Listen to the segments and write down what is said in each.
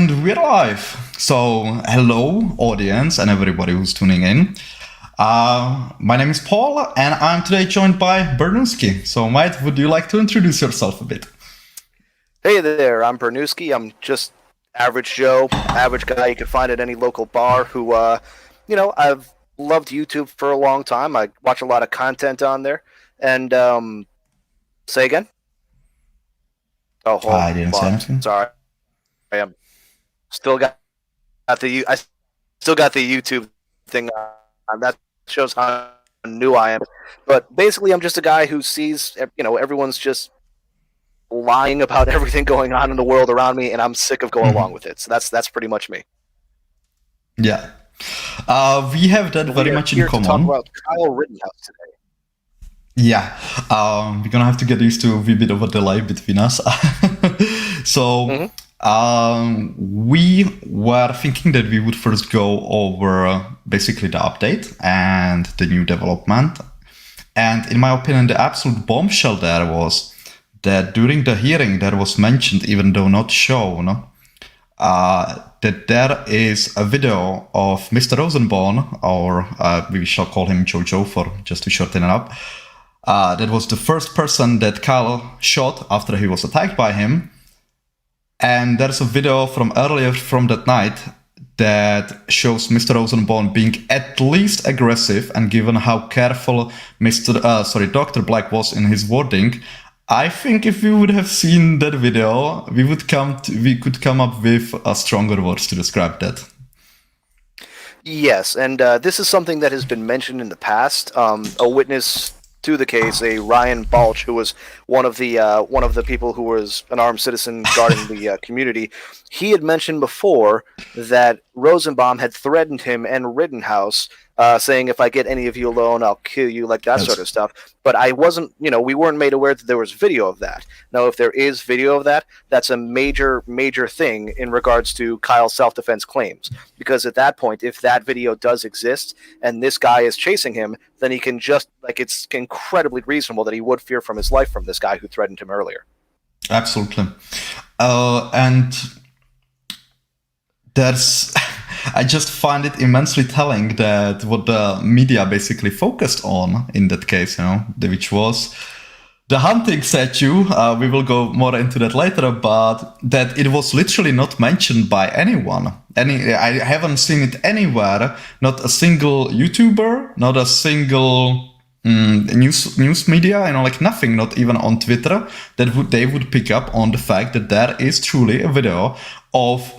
And we're live. So, hello, audience, and everybody who's tuning in. My name is Paul, and I'm today joined by Bernooski. So, Mate, would you like to introduce yourself a bit? Hey there, I'm Bernooski. I'm just average Joe, average guy you could find at any local bar who, I've loved YouTube for a long time. I watch a lot of content on there. And, say again? Oh, hold I didn't say on. anything. Sorry. I am still got I still got the YouTube thing on. That shows how new I am. But basically, I'm just a guy who sees, everyone's just lying about everything going on in the world around me, and I'm sick of going along with it. So that's pretty much me. Yeah. We have that very much in common. To talk about Kyle Rittenhouse today. Yeah, we're gonna have to get used to a bit of a delay between us. So, we were thinking that we would first go over basically the update and the new development. And in my opinion, the absolute bombshell there was that during the hearing that was mentioned, even though not shown, that there is a video of Mr. Rosenbaum, or we shall call him Jojo for just to shorten it up. That was the first person that Kyle shot after he was attacked by him. And there's a video from earlier from that night that shows Mr. Rosenbaum being at least aggressive, and given how careful Dr. Black was in his wording, I think if we would have seen that video, we could come up with stronger words to describe that. Yes, and this is something that has been mentioned in the past. A witness to the case, a Ryan Balch, who was one of the people who was an armed citizen guarding the community, he had mentioned before that Rosenbaum had threatened him and Rittenhouse, saying, if I get any of you alone, I'll kill you, like that sort of stuff. But I wasn't, we weren't made aware that there was video of that. Now, if there is video of that, that's a major, major thing in regards to Kyle's self-defense claims. Because at that point, if that video does exist and this guy is chasing him, then he can just, it's incredibly reasonable that he would fear from his life from this guy who threatened him earlier. Absolutely. And there's... I just find it immensely telling that what the media basically focused on in that case, which was the hunting statue. We will go more into that later, but that it was literally not mentioned by anyone. I haven't seen it anywhere. Not a single YouTuber, not a single news media, nothing, not even on Twitter, that they would pick up on the fact that there is truly a video of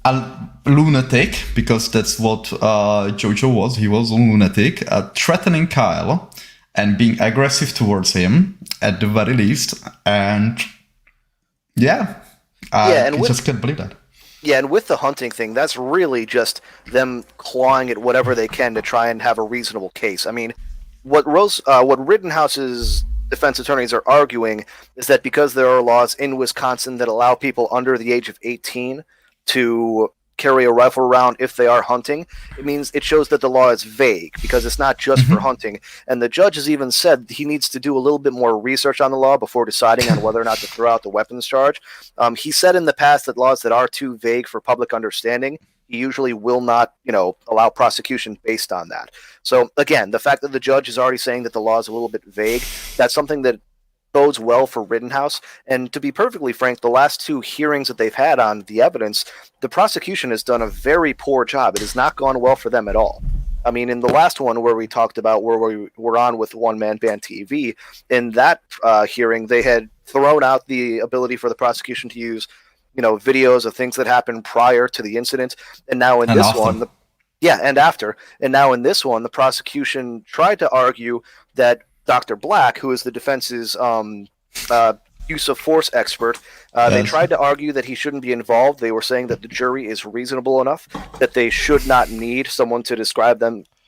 a lunatic, because that's what Jojo was. He was a lunatic, threatening Kyle and being aggressive towards him at the very least. And I just can't believe that. Yeah, and with the hunting thing, that's really just them clawing at whatever they can to try and have a reasonable case. I mean, what Rittenhouse's defense attorneys are arguing is that because there are laws in Wisconsin that allow people under the age of 18 to carry a rifle around if they are hunting, it shows that the law is vague, because it's not just for hunting. And the judge has even said he needs to do a little bit more research on the law before deciding on whether or not to throw out the weapons charge. He said in the past that laws that are too vague for public understanding, he usually will not, allow prosecution based on that. So again, the fact that the judge is already saying that the law is a little bit vague, that's something that bodes well for Rittenhouse. And to be perfectly frank, the last two hearings that they've had on the evidence, the prosecution has done a very poor job. It has not gone well for them at all. I mean, in the last one where we talked about where we were on with One Man Band TV, in that hearing, they had thrown out the ability for the prosecution to use, videos of things that happened prior to the incident. And now in this one, and after. And now in this one, the prosecution tried to argue that Dr. Black, who is the defense's use of force expert, they tried to argue that he shouldn't be involved. They were saying that the jury is reasonable enough that they should not need someone to describe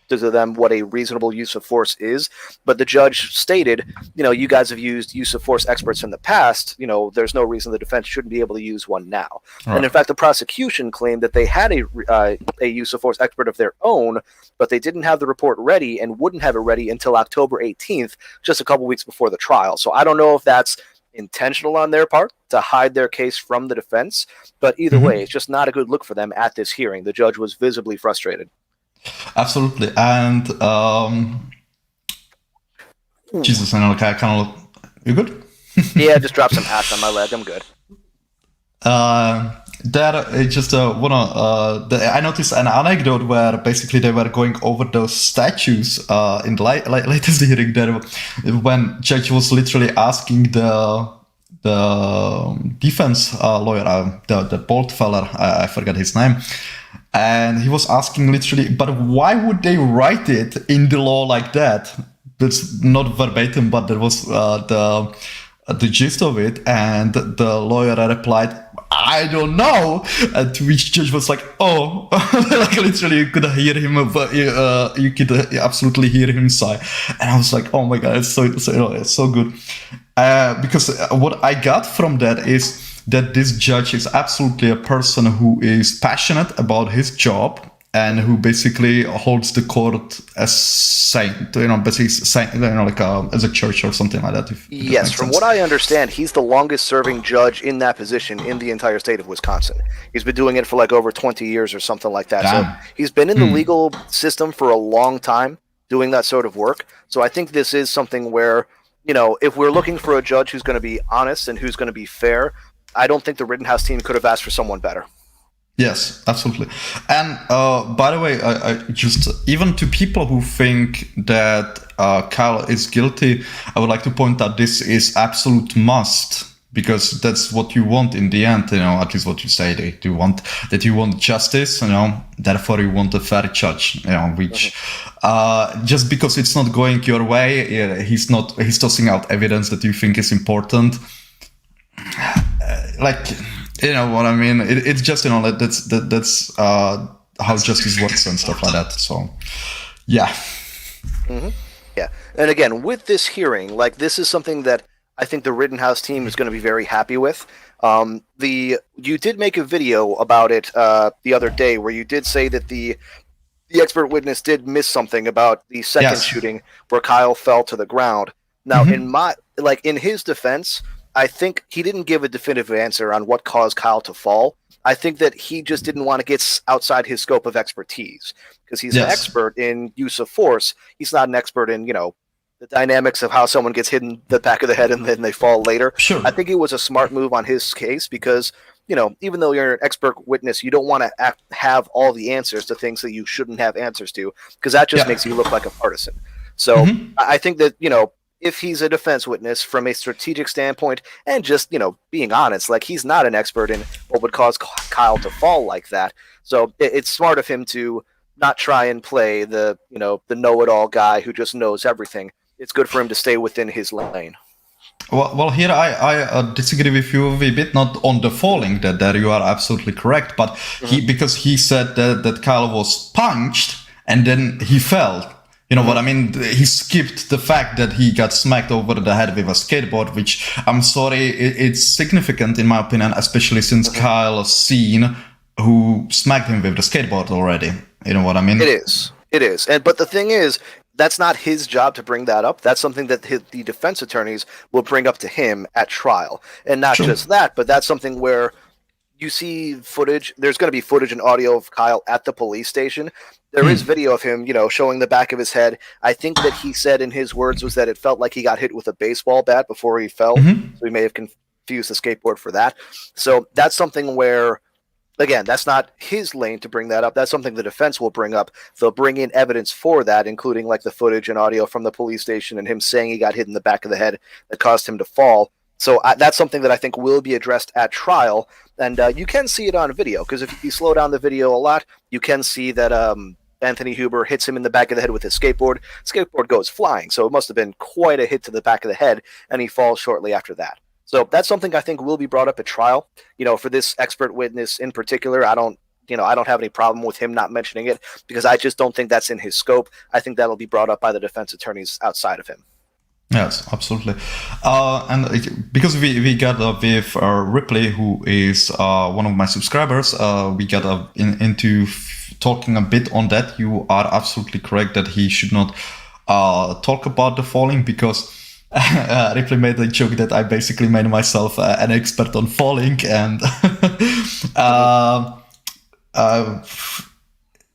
to them what a reasonable use of force is. But the judge stated, you guys have used use of force experts in the past. There's no reason the defense shouldn't be able to use one now. Right. And in fact, the prosecution claimed that they had a use of force expert of their own, but they didn't have the report ready and wouldn't have it ready until October 18th, just a couple weeks before the trial. So I don't know if that's intentional on their part to hide their case from the defense. But either way, it's just not a good look for them at this hearing. The judge was visibly frustrated. Absolutely. And Jesus, I know, like, I kind of look. You good? Yeah, just drop some ash on my leg. I'm good. I noticed an anecdote where basically they were going over those statues in the latest hearing there, when judge was literally asking the defense lawyer, the bald fella, I forgot his name, and he was asking literally, but why would they write it in the law like that? That's not verbatim, but there was the gist of it, and the lawyer replied, I don't know. To which judge was like, oh, like literally you could hear him, you could absolutely hear him sigh. And I was like, oh my God, it's so good. Because what I got from that is that this judge is absolutely a person who is passionate about his job and who basically holds the court as saint, basically saint, like as a church or something like that. Yes, from what I understand, he's the longest serving judge in that position in the entire state of Wisconsin. He's been doing it for like over 20 years or something like that. Damn. So he's been in the legal system for a long time doing that sort of work. So I think this is something where, if we're looking for a judge who's going to be honest and who's going to be fair, I don't think the Rittenhouse team could have asked for someone better. Yes, absolutely. And by the way, I just, even to people who think that Kyle is guilty, I would like to point out this is absolute must, because that's what you want in the end, at least what you say that you want justice, therefore you want a fair judge, which just because it's not going your way, he's tossing out evidence that you think is important. You know what I mean? It's just, that's how justice works and stuff like that. So, yeah. Mm-hmm. Yeah. And again, with this hearing, this is something that I think the Rittenhouse team is going to be very happy with. You did make a video about it the other day where you did say that the expert witness did miss something about the second shooting where Kyle fell to the ground. Now, in his defense, I think he didn't give a definitive answer on what caused Kyle to fall. I think that he just didn't want to get outside his scope of expertise because he's an expert in use of force. He's not an expert in, the dynamics of how someone gets hit in the back of the head and then they fall later. Sure. I think it was a smart move on his case because, even though you're an expert witness, you don't want to have all the answers to things that you shouldn't have answers to because that just makes you look like a partisan. So I think that, if he's a defense witness from a strategic standpoint and just, being honest, he's not an expert in what would cause Kyle to fall like that. So it's smart of him to not try and play the know-it-all guy who just knows everything. It's good for him to stay within his lane. Well, here I disagree with you a bit, not on the falling, that there you are absolutely correct, but because he said that Kyle was punched and then he fell. You know what I mean? He skipped the fact that he got smacked over the head with a skateboard, which I'm sorry, it's significant in my opinion, especially since Kyle seen who smacked him with the skateboard already. You know what I mean? It is. But the thing is, that's not his job to bring that up. That's something that the defense attorneys will bring up to him at trial. And not just that, but that's something where you see footage. There's going to be footage and audio of Kyle at the police station. There is video of him, showing the back of his head. I think that he said in his words was that it felt like he got hit with a baseball bat before he fell. So he may have confused the skateboard for that. So that's something where, again, that's not his lane to bring that up. That's something the defense will bring up. They'll bring in evidence for that, including the footage and audio from the police station and him saying he got hit in the back of the head that caused him to fall. So that's something that I think will be addressed at trial. And you can see it on video, because if you slow down the video a lot, you can see that Anthony Huber hits him in the back of the head with his skateboard. Skateboard goes flying, so it must have been quite a hit to the back of the head, and he falls shortly after that. So that's something I think will be brought up at trial. For this expert witness in particular, I don't have any problem with him not mentioning it, because I just don't think that's in his scope. I think that'll be brought up by the defense attorneys outside of him. Yes, absolutely. And because we got with Ripley, who is one of my subscribers, we got into talking a bit on that. You are absolutely correct that he should not talk about the falling, because Ripley made a joke that I basically made myself an expert on falling, and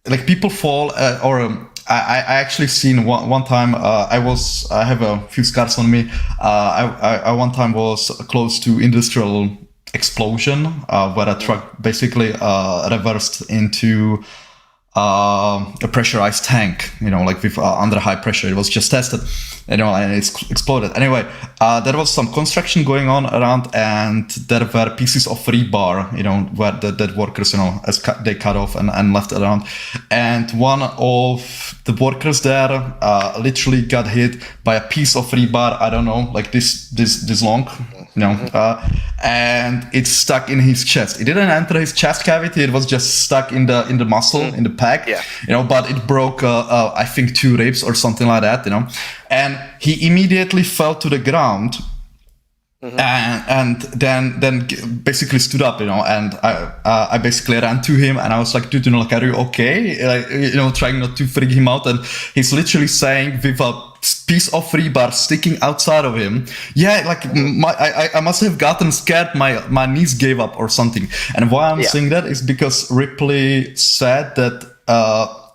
like people fall, I actually seen one time. I have a few scars on me. I one time was close to industrial explosion where a truck basically reversed into a pressurized tank, like with under high pressure. It was just tested, and it's exploded. Anyway, there was some construction going on around, and there were pieces of rebar, where the workers, as they cut off and left around. And one of the workers there literally got hit by a piece of rebar, I don't know, like this long, and it stuck in his chest. It didn't enter his chest cavity. It was just stuck in the muscle, in the pec, but it broke, I think 2 ribs or something like that, and he immediately fell to the ground. And then basically stood up, and I basically ran to him, and I was like, dude, are you okay? Trying not to freak him out. And he's literally saying with a piece of rebar sticking outside of him, I must have gotten scared. My knees gave up or something. And why I'm saying that is because Ripley said that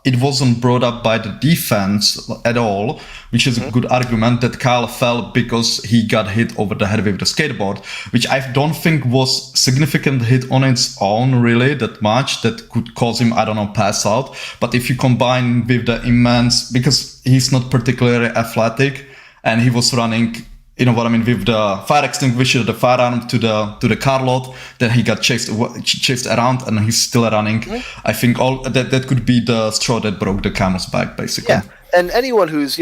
it wasn't brought up by the defense at all, which is a good argument, that Kyle fell because he got hit over the head with the skateboard, which I don't think was significant hit on its own, really, that much, that could cause him, I don't know, pass out. But if you combine with the immense, because he's not particularly athletic, and he was running, with the fire extinguisher, the firearm to the car lot, then he got chased around, and he's still running. I think all that could be the straw that broke the camel's back, basically. Yeah, and anyone who's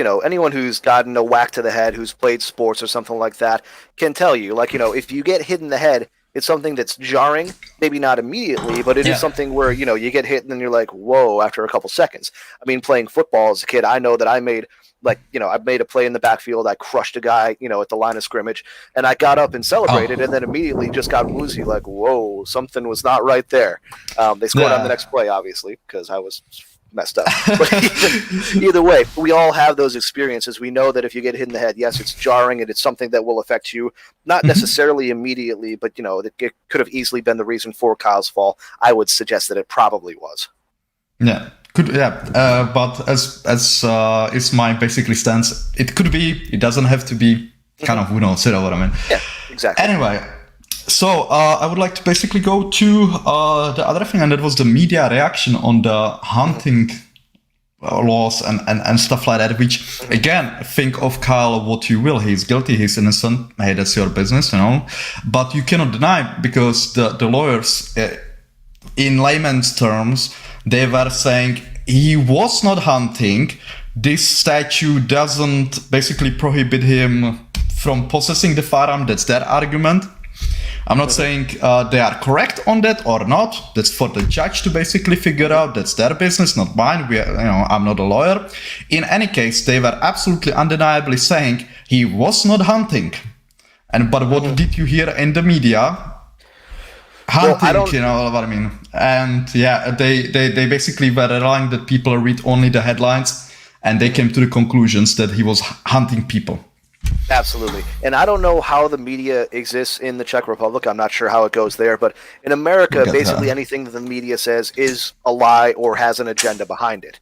gotten a whack to the head, who's played sports or something like that, can tell you, if you get hit in the head, it's something that's jarring, maybe not immediately, but it is something where, you get hit and then you're like, whoa, after a couple seconds. I mean, playing football as a kid, I know that I made I made a play in the backfield. I crushed a guy, at the line of scrimmage, and I got up and celebrated, and then immediately just got woozy, like, whoa, something was not right there. They scored on the next play, obviously, because I was messed up. But either way, we all have those experiences. We know that if you get hit in the head, yes, it's jarring, and it's something that will affect you, not necessarily immediately, but, it could have easily been the reason for Kyle's fall. I would suggest that it probably was. Yeah. But as is my basically stance, it could be, it doesn't have to be, kind of, who knows, you know what I mean? Yeah, exactly. Anyway, so I would like to basically go to the other thing, and that was the media reaction on the hunting laws and stuff like that, which, again, think of Kyle what you will. He's guilty, he's innocent, hey, that's your business, But you cannot deny, because the lawyers, in layman's terms, they were saying he was not hunting. This statute doesn't basically prohibit him from possessing the firearm. That's their argument. I'm not saying they are correct on that or not. That's for the judge to basically figure out. That's their business, not mine. I'm not a lawyer. In any case, they were absolutely undeniably saying he was not hunting. But what did you hear in the media? Hunting, you know what I mean? And they basically were relying that people read only the headlines, and they came to the conclusions that he was hunting people. Absolutely. And I don't know how the media exists in the Czech Republic. I'm not sure how it goes there, but in America, basically anything that the media says is a lie or has an agenda behind it.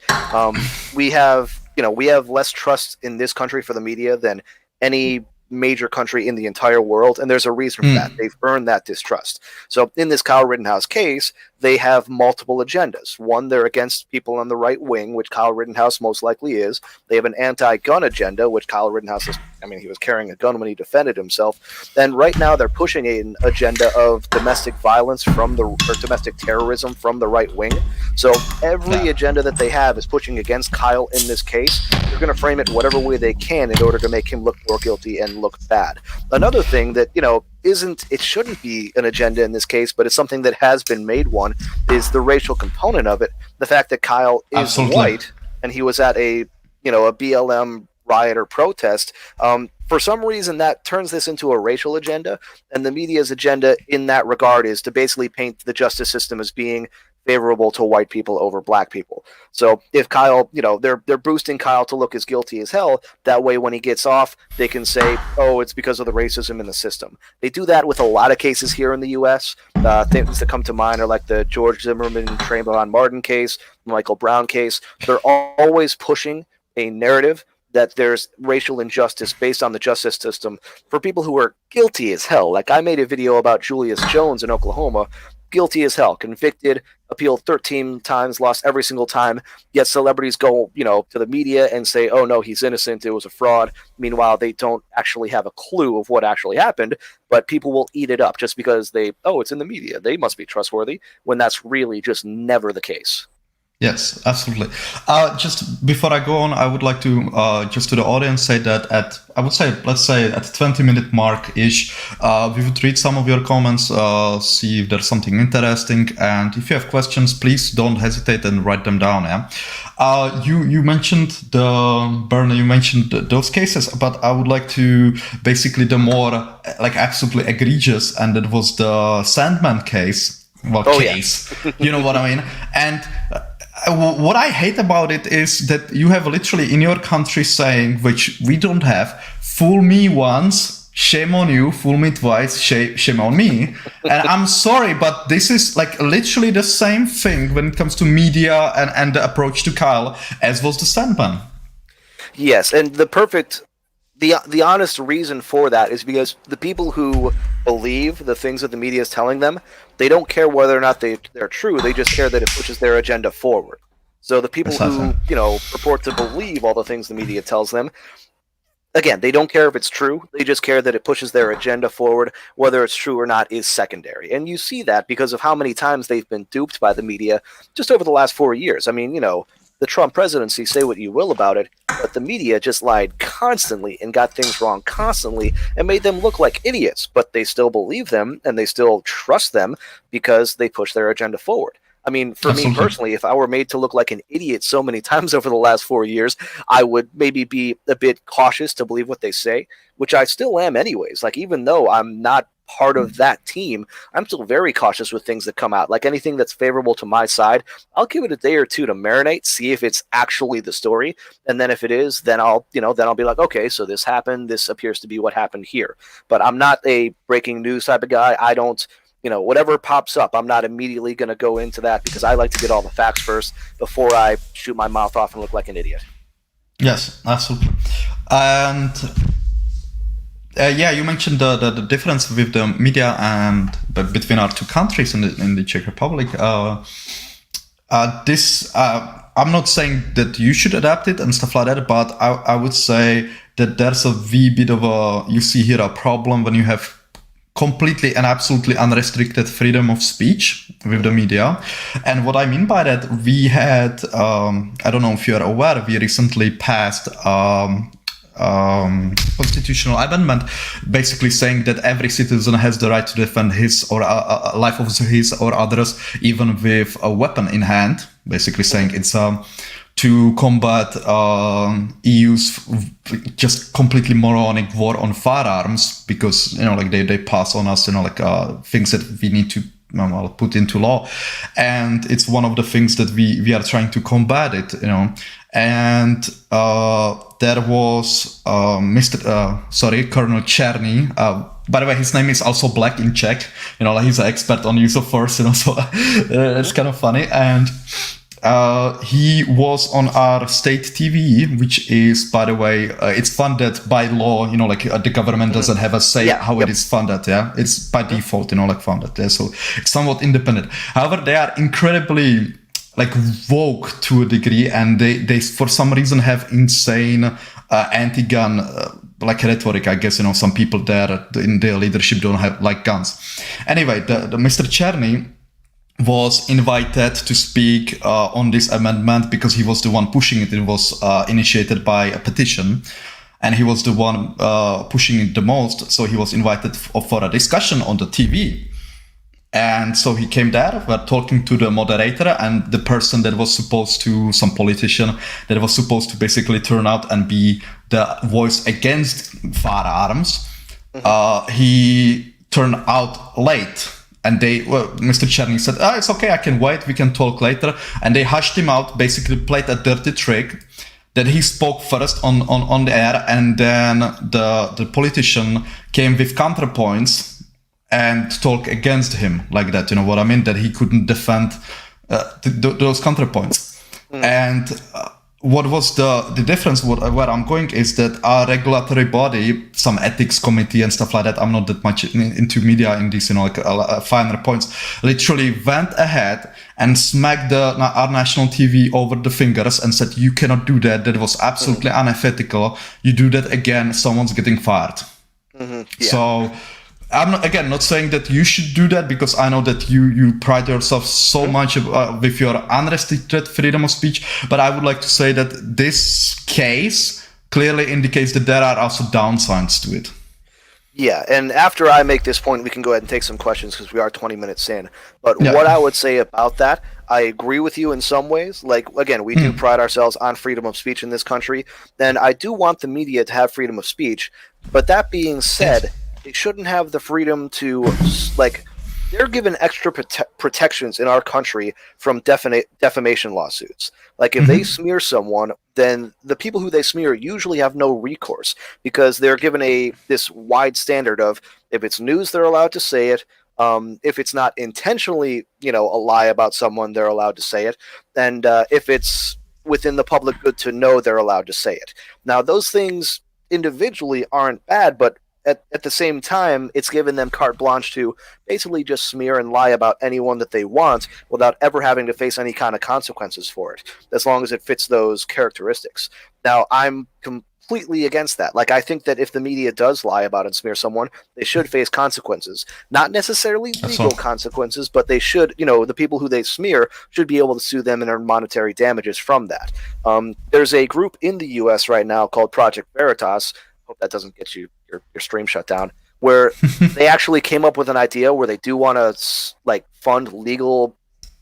We have less trust in this country for the media than any major country in the entire world, and there's a reason for that. They've earned that distrust. So in this Kyle Rittenhouse case, they have multiple agendas. One, they're against people on the right wing, which Kyle Rittenhouse most likely is. They have an anti-gun agenda, which Kyle Rittenhouse is. He was carrying a gun when he defended himself. And right now they're pushing an agenda of domestic violence or domestic terrorism from the right wing. So every agenda that they have is pushing against Kyle in this case. They're going to frame it whatever way they can in order to make him look more guilty and look bad. Another thing that, it shouldn't be an agenda in this case, but it's something that has been made one, is the racial component of it. The fact that Kyle is white and he was at a BLM riot or protest. For some reason, that turns this into a racial agenda, and the media's agenda in that regard is to basically paint the justice system as being favorable to white people over black people. So if Kyle, they're boosting Kyle to look as guilty as hell. That way, when he gets off, they can say, "Oh, it's because of the racism in the system." They do that with a lot of cases here in the U.S. Things that come to mind are like the George Zimmerman, Trayvon Martin case, Michael Brown case. They're always pushing a narrative that there's racial injustice based on the justice system for people who are guilty as hell. Like I made a video about Julius Jones in Oklahoma, guilty as hell, convicted, appealed 13 times, lost every single time, yet celebrities go, to the media and say, oh no, he's innocent, it was a fraud. Meanwhile, they don't actually have a clue of what actually happened, but people will eat it up just because it's in the media, they must be trustworthy, when that's really just never the case. Yes, absolutely. Just before I go on, I would like to just to the audience say that let's say at 20-minute mark-ish, we would read some of your comments, see if there's something interesting, and if you have questions, please don't hesitate and write them down. Yeah. You mentioned you mentioned those cases, but I would like to basically the more absolutely egregious, and it was the Sandman case. Case. Yeah. You know what I mean? And what I hate about it is that you have literally in your country saying, which we don't have, fool me once, shame on you, fool me twice, shame on me. And I'm sorry, but this is literally the same thing when it comes to media and the approach to Kyle as was the Sandman. Yes, and the honest reason for that is because the people who believe the things that the media is telling them, they don't care whether or not they're true. They just care that it pushes their agenda forward. So the people who, purport to believe all the things the media tells them, again, they don't care if it's true. They just care that it pushes their agenda forward. Whether it's true or not is secondary. And you see that because of how many times they've been duped by the media just over the last 4 years. I mean, the Trump presidency, say what you will about it, but the media just lied constantly and got things wrong constantly and made them look like idiots, but they still believe them and they still trust them because they push their agenda forward. I mean, for me personally, if I were made to look like an idiot so many times over the last 4 years, I would maybe be a bit cautious to believe what they say, which I still am anyways. Even though I'm not part of that team, I'm still very cautious with things that come out. Like anything that's favorable to my side, I'll give it a day or two to marinate, see if it's actually the story, and then if it is, then I'll be like, okay, so this happened, this appears to be what happened here. But I'm not a breaking news type of guy. I don't, whatever pops up, I'm not immediately going to go into that because I like to get all the facts first before I shoot my mouth off and look like an idiot. Yes, absolutely. And you mentioned the difference with the media and between our two countries in the Czech Republic. I'm not saying that you should adapt it and stuff like that, but I would say that there's a wee bit of you see here a problem when you have completely and absolutely unrestricted freedom of speech with the media. And what I mean by that, we had, I don't know if you're aware, we recently passed constitutional amendment basically saying that every citizen has the right to defend his or life of his or others, even with a weapon in hand, basically saying it's to combat EU's just completely moronic war on firearms, because they pass on us things that we need to put into law, and it's one of the things that we are trying to combat it, and there was Colonel Czerny. By the way, his name is also black in Czech. He's an expert on use of force. So it's kind of funny. And he was on our state TV, which is, by the way, it's funded by law. The government doesn't have a say how it is funded. Yeah, it's by default, funded. Yeah, so it's somewhat independent. However, they are incredibly woke to a degree, and they for some reason have insane anti-gun rhetoric. I guess some people there in their leadership don't have guns. Anyway, the Mr. Czerny was invited to speak on this amendment because he was the one pushing it. It was initiated by a petition, and he was the one pushing it the most. So he was invited for a discussion on the TV. And so he came there, we're talking to the moderator, and the person that was supposed to, some politician that was supposed to basically turn out and be the voice against firearms, he turned out late. and Mr. Cherny said, it's okay, I can wait, we can talk later. And they hushed him out, basically played a dirty trick that he spoke first on the air, and then the politician came with counterpoints and talk against him like that. You know what I mean? That he couldn't defend those counterpoints. And what was the difference? Where I'm going is that our regulatory body, some ethics committee and stuff like that, I'm not that much into media in these, finer points, literally went ahead and smacked our national TV over the fingers and said, you cannot do that. That was absolutely unethical. You do that again, someone's getting fired. Yeah. So I'm not saying that you should do that, because I know that you pride yourself so much with your unrestricted freedom of speech. But I would like to say that this case clearly indicates that there are also downsides to it. Yeah, and after I make this point, we can go ahead and take some questions because we are 20 minutes in. But what I would say about that, I agree with you in some ways. Like, again, we do pride ourselves on freedom of speech in this country. And I do want the media to have freedom of speech. But that being said, they shouldn't have the freedom to, like, they're given extra protections in our country from defamation lawsuits. Like, if they smear someone, then the people who they smear usually have no recourse, because they're given this wide standard of, if it's news, they're allowed to say it. If it's not intentionally, a lie about someone, they're allowed to say it. And if it's within the public good to know, they're allowed to say it. Now, those things individually aren't bad, but at the same time, it's given them carte blanche to basically just smear and lie about anyone that they want without ever having to face any kind of consequences for it, as long as it fits those characteristics. Now, I'm completely against that. Like, I think that if the media does lie about and smear someone, they should face consequences. Not necessarily legal consequences, but they should, the people who they smear should be able to sue them and earn monetary damages from that. There's a group in the U.S. right now called Project Veritas. Hope that doesn't get you your stream shut down, where they actually came up with an idea where they do want to fund legal,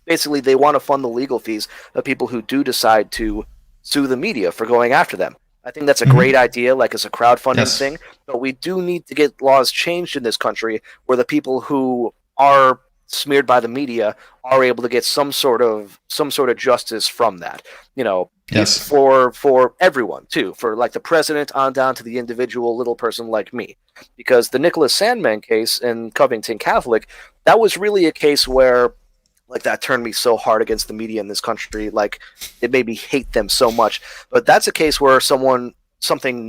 basically they want to fund the legal fees of people who do decide to sue the media for going after them. I think that's a great idea, like as a crowdfunding thing, but we do need to get laws changed in this country where the people who are smeared by the media are able to get some sort of justice from that. For everyone too, for like the president on down to the individual little person like me. Because the Nicholas Sandmann case in Covington Catholic, that was really a case where, like, that turned me so hard against the media in this country. Like, it made me hate them so much. But that's a case where something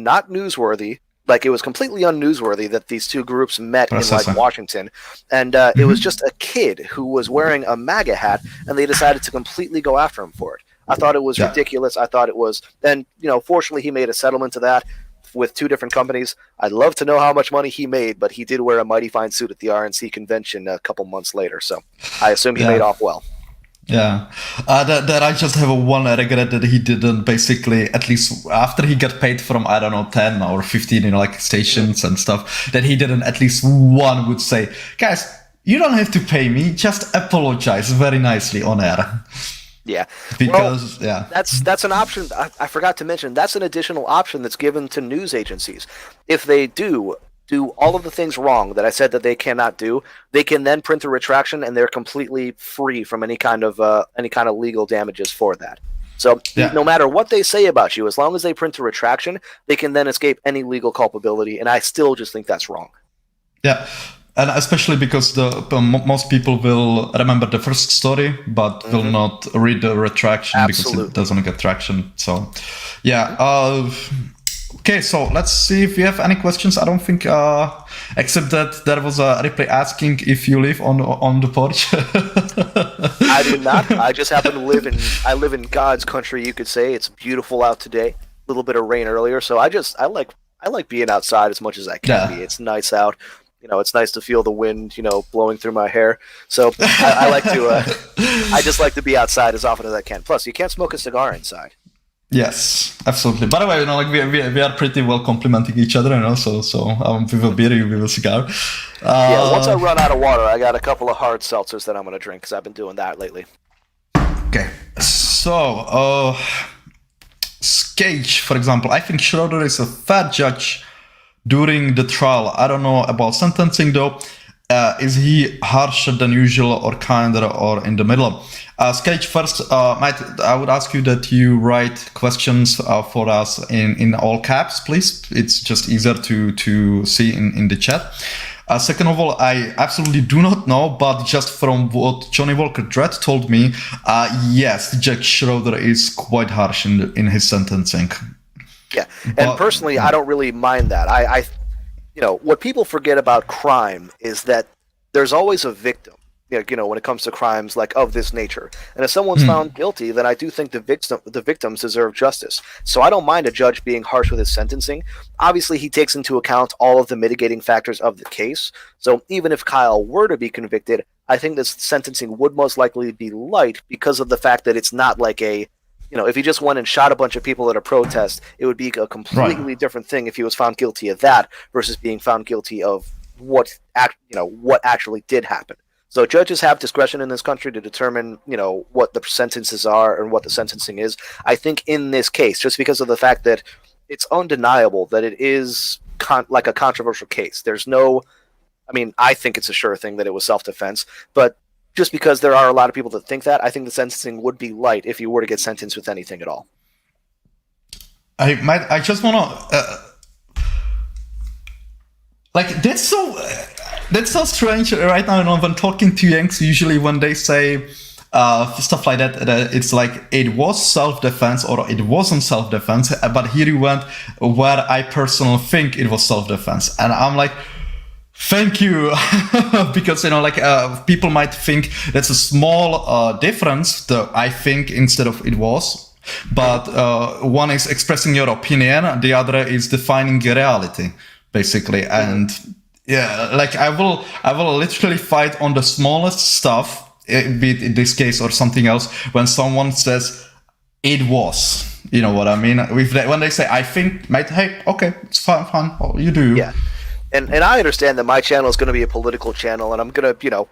not newsworthy, like, it was completely unnewsworthy that these two groups met in Washington, and it was just a kid who was wearing a MAGA hat, and they decided to completely go after him for it. I thought it was ridiculous. I thought it was, and fortunately he made a settlement to that with two different companies. I'd love to know how much money he made, but he did wear a mighty fine suit at the RNC convention a couple months later, so I assume he made off well. Yeah, that I just have one regret that he didn't, basically, at least after he got paid from, 10 or 15, stations and stuff, that he didn't, at least one would say, guys, you don't have to pay me, just apologize very nicely on air. Yeah, because that's an option. I forgot to mention, that's an additional option that's given to news agencies. If they do all of the things wrong that I said that they cannot do, they can then print a retraction, and they're completely free from any kind of legal damages for that. So no matter what they say about you, as long as they print a retraction, they can then escape any legal culpability, and I still just think that's wrong. Yeah. And especially because most people will remember the first story, but will not read the retraction because it doesn't get traction. So, okay, so let's see if we have any questions. I don't think, except that there was a replay asking if you live on the porch. I do not. I just happen to live in God's country, you could say. It's beautiful out today. A little bit of rain earlier, so I like being outside as much as I can be. It's nice out. It's nice to feel the wind, blowing through my hair. So I like to. I just like to be outside as often as I can. Plus, you can't smoke a cigar inside. Yes, absolutely. By the way, we are pretty well complementing each other, So with a beer, you with a cigar. Once I run out of water, I got a couple of hard seltzers that I'm going to drink because I've been doing that lately. Okay, so Skage, for example, I think Schroeder is a fair judge during the trial. I don't know about sentencing though. is he harsher than usual or kinder or in the middle? Sketch, first, I would ask you that you write questions for us in all caps, please. It's just easier to see in the chat. Second of all, I absolutely do not know, but just from what Johnny Walker Dredd told me, yes, Jack Schroeder is quite harsh in his sentencing. Yeah, and personally, I don't really mind that. I what people forget about crime is that there's always a victim. When it comes to crimes like of this nature, and if someone's found guilty, then I do think the victims deserve justice. So I don't mind a judge being harsh with his sentencing. Obviously, he takes into account all of the mitigating factors of the case. So even if Kyle were to be convicted, I think this sentencing would most likely be light because of the fact that it's not like a if he just went and shot a bunch of people at a protest, it would be a completely different thing if he was found guilty of that versus being found guilty of what actually did happen. So judges have discretion in this country to determine, what the sentences are and what the sentencing is. I think in this case, just because of the fact that it's undeniable that it is like a controversial case. I think it's a sure thing that it was self-defense, but just because there are a lot of people that think that, I think the sentencing would be light if you were to get sentenced with anything at all. I just want to that's so strange right now. When talking to Yanks, usually when they say stuff like that, it's like it was self-defense or it wasn't self-defense. But here you went where I personally think it was self-defense, and I'm like, thank you, because people might think that's a small difference. I think instead of it was, but one is expressing your opinion, the other is defining reality, basically, and. Yeah, I will literally fight on the smallest stuff, be it in this case or something else, when someone says it was. You know what I mean? When they say I think, mate, hey, okay, it's fine. Oh, you do. Yeah, and I understand that my channel is going to be a political channel, and I'm going to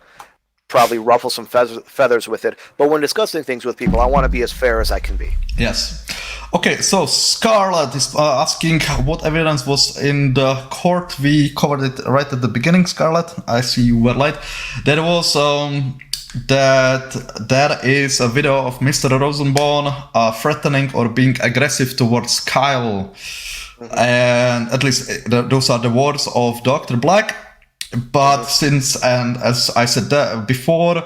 probably ruffle some feathers with it. But when discussing things with people, I want to be as fair as I can be. Yes. Okay, so Scarlett is asking what evidence was in the court. We covered it right at the beginning, Scarlett. I see you were late. There was that there is a video of Mr. Rosenbaum threatening or being aggressive towards Kyle. And at least those are the words of Dr. Black. But since, and as I said before,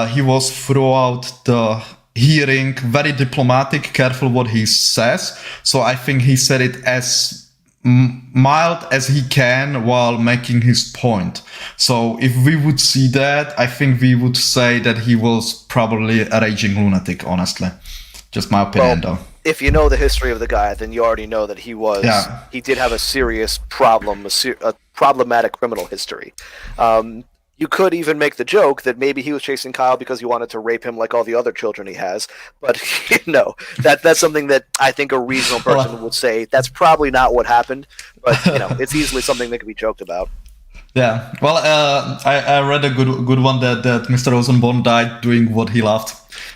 he was throughout the hearing very diplomatic, careful what he says. So I think he said it as mild as he can while making his point. So if we would see that, I think we would say that he was probably a raging lunatic, honestly. Just my opinion, though. If you know the history of the guy, then you already know that he did have a serious problem, a problematic criminal history. You could even make the joke that maybe he was chasing Kyle because he wanted to rape him like all the other children he has. But that's something that I think a reasonable person would say that's probably not what happened. But it's easily something that could be joked about. Yeah. Well, I read a good one that Mr. Rosenbaum died doing what he loved.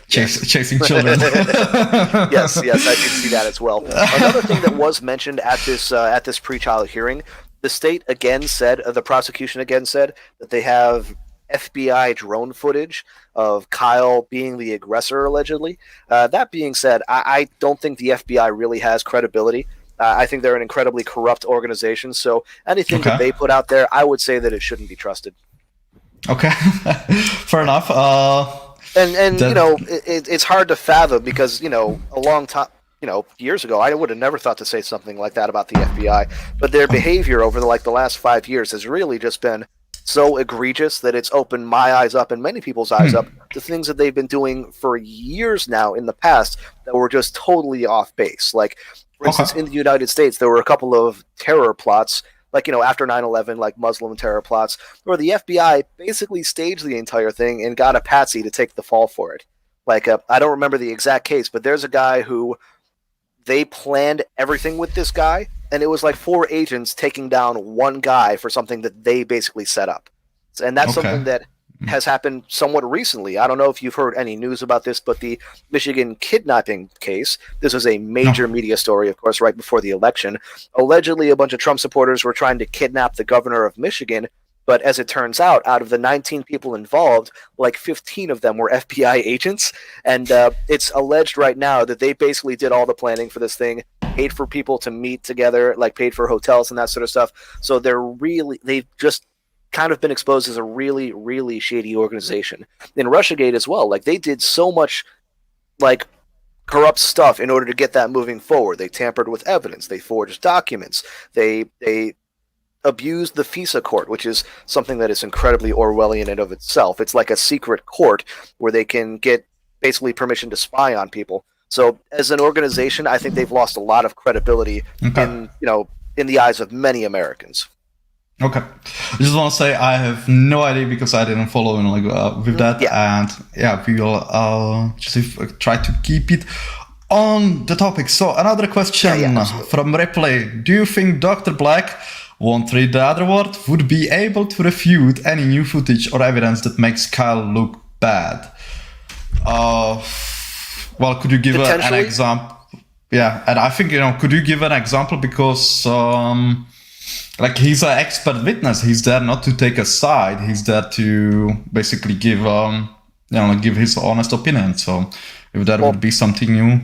Chasing children. yes, I did see that as well. Another thing that was mentioned at this pre-trial hearing, the state again said, the prosecution again said that they have FBI drone footage of Kyle being the aggressor, allegedly. That being said, I don't think the FBI really has credibility. I think they're an incredibly corrupt organization, so anything that they put out there, I would say that it shouldn't be trusted. Okay, fair enough. And it's hard to fathom because a long time, years ago, I would have never thought to say something like that about the FBI. But their behavior over the last 5 years has really just been so egregious that it's opened my eyes up and many people's eyes up to things that they've been doing for years now in the past that were just totally off base. Like, for instance, in the United States, there were a couple of terror plots, like, after 9/11, like Muslim terror plots, where the FBI basically staged the entire thing and got a patsy to take the fall for it. Like, I don't remember the exact case, but there's a guy who they planned everything with this guy, and it was like 4 agents taking down one guy for something that they basically set up. And that's something that has happened somewhat recently. I don't know if you've heard any news about this, but the Michigan kidnapping case, this was a major media story, of course, right before the election. Allegedly, a bunch of Trump supporters were trying to kidnap the governor of Michigan But as it turns out of the 19 people involved, like 15 of them were FBI agents. And it's alleged right now that they basically did all the planning for this thing, paid for people to meet together, like paid for hotels and that sort of stuff. So they've just kind of been exposed as a really, really shady organization. In Russiagate as well, like they did so much like corrupt stuff in order to get that moving forward. They tampered with evidence, they forged documents, they abused the FISA court, which is something that is incredibly Orwellian in and of itself. It's like a secret court where they can get basically permission to spy on people. So as an organization, I think they've lost a lot of credibility in the eyes of many Americans. Okay, I just want to say I have no idea because I didn't follow with that, and we will just try to keep it on the topic. So another question from Replay: do you think Dr. Black won't read the other word would be able to refute any new footage or evidence that makes Kyle look bad? Well, could you give an example? Yeah, and I think could you give an example because like he's an expert witness. He's there not to take a side. He's there to basically give give his honest opinion. So if that would be something new.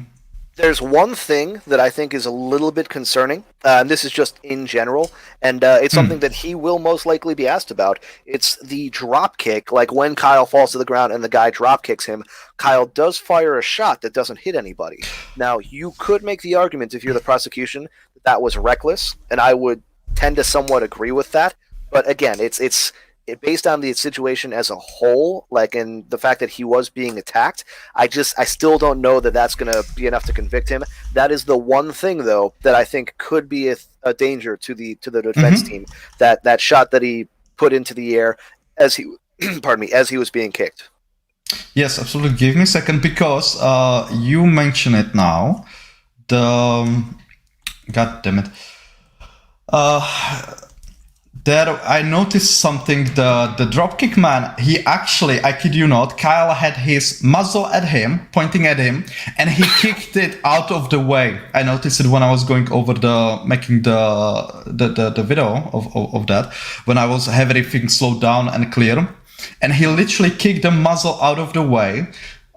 There's one thing that I think is a little bit concerning, and this is just in general, and it's something that he will most likely be asked about. It's the drop kick, like when Kyle falls to the ground and the guy drop kicks him, Kyle does fire a shot that doesn't hit anybody. Now, you could make the argument, if you're the prosecution, that was reckless, and I would tend to somewhat agree with that. But again, it's based on the situation as a whole, like in the fact that he was being attacked, I still don't know that that's going to be enough to convict him. That is the one thing, though, that I think could be a danger to the defense team. That shot that he put into the air as he, as he was being kicked. Yes, absolutely. Give me a second because you mention it now. God damn it. There, I noticed something. The dropkick man, he actually, I kid you not, Kyle had his muzzle at him, pointing at him, and he kicked it out of the way. I noticed it when I was going over making the video of that, when I was have everything slowed down and clear, and he literally kicked the muzzle out of the way,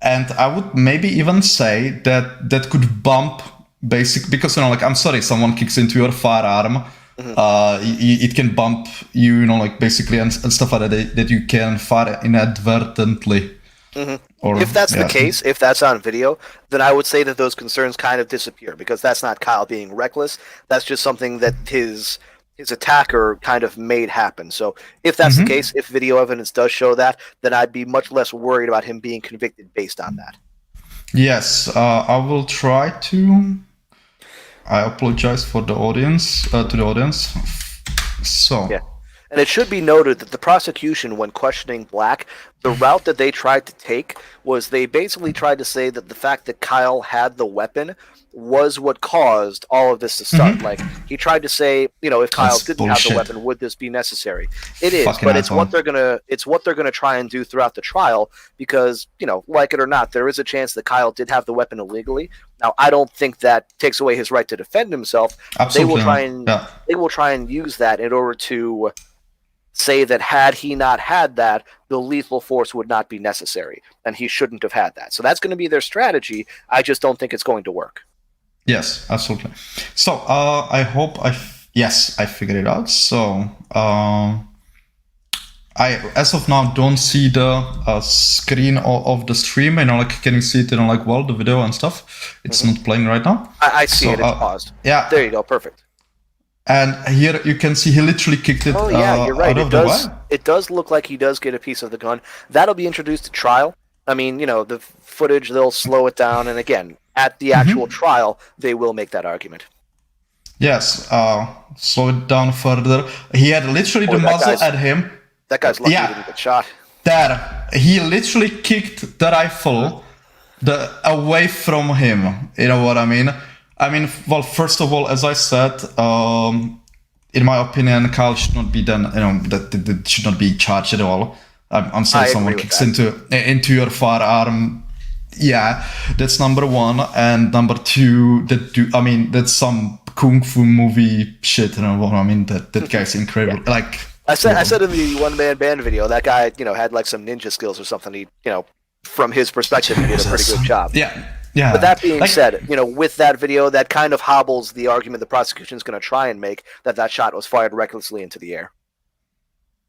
and I would maybe even say that could bump because I'm sorry, someone kicks into your firearm. It can bump you, basically, and stuff like that you can fire inadvertently. Or, if that's the case, if that's on video, then I would say that those concerns kind of disappear because that's not Kyle being reckless. That's just something that his attacker kind of made happen. So if that's the case, if video evidence does show that, then I'd be much less worried about him being convicted based on that. Yes, I will try to. I apologize for the audience, to the audience. So. Yeah. And it should be noted that the prosecution, when questioning Black, the route that they tried to take was they basically tried to say that the fact that Kyle had the weapon was what caused all of this to start. Like, he tried to say, if Kyle didn't have the weapon, would this be necessary? It is, but it's what they're gonna try and do throughout the trial because, like it or not, there is a chance that Kyle did have the weapon illegally. Now, I don't think that takes away his right to defend himself. Absolutely. They will try and use that in order to say that had he not had that, the lethal force would not be necessary, and he shouldn't have had that. So that's going to be their strategy. I just don't think it's going to work. Yes, absolutely. So I hope I figured it out. So I, as of now, don't see the screen of the stream. Can you see it in the video and stuff? It's not playing right now. I see it. It's paused. Yeah. There you go. Perfect. And here you can see he literally kicked it you're right. out of the way. It does look like he does get a piece of the gun. That'll be introduced at trial. I mean, the footage, they'll slow it down. And again, at the actual trial, they will make that argument. Yes. Slow it down further. He had literally the muzzle at him. That guy's lucky he didn't get shot. There. He literally kicked the rifle away from him. You know what I mean? Well, first of all, as I said, in my opinion, Kyle should not be done. That should not be charged at all. I'm sorry, someone kicks into your firearm. Yeah, that's number one, and number two, that's some kung fu movie shit. You know what I mean? That guy's incredible. I said in the one-man band video, that guy, had like some ninja skills or something. He, from his perspective, he did a pretty good job. Yeah. Yeah. But that being said, with that video, that kind of hobbles the argument the prosecution is going to try and make that shot was fired recklessly into the air.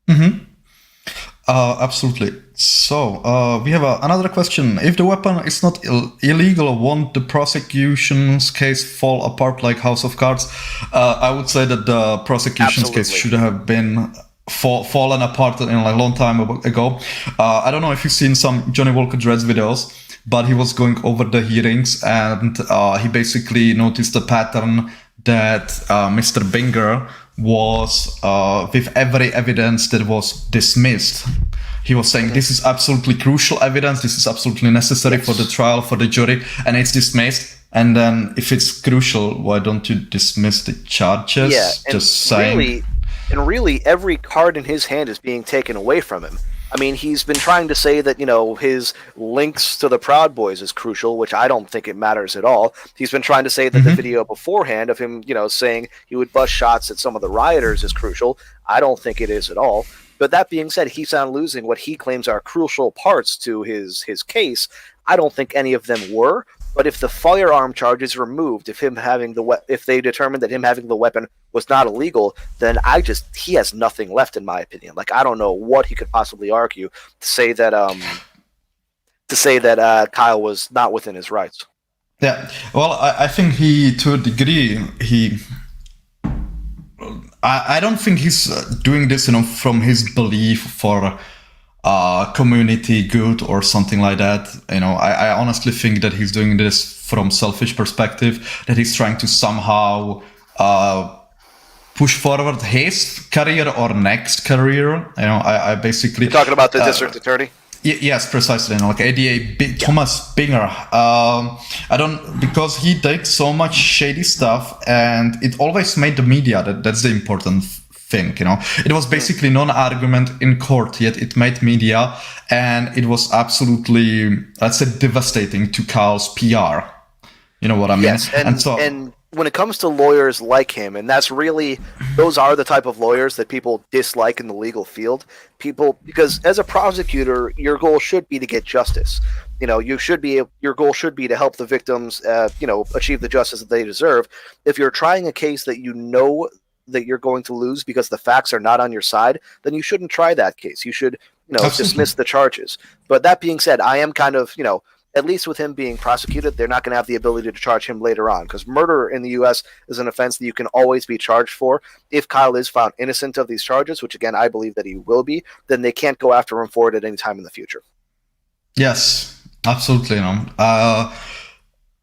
Mm-hmm. Absolutely. So we have another question. If the weapon is not illegal, won't the prosecution's case fall apart like House of Cards? I would say that the prosecution's case should have been fallen apart in a long time ago. I don't know if you've seen some Johnny Walker Dreads videos, but he was going over the hearings and he basically noticed a pattern that Mr. Binger was with every evidence that was dismissed. He was saying this is absolutely crucial evidence, this is absolutely necessary for the trial, for the jury, and it's dismissed. And then if it's crucial, why don't you dismiss the charges? Yeah, just saying. Really, every card in his hand is being taken away from him. I mean, he's been trying to say that, his links to the Proud Boys is crucial, which I don't think it matters at all. He's been trying to say that the video beforehand of him, saying he would bust shots at some of the rioters is crucial. I don't think it is at all. But that being said, he's on losing what he claims are crucial parts to his case. I don't think any of them were. But if the firearm charge is removed, if they determine that him having the weapon was not illegal, then he has nothing left, in my opinion. Like, I don't know what he could possibly argue to say that Kyle was not within his rights. Yeah, well, I think to a degree, I don't think he's doing this, from his belief for community good or something like that. I honestly think that he's doing this from selfish perspective, that he's trying to somehow push forward his career or next career. I basically... You're talking about the district attorney? Yes, precisely. Like ADA Thomas Binger. Because he did so much shady stuff, and it always made the media. That's the important thing. It was basically non-argument in court, yet it made media, and it was absolutely, let's say, devastating to Kyle's PR. You know what I mean? Yes, and when it comes to lawyers like him, and those are the type of lawyers that people dislike in the legal field. Because as a prosecutor, your goal should be to get justice. Your goal should be to help the victims, achieve the justice that they deserve. If you're trying a case that that you're going to lose because the facts are not on your side, then you shouldn't try that case. You should, dismiss the charges. But that being said, I am kind of, at least with him being prosecuted, they're not going to have the ability to charge him later on, because murder in the U.S. is an offense that you can always be charged for. If Kyle is found innocent of these charges, which again I believe that he will be, then they can't go after him for it at any time in the future. Yes, absolutely.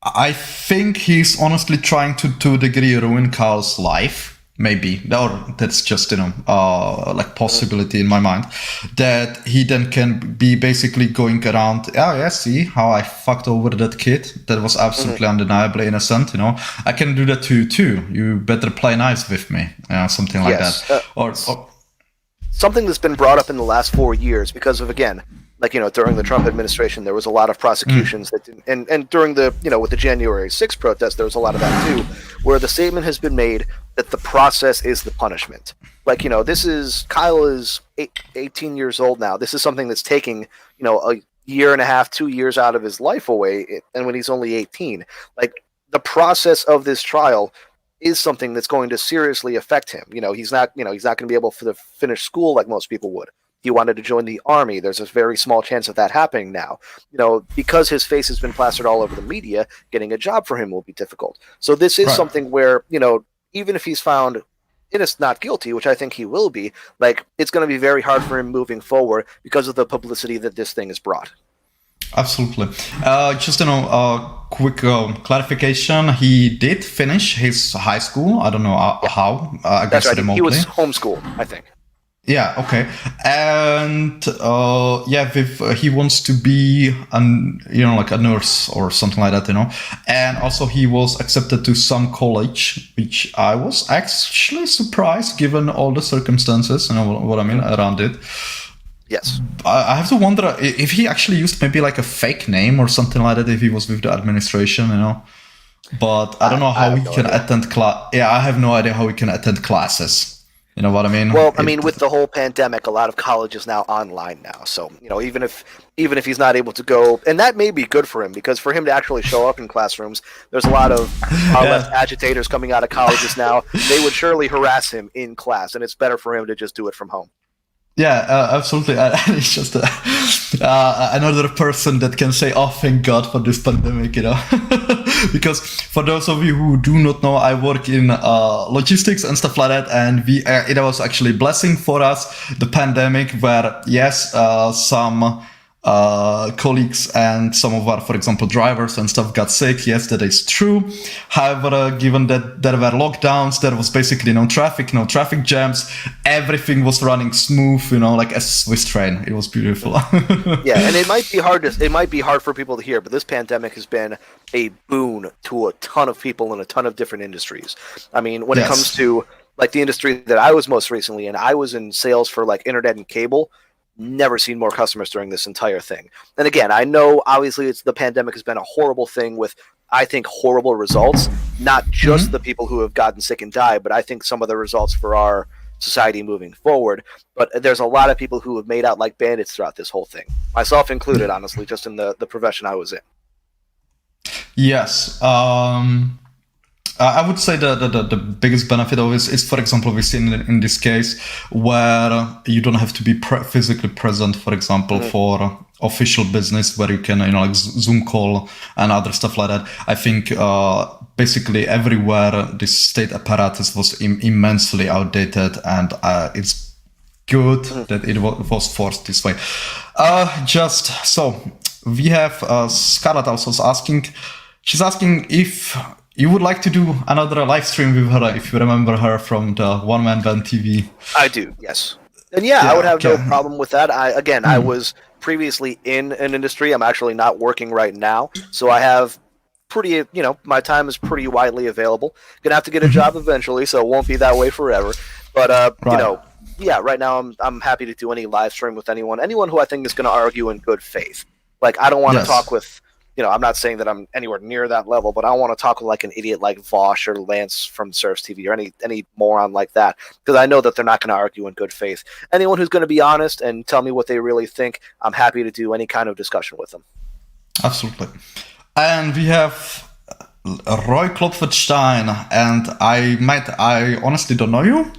I think he's honestly trying to a degree ruin Kyle's life. Maybe, or that's just like possibility in my mind, that he then can be basically going around. Oh yeah, see how I fucked over that kid. That was absolutely undeniably innocent. I can do that to you too. You better play nice with me. Something like that. Or something that's been brought up in the last 4 years because of, again, like, during the Trump administration, there was a lot of prosecutions that didn't, and during the, with the January 6th protest, there was a lot of that too, where the statement has been made that the process is the punishment. Like, Kyle is 18 years old now. This is something that's taking, a year and a half, 2 years out of his life away. And when he's only 18, like, the process of this trial is something that's going to seriously affect him. He's not going to be able to finish school like most people would. He wanted to join the army. There's a very small chance of that happening now. Because his face has been plastered all over the media, getting a job for him will be difficult. So this is something where, even if he's found innocent, not guilty, which I think he will be, like, it's going to be very hard for him moving forward because of the publicity that this thing has brought. Absolutely. Just quick clarification. He did finish his high school. I don't know how. I guess right. remotely. He was homeschooled, I think. Yeah, okay. And he wants to be like a nurse or something like that, And also he was accepted to some college, which I was actually surprised given all the circumstances, what I mean, around it. Yes. I have to wonder if he actually used maybe like a fake name or something like that if he was with the administration, But I don't know how he can attend class. Yeah, I have no idea how he can attend classes. You know what I mean? Well, I mean, with the whole pandemic, a lot of college is now online now. So, even if he's not able to go, and that may be good for him, because for him to actually show up in classrooms, there's a lot of left agitators coming out of colleges now. They would surely harass him in class, and it's better for him to just do it from home. Yeah, absolutely. It's just another person that can say, "Oh, thank God for this pandemic," Because for those of you who do not know, I work in logistics and stuff like that, and it was actually a blessing for us, the pandemic, where yes, some colleagues and some of our, for example, drivers and stuff got sick. Yes, that is true. However, given that there were lockdowns, there was basically no traffic jams. Everything was running smooth, like a Swiss train. It was beautiful. Yeah, and it might be hard for people to hear, but this pandemic has been a boon to a ton of people in a ton of different industries. I mean, when it comes to like the industry that I was most recently in, I was in sales for like internet and cable. Never seen more customers during this entire thing. And again, I know obviously the pandemic has been a horrible thing with, I think, horrible results. Not just the people who have gotten sick and died, but I think some of the results for our society moving forward. But there's a lot of people who have made out like bandits throughout this whole thing. Myself included, honestly, just in the profession I was in. Yes. I would say the biggest benefit of this is, for example, we've seen in this case where you don't have to be physically present, for example, for official business where you can, like Zoom call and other stuff like that. I think basically everywhere this state apparatus was immensely outdated, and it's good that it was forced this way. Just so we have Scarlett also asking. She's asking if you would like to do another live stream with her, if you remember her from the One Man Band TV. I do, yes. And I would have no problem with that. I was previously in an industry. I'm actually not working right now. So I have pretty, my time is pretty widely available. Gonna have to get a job eventually, so it won't be that way forever. But, right now I'm happy to do any live stream with anyone who I think is going to argue in good faith. Like, I don't want to talk with... I'm not saying that I'm anywhere near that level, but I don't want to talk like an idiot like Vosh or Lance from Surf's TV or any moron like that, because I know that they're not going to argue in good faith. Anyone who's going to be honest and tell me what they really think, I'm happy to do any kind of discussion with them. Absolutely. And we have Roy Klopfenstein, and I honestly don't know you.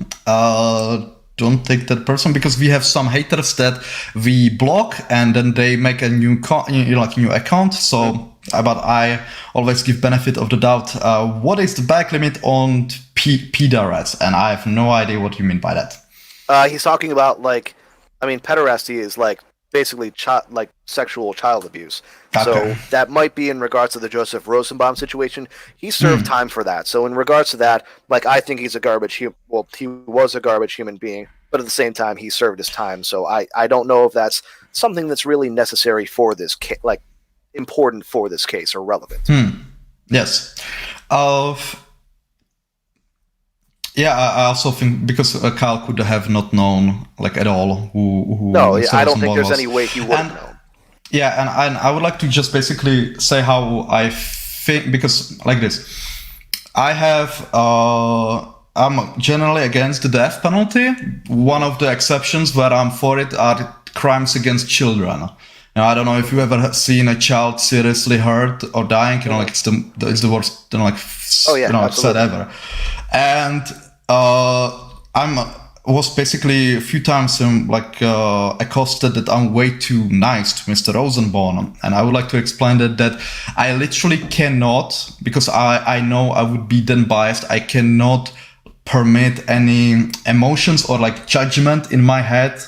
Don't take that person, because we have some haters that we block and then they make a new account. So, but I always give benefit of the doubt. What is the back limit on pederast? And I have no idea what you mean by that. He's talking about pederasty is basically sexual child abuse. Okay. So that might be in regards to the Joseph Rosenbaum situation. He served time for that. So in regards to that, I think he's a he was a garbage human being, but at the same time, he served his time. So I don't know if that's something that's really necessary for this important for this case or relevant. Yes. I also think because Kyle could have not known at all who. No, I don't think there's any way he would have known. Yeah, and I would like to just basically say how I think, because like this, I'm generally against the death penalty. One of the exceptions where I'm for it are crimes against children. I don't know if you ever seen a child seriously hurt or dying. It's the worst said ever. And was basically a few times accosted that I'm way too nice to Mr. Rosenbaum, and I would like to explain that I literally cannot, because I know I would be then biased. I cannot permit any emotions or judgment in my head,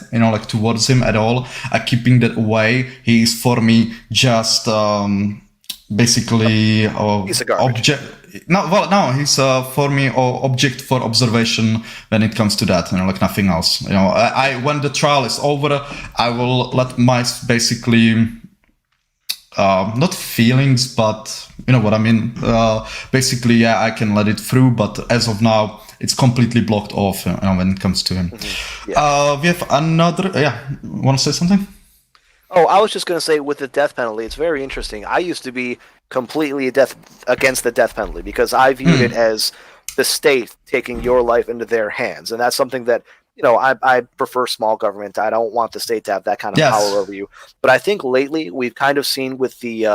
towards him at all. Keeping that away. He is for me just basically he's a garbage. No, he's for me object for observation when it comes to that, nothing else. When the trial is over, I will let my basically not feelings, but you know what I mean. Basically, I can let it through, but as of now, it's completely blocked off when it comes to him. We have another. Want to say something? Oh, I was just going to say, with the death penalty, it's very interesting. I used to be completely against the death penalty because I viewed it as the state taking your life into their hands. And that's something that, I prefer small government. I don't want the state to have that kind of power over you. But I think lately we've kind of seen with the,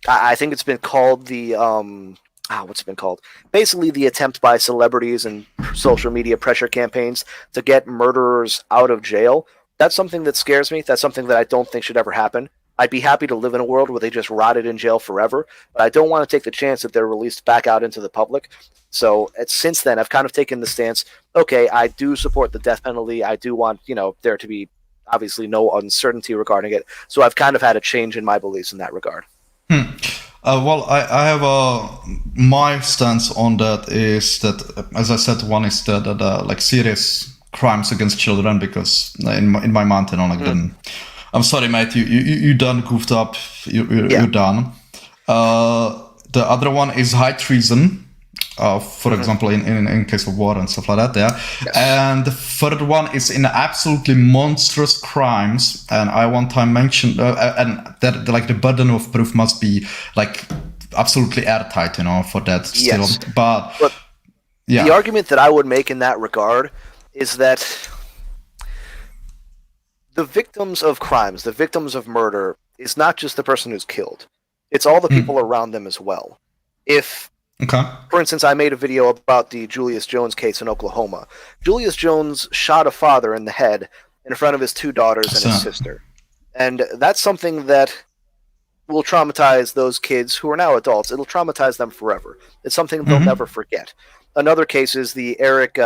I think it's been called the, what's it been called? Basically the attempt by celebrities and social media pressure campaigns to get murderers out of jail. That's something that scares me. That's something that I don't think should ever happen. I'd be happy to live in a world where they just rotted in jail forever, but I don't want to take the chance that they're released back out into the public. So since then, I've kind of taken the stance, okay, I do support the death penalty. I do want, there to be obviously no uncertainty regarding it. So I've kind of had a change in my beliefs in that regard. Well, I have my stance on that is that, as I said, one is that like serious crimes against children, because in my mind, then I'm sorry, mate, you done goofed up, you're done. The other one is high treason, for example, in case of war and stuff like that, Yes. And the third one is in absolutely monstrous crimes, and I one time mentioned, and that like the burden of proof must be like absolutely airtight, for that still. Yes. But the argument that I would make in that regard is that the victims of crimes, the victims of murder, is not just the person who's killed. It's all the people around them as well. If, for instance, I made a video about the Julius Jones case in Oklahoma. Julius Jones shot a father in the head in front of his 2 daughters and his sister. And that's something that will traumatize those kids who are now adults. It'll traumatize them forever. It's something they'll never forget. Another case is the Eric...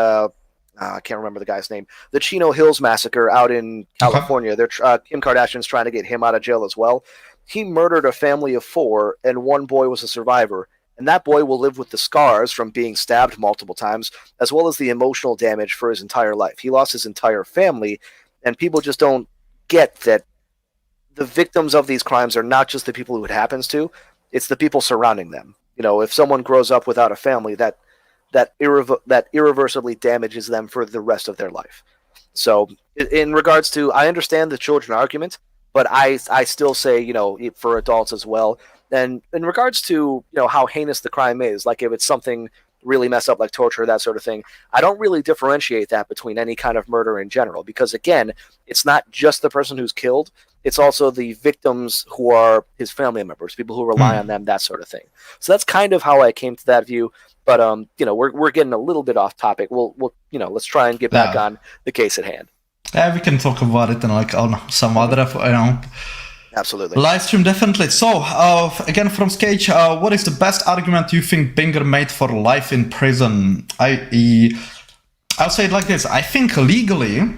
I can't remember the guy's name. The Chino Hills massacre out in California. Kim Kardashian's trying to get him out of jail as well. He murdered a family of 4, and 1 boy was a survivor. And that boy will live with the scars from being stabbed multiple times, as well as the emotional damage for his entire life. He lost his entire family, and people just don't get that the victims of these crimes are not just the people who it happens to, it's the people surrounding them. If someone grows up without a family, that irreversibly damages them for the rest of their life. So in regards to, I understand the children argument, but I still say, for adults as well. And in regards to, how heinous the crime is, like if it's something really messed up like torture, that sort of thing, I don't really differentiate that between any kind of murder in general, because again, it's not just the person who's killed, it's also the victims who are his family members, people who rely on them, that sort of thing. So that's kind of how I came to that view. But we're getting a little bit off topic. We'll let's try and get back on the case at hand. Yeah, we can talk about it on some other, Absolutely. Live stream, definitely. So, again from Skage, what is the best argument you think Binger made for life in prison? I'll say it like this. I think legally,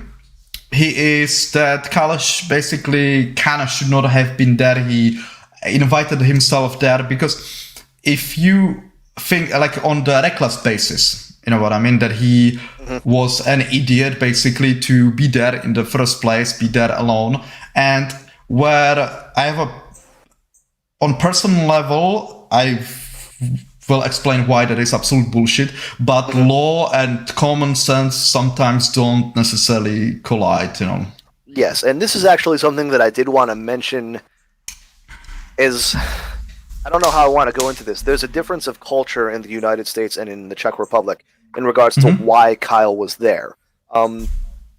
he is that Kalash basically kind of should not have been there. He invited himself there because if you think like on the reckless basis, you know what I mean, that he was an idiot basically to be there in the first place, be there alone. And where I have on personal level, I will explain why that is absolute bullshit, but law and common sense sometimes don't necessarily collide, Yes, and this is actually something that I did want to mention is, I don't know how I want to go into this. There's a difference of culture in the United States and in the Czech Republic in regards to why Kyle was there.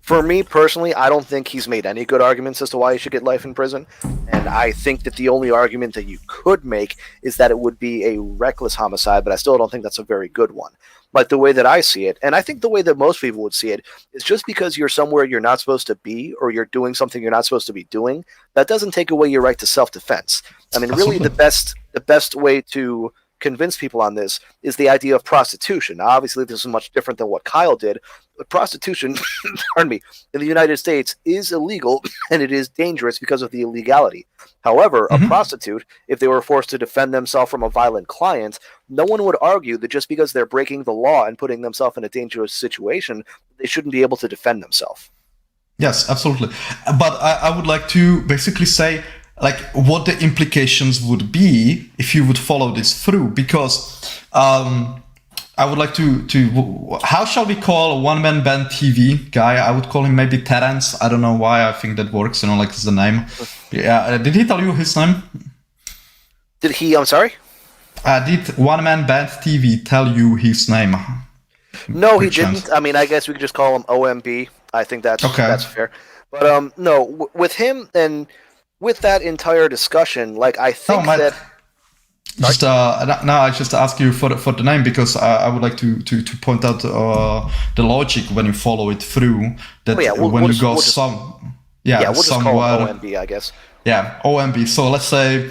For me personally, I don't think he's made any good arguments as to why he should get life in prison. And I think that the only argument that you could make is that it would be a reckless homicide, but I still don't think that's a very good one. Like the way that I see it, and I think the way that most people would see it, is just because you're somewhere you're not supposed to be or you're doing something you're not supposed to be doing, that doesn't take away your right to self-defense. I mean, really the best way to convince people on this is the idea of prostitution. Now, obviously, this is much different than what Kyle did, but prostitution, pardon me, in the United States is illegal and it is dangerous because of the illegality. However, a prostitute, if they were forced to defend themselves from a violent client, no one would argue that just because they're breaking the law and putting themselves in a dangerous situation, they shouldn't be able to defend themselves. Yes, absolutely. But I would like to basically say, like, what the implications would be if you would follow this through, because I would like to how shall we call a one-man band TV guy? I would call him maybe Terence. I don't know why I think that works, like it's the name. Yeah, did he tell you his name? Did he? I'm sorry? Did One Man Band TV tell you his name? No, he didn't. I mean, I guess we could just call him OMB. I think that's fair. But no, with him and with that entire discussion, like I think that. Just now, I just ask you for the name because I would like to point out the logic when you follow it through. That when you go somewhere, we'll just call it OMB, I guess. Yeah, OMB. So let's say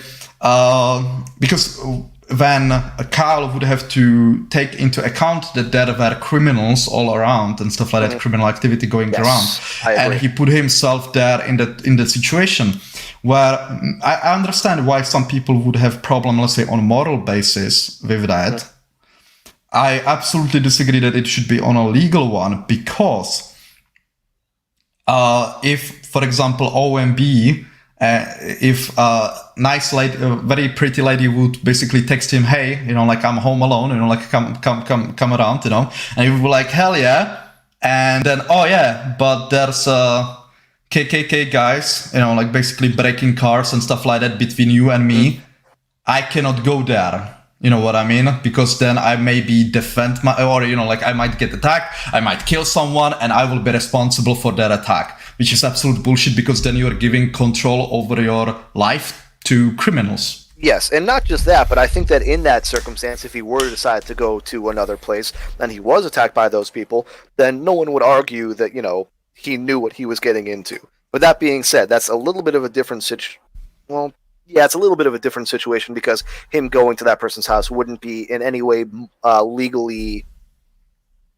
because when Kyle would have to take into account that there were criminals all around and stuff like that, criminal activity going around, and he put himself there in that situation where I understand why some people would have problem, let's say, on moral basis with that. I absolutely disagree that it should be on a legal one because if, for example, OMB. If a nice lady, a very pretty lady would basically text him, hey, like I'm home alone, like come around, and he would be like, hell yeah. And then, oh yeah, but there's KKK guys, like basically breaking cars and stuff like that between you and me. I cannot go there. You know what I mean? Because then I maybe defend like I might get attacked, I might kill someone, and I will be responsible for that attack, which is absolute bullshit because then you're giving control over your life to criminals. Yes, and not just that, but I think that in that circumstance, if he were to decide to go to another place and he was attacked by those people, then no one would argue that, he knew what he was getting into. But that being said, that's a little bit of a different it's a little bit of a different situation because him going to that person's house wouldn't be in any way legally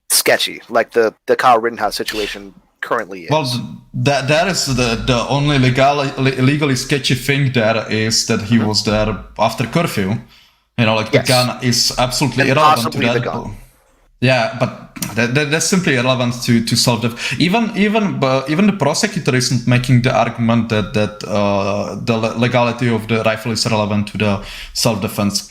sketchy, like the Kyle Rittenhouse situation currently is. Well, that is the only legally sketchy thing there is that he was there after curfew. The gun is absolutely irrelevant to that. The gun. Yeah, but that's simply irrelevant to self-defense. Even the prosecutor isn't making the argument that the legality of the rifle is relevant to the self-defense,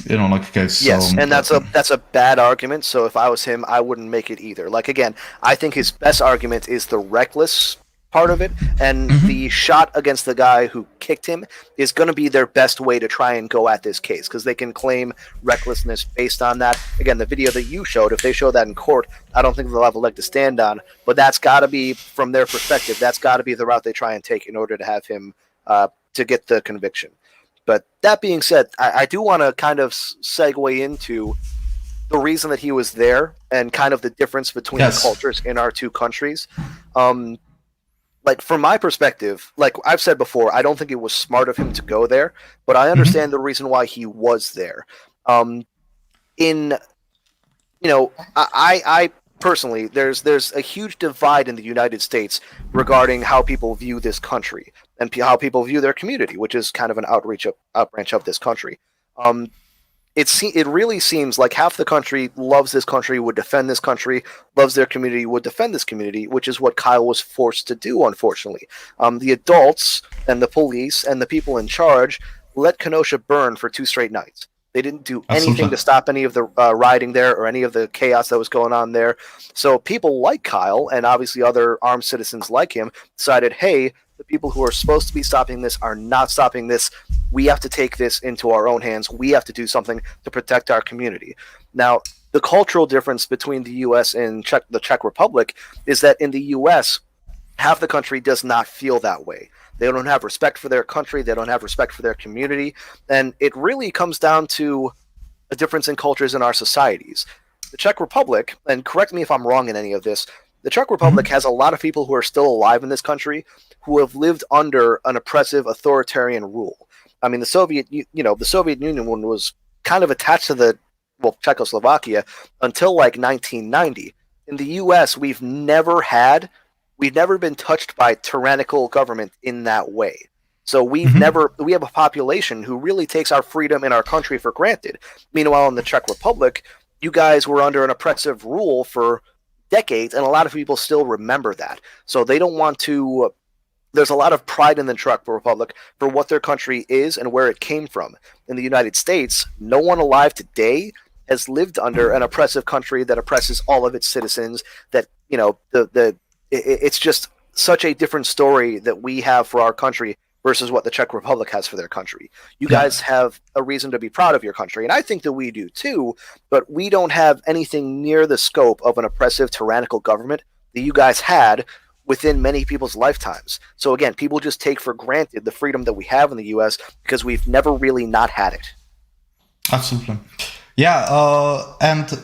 case. Yes, so, and that's a bad argument. So if I was him, I wouldn't make it either. Like again, I think his best argument is the reckless part of it, and the shot against the guy who kicked him is going to be their best way to try and go at this case because they can claim recklessness based on that. Again, the video that you showed, if they show that in court, I don't think they'll have a leg to stand on, but that's got to be, from their perspective, that's got to be the route they try and take in order to have him to get the conviction. But that being said, I do want to kind of segue into the reason that he was there and kind of the difference between the cultures in our two countries. Like, from my perspective, like I've said before, I don't think it was smart of him to go there, but I understand the reason why he was there. I personally, there's a huge divide in the United States regarding how people view this country and how people view their community, which is kind of an outbranch of this country. It really seems like half the country loves this country, would defend this country, loves their community, would defend this community, which is what Kyle was forced to do, unfortunately. The adults and the police and the people in charge let Kenosha burn for 2 straight nights. They didn't do anything to stop any of the rioting there or any of the chaos that was going on there. So people like Kyle and obviously other armed citizens like him decided, hey, the people who are supposed to be stopping this are not stopping this. We have to take this into our own hands. We have to do something to protect our community. Now, the cultural difference between the U.S. and the Czech Republic is that in the U.S., half the country does not feel that way. They don't have respect for their country. They don't have respect for their community. And it really comes down to a difference in cultures in our societies. The Czech Republic, and correct me if I'm wrong in any of this, the Czech Republic has a lot of people who are still alive in this country who have lived under an oppressive authoritarian rule. I mean, the Soviet Union was kind of attached to Czechoslovakia until like 1990. In the U.S., we've never been touched by tyrannical government in that way. So we have a population who really takes our freedom in our country for granted. Meanwhile, in the Czech Republic, you guys were under an oppressive rule for decades, and a lot of people still remember that. So they don't want to. There's a lot of pride in the Czech Republic for what their country is and where it came from. In the United States, no one alive today has lived under an oppressive country that oppresses all of its citizens. That it's just such a different story that we have for our country versus what the Czech Republic has for their country. You guys have a reason to be proud of your country, and I think that we do too, but we don't have anything near the scope of an oppressive, tyrannical government that you guys had within many people's lifetimes. So again, people just take for granted the freedom that we have in the US because we've never really not had it. Absolutely. Yeah, and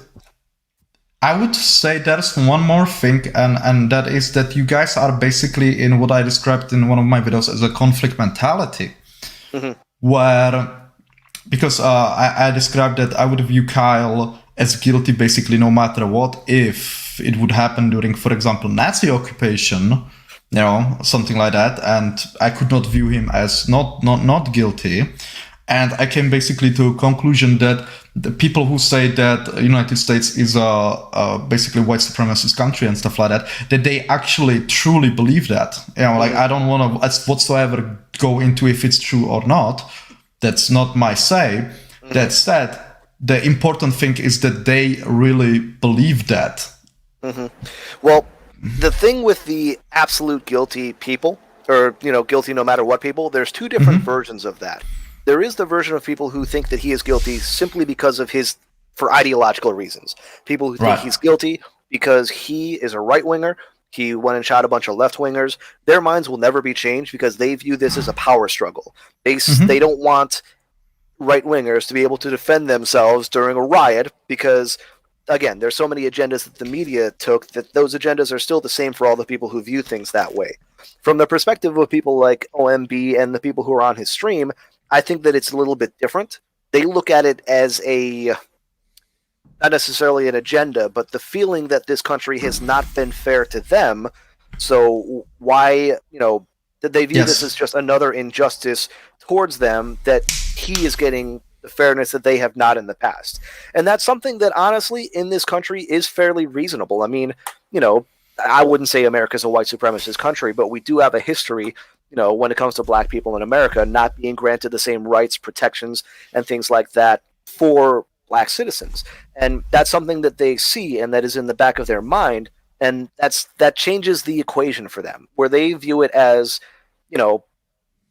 I would say there's one more thing, and that is that you guys are basically in what I described in one of my videos as a conflict mentality, where, because I described that I would view Kyle as guilty basically no matter what, if it would happen during, for example, Nazi occupation, something like that, and I could not view him as not guilty. And I came basically to a conclusion that the people who say that the United States is a basically white supremacist country and stuff like that, that they actually truly believe that. Like, I don't want to whatsoever go into if it's true or not. That's not my say. That said, the important thing is that they really believe that. Well, the thing with the absolute guilty people, or, guilty no matter what people, there's two different versions of that. There is the version of people who think that he is guilty simply because of for ideological reasons. People who think he's guilty because he is a right-winger, he went and shot a bunch of left-wingers. Their minds will never be changed because they view this as a power struggle. They don't want right-wingers to be able to defend themselves during a riot because, again, there's so many agendas that the media took that those agendas are still the same for all the people who view things that way. From the perspective of people like OMB and the people who are on his stream, I think that it's a little bit different. They look at it as not necessarily an agenda, but the feeling that this country has not been fair to them. So why, that they view this as just another injustice towards them, that he is getting the fairness that they have not in the past. And that's something that honestly in this country is fairly reasonable. I mean, I wouldn't say America's a white supremacist country, but we do have a history, when it comes to black people in America, not being granted the same rights, protections, and things like that for black citizens. And that's something that they see and that is in the back of their mind. And that changes the equation for them, where they view it as,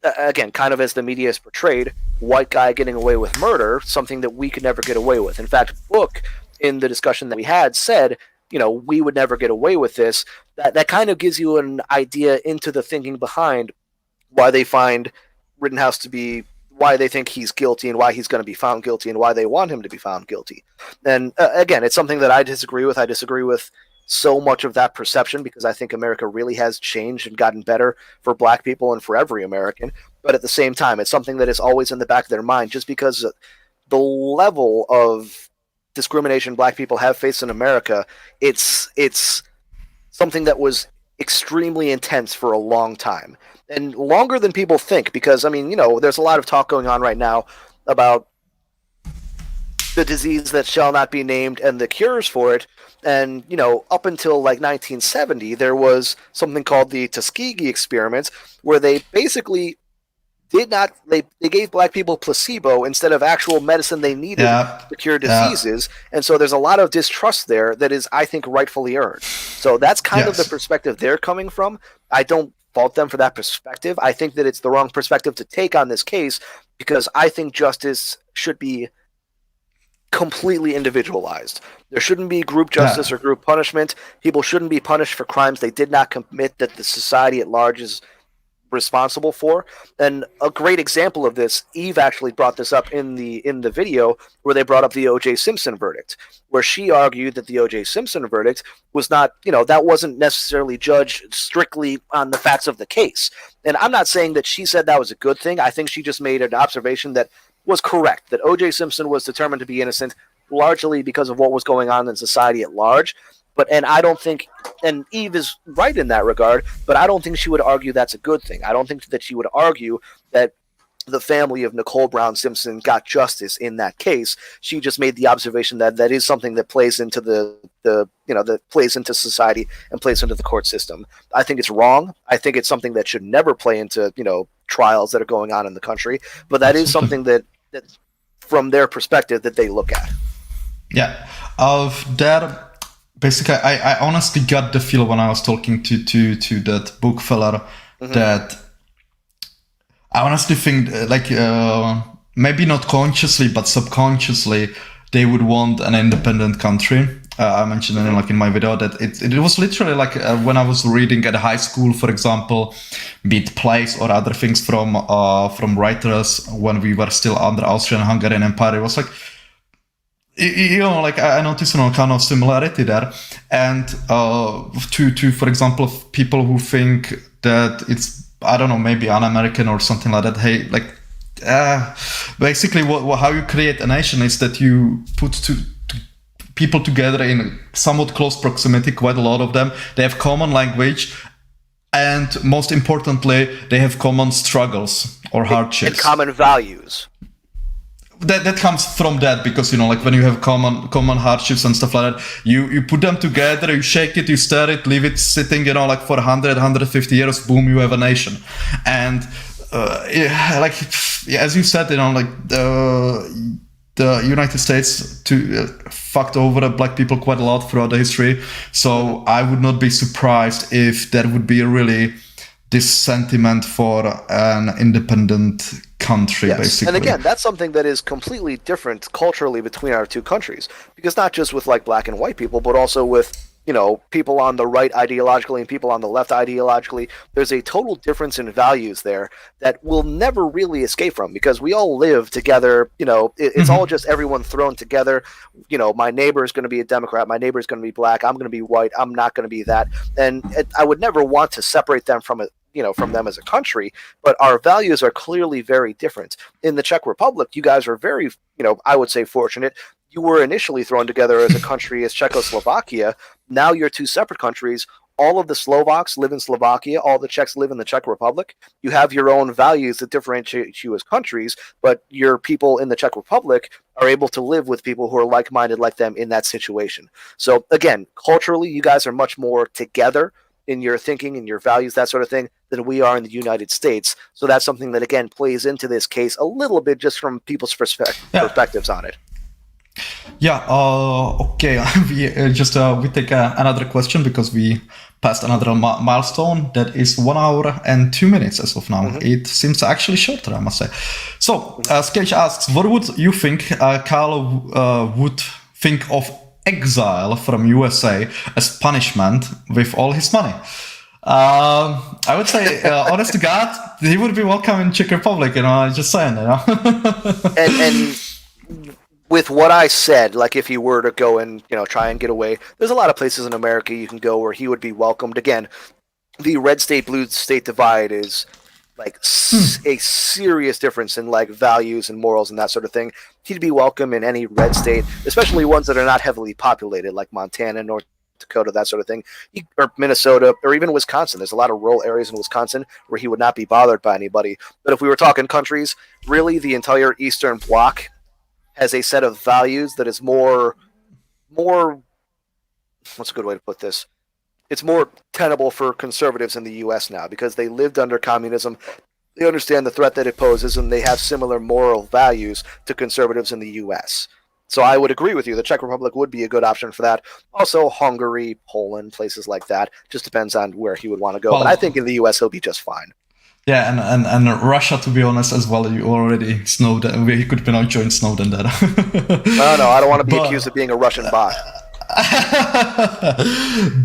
again, kind of as the media is portrayed, white guy getting away with murder, something that we could never get away with. In fact, Book, in the discussion that we had, said, we would never get away with this. That kind of gives you an idea into the thinking behind why they find Rittenhouse to be, why they think he's guilty and why he's going to be found guilty and why they want him to be found guilty. And again, it's something that I disagree with. I disagree with so much of that perception because I think America really has changed and gotten better for black people and for every American. But at the same time, it's something that is always in the back of their mind, just because the level of discrimination black people have faced in America, it's something that was extremely intense for a long time. And longer than people think, because, I mean, there's a lot of talk going on right now about the disease that shall not be named and the cures for it. And, up until like 1970, there was something called the Tuskegee experiments, where they basically they gave black people placebo instead of actual medicine they needed to cure diseases. And so there's a lot of distrust there that is, I think, rightfully earned. So that's kind of the perspective they're coming from. I don't fault them for that perspective. I think that it's the wrong perspective to take on this case because I think justice should be completely individualized. There shouldn't be group justice or group punishment. People shouldn't be punished for crimes they did not commit that the society at large is responsible for. And a great example of this, Eve actually brought this up in the video where they brought up the O.J. Simpson verdict, where she argued that the O.J. Simpson verdict was not, that wasn't necessarily judged strictly on the facts of the case. And I'm not saying that she said that was a good thing. I think she just made an observation that was correct, that O.J. Simpson was determined to be innocent largely because of what was going on in society at large. And I don't think, and Eve is right in that regard, but I don't think she would argue that's a good thing. I don't think that she would argue that the family of Nicole Brown Simpson got justice in that case. She just made the observation that that is something that plays into that plays into society and plays into the court system. I think it's wrong. I think it's something that should never play into, trials that are going on in the country. But that is something that from their perspective that they look at. Yeah. Basically, I honestly got the feel when I was talking to that book fella that I honestly think, maybe not consciously, but subconsciously, they would want an independent country. I mentioned in my video that it was literally when I was reading at high school, for example, be it plays or other things from writers when we were still under Austrian-Hungarian Empire. It was like, I noticed kind of similarity there. And to for example, people who think that it's, I don't know, maybe un-American or something like that. Hey, basically how you create a nation is that you put people together in somewhat close proximity, quite a lot of them. They have common language, and most importantly, they have common struggles or hardships. And common values. That comes from that, because when you have common hardships and stuff like that, you put them together, you shake it, you stir it, leave it sitting, for 150 years, boom, you have a nation. And as you said, the United States fucked over black people quite a lot throughout the history. So I would not be surprised if there would be really this sentiment for an independent country, basically. And again, that's something that is completely different culturally between our two countries, because not just with black and white people, but also with people on the right ideologically and people on the left ideologically. There's a total difference in values there that we'll never really escape from, because we all live together. It's all just everyone thrown together. My neighbor is going to be a Democrat, my neighbor is going to be black, I'm going to be white, I'm not going to be that. And I would never want to separate them from from them as a country, but our values are clearly very different. In the Czech Republic, you guys are very, I would say, fortunate. You were initially thrown together as a country as Czechoslovakia. Now you're two separate countries. All of the Slovaks live in Slovakia. All the Czechs live in the Czech Republic. You have your own values that differentiate you as countries, but your people in the Czech Republic are able to live with people who are like-minded like them in that situation. So again, culturally, you guys are much more together in your thinking and your values, that sort of thing, than we are in the United States. So that's something that, again, plays into this case a little bit just from people's perspectives on it. Yeah, okay. We take another question, because we passed another milestone. That is 1 hour and 2 minutes as of now. It seems actually shorter, I must say. So, Sketch asks, what would you think Carl would think of exile from USA as punishment with all his money? I would say, honest to God, he would be welcome in Czech Republic, just saying, And with what I said, if he were to go and, try and get away, there's a lot of places in America you can go where he would be welcomed. Again, the red state, blue state divide is a serious difference in values and morals and that sort of thing. He'd be welcome in any red state, especially ones that are not heavily populated, like Montana, North Dakota, that sort of thing, or Minnesota, or even Wisconsin. There's a lot of rural areas in Wisconsin where he would not be bothered by anybody. But if we were talking countries, really the entire Eastern Bloc has a set of values that is more, what's a good way to put this? It's more tenable for conservatives in the U.S. now, because they lived under communism. They understand the threat that it poses, and they have similar moral values to conservatives in the U.S. So I would agree with you. The Czech Republic would be a good option for that. Also, Hungary, Poland, places like that. Just depends on where he would want to go. But I think in the U.S. he'll be just fine. Yeah, and Russia, to be honest, as well. You already Snowden. He could be not join Snowden there. No, I don't want to be accused of being a Russian bot.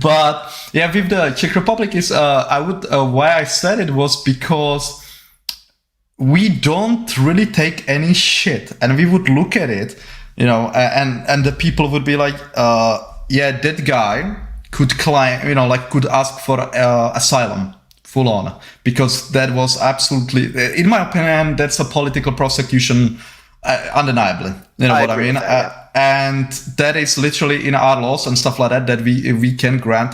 But yeah, with the Czech Republic is why I said it was because we don't really take any shit, and we would look at it, and the people would be like, yeah, that guy could claim, could ask for asylum full on, because that was absolutely, in my opinion, that's a political prosecution, undeniably. You know what I mean? And that is literally in our laws and stuff like that we can grant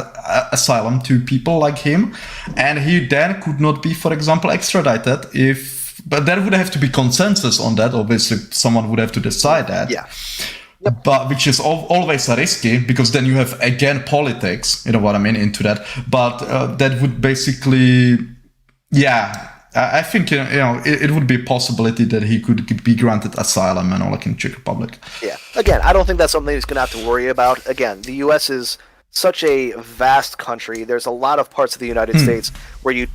asylum to people like him, and he then could not be, for example, extradited but there would have to be consensus on that. Obviously, someone would have to decide that. Yeah. Yep. But which is always risky, because then you have again politics, what I mean, into that. But that would basically, I think it would be a possibility that he could be granted asylum in Czech Republic. Yeah. Again, I don't think that's something he's going to have to worry about. Again, the U.S. is such a vast country. There's a lot of parts of the United States where you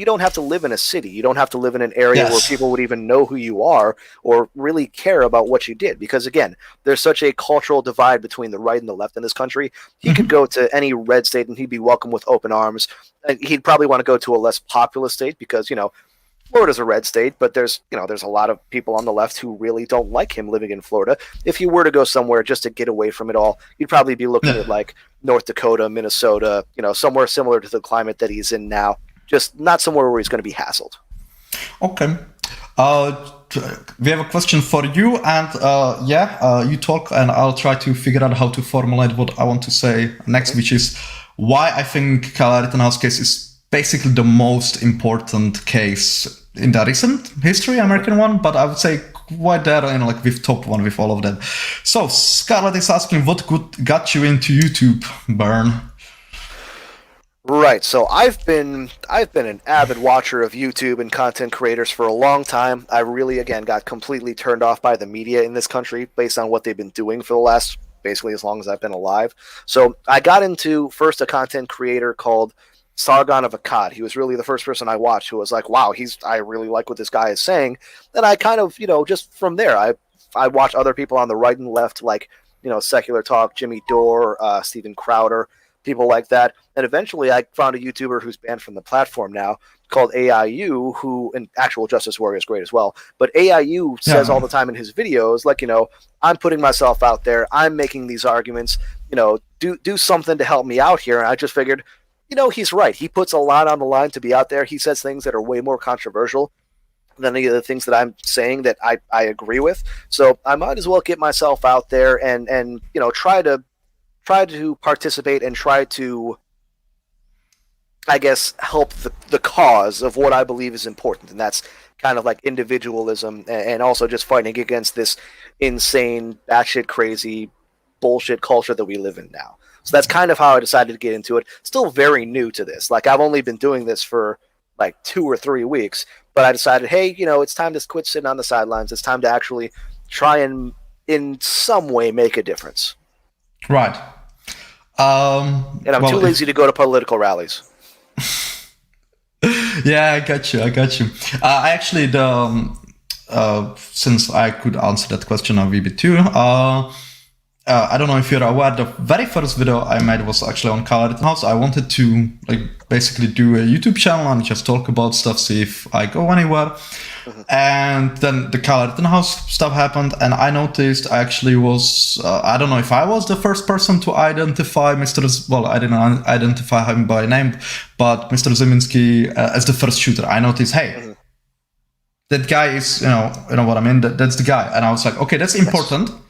don't have to live in a city. You don't have to live in an area where people would even know who you are or really care about what you did. Because again, there's such a cultural divide between the right and the left in this country. He could go to any red state and he'd be welcome with open arms. He'd probably want to go to a less populous state because, Florida's a red state, but there's a lot of people on the left who really don't like him living in Florida. If you were to go somewhere just to get away from it all, you'd probably be looking at like North Dakota, Minnesota, somewhere similar to the climate that he's in now, just not somewhere where he's going to be hassled. Okay. We have a question for you, and you talk, and I'll try to figure out how to formulate what I want to say next, which is why I think Kyle Rittenhouse case is basically the most important case in the recent history, American one, but I would say quite there, with top one with all of them. So Scarlett is asking, what got you into YouTube, Bern? Right. So I've been an avid watcher of YouTube and content creators for a long time. I really, again, got completely turned off by the media in this country based on what they've been doing for the last, basically as long as I've been alive. So I got into first a content creator called Sargon of Akkad. He was really the first person I watched who was like, wow, I really like what this guy is saying. Then I kind of, just from there, I watched other people on the right and left, like, Secular Talk, Jimmy Dore, Steven Crowder, people like that. And eventually I found a YouTuber who's banned from the platform now called AIU, who, and Actual Justice Warrior is great as well. But AIU says all the time in his videos, like, I'm putting myself out there. I'm making these arguments, do something to help me out here. And I just figured, he's right. He puts a lot on the line to be out there. He says things that are way more controversial than any of the things that I'm saying that I agree with. So I might as well get myself out there and try to participate and try to, I guess, help the cause of what I believe is important. And that's kind of like individualism and also just fighting against this insane, batshit crazy bullshit culture that we live in now. So that's kind of how I decided to get into it. Still very new to this. Like, I've only been doing this for like 2 or 3 weeks, but I decided, hey, it's time to quit sitting on the sidelines. It's time to actually try and in some way make a difference. Right. And I'm too lazy to go to political rallies. Yeah, I got you. I actually, since I could answer that question a wee bit too, I don't know if you're aware, the very first video I made was actually on Kyle Rittenhouse. I wanted to basically do a YouTube channel and just talk about stuff, see if I go anywhere. And then the Kyle Rittenhouse stuff happened, and I noticed I actually was, I don't know if I was the first person to identify I didn't identify him by name, but Mr. Ziminski as the first shooter. I noticed, hey, that guy is, you know what I mean? That's the guy. And I was like, okay, that's important. Yes.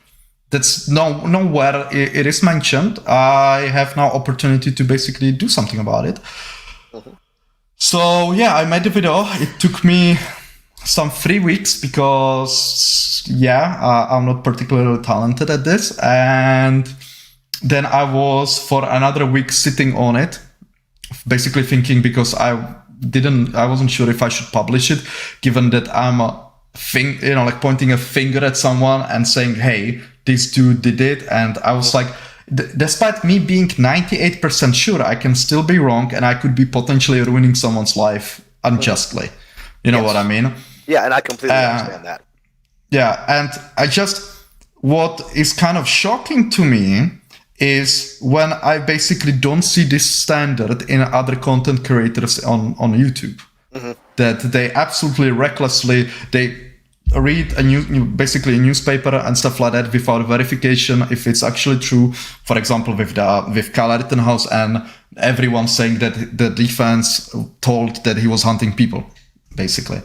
That's nowhere it is mentioned. I have now opportunity to basically do something about it. So yeah, I made the video. It took me some 3 weeks because I'm not particularly talented at this. And then I was for another week sitting on it, basically thinking, because I wasn't sure if I should publish it, given that I'm pointing a finger at someone and saying, hey, this dude did it. And I was like, despite me being 98% sure, I can still be wrong, and I could be potentially ruining someone's life unjustly. You know what I mean? Yeah, and I completely understand that. Yeah, and what is kind of shocking to me is when I basically don't see this standard in other content creators on YouTube. That they absolutely recklessly, they read basically a newspaper and stuff like that without verification if it's actually true. For example, with Kyle Rittenhouse, and everyone saying that the defense told that he was hunting people, basically.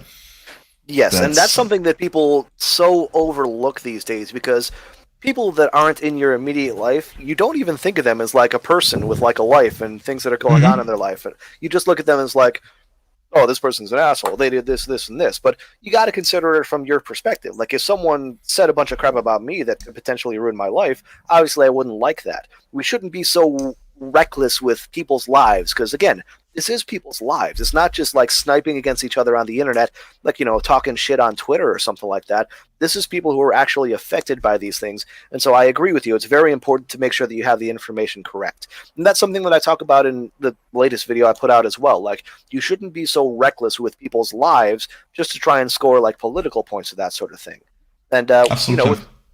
Yes, and that's something that people so overlook these days, because people that aren't in your immediate life, you don't even think of them as like a person with like a life and things that are going on in their life. You just look at them as like, oh, this person's an asshole. They did this, this, and this. But you got to consider it from your perspective. Like, if someone said a bunch of crap about me that could potentially ruin my life, obviously I wouldn't like that. We shouldn't be so reckless with people's lives, because again, this is people's lives. It's not just like sniping against each other on the internet, like, talking shit on Twitter or something like that. This is people who are actually affected by these things. And so I agree with you. It's very important to make sure that you have the information correct. And that's something that I talk about in the latest video I put out as well. Like, you shouldn't be so reckless with people's lives just to try and score like political points or that sort of thing. And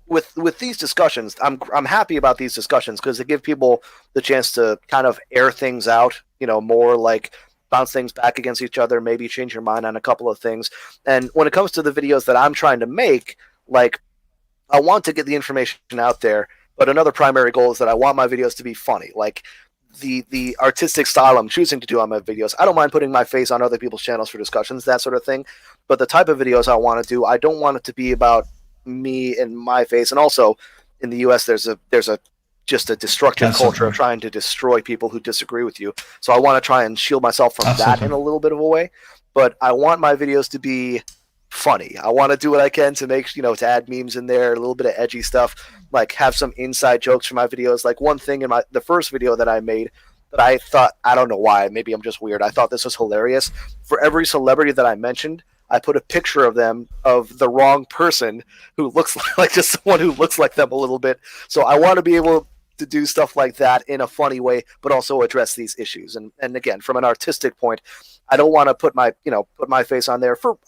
with these discussions, I'm happy about these discussions because they give people the chance to kind of air things out, more like bounce things back against each other, maybe change your mind on a couple of things. And when it comes to the videos that I'm trying to make, like, I want to get the information out there, but another primary goal is that I want my videos to be funny. Like, the artistic style I'm choosing to do on my videos, I don't mind putting my face on other people's channels for discussions, that sort of thing. But the type of videos I want to do, I don't want it to be about me and my face. And also in the US there's a just a destructive culture of trying to destroy people who disagree with you. So I want to try and shield myself from that in a little bit of a way. But I want my videos to be funny. I want to do what I can to make, to add memes in there, a little bit of edgy stuff, like have some inside jokes for my videos. Like one thing in the first video that I made that I thought, I don't know why, maybe I'm just weird, I thought this was hilarious. For every celebrity that I mentioned, I put a picture of them, of the wrong person who looks like just someone who looks like them a little bit. So I want to be able to do stuff like that in a funny way, but also address these issues. And again, from an artistic point, I don't want to put my face on there for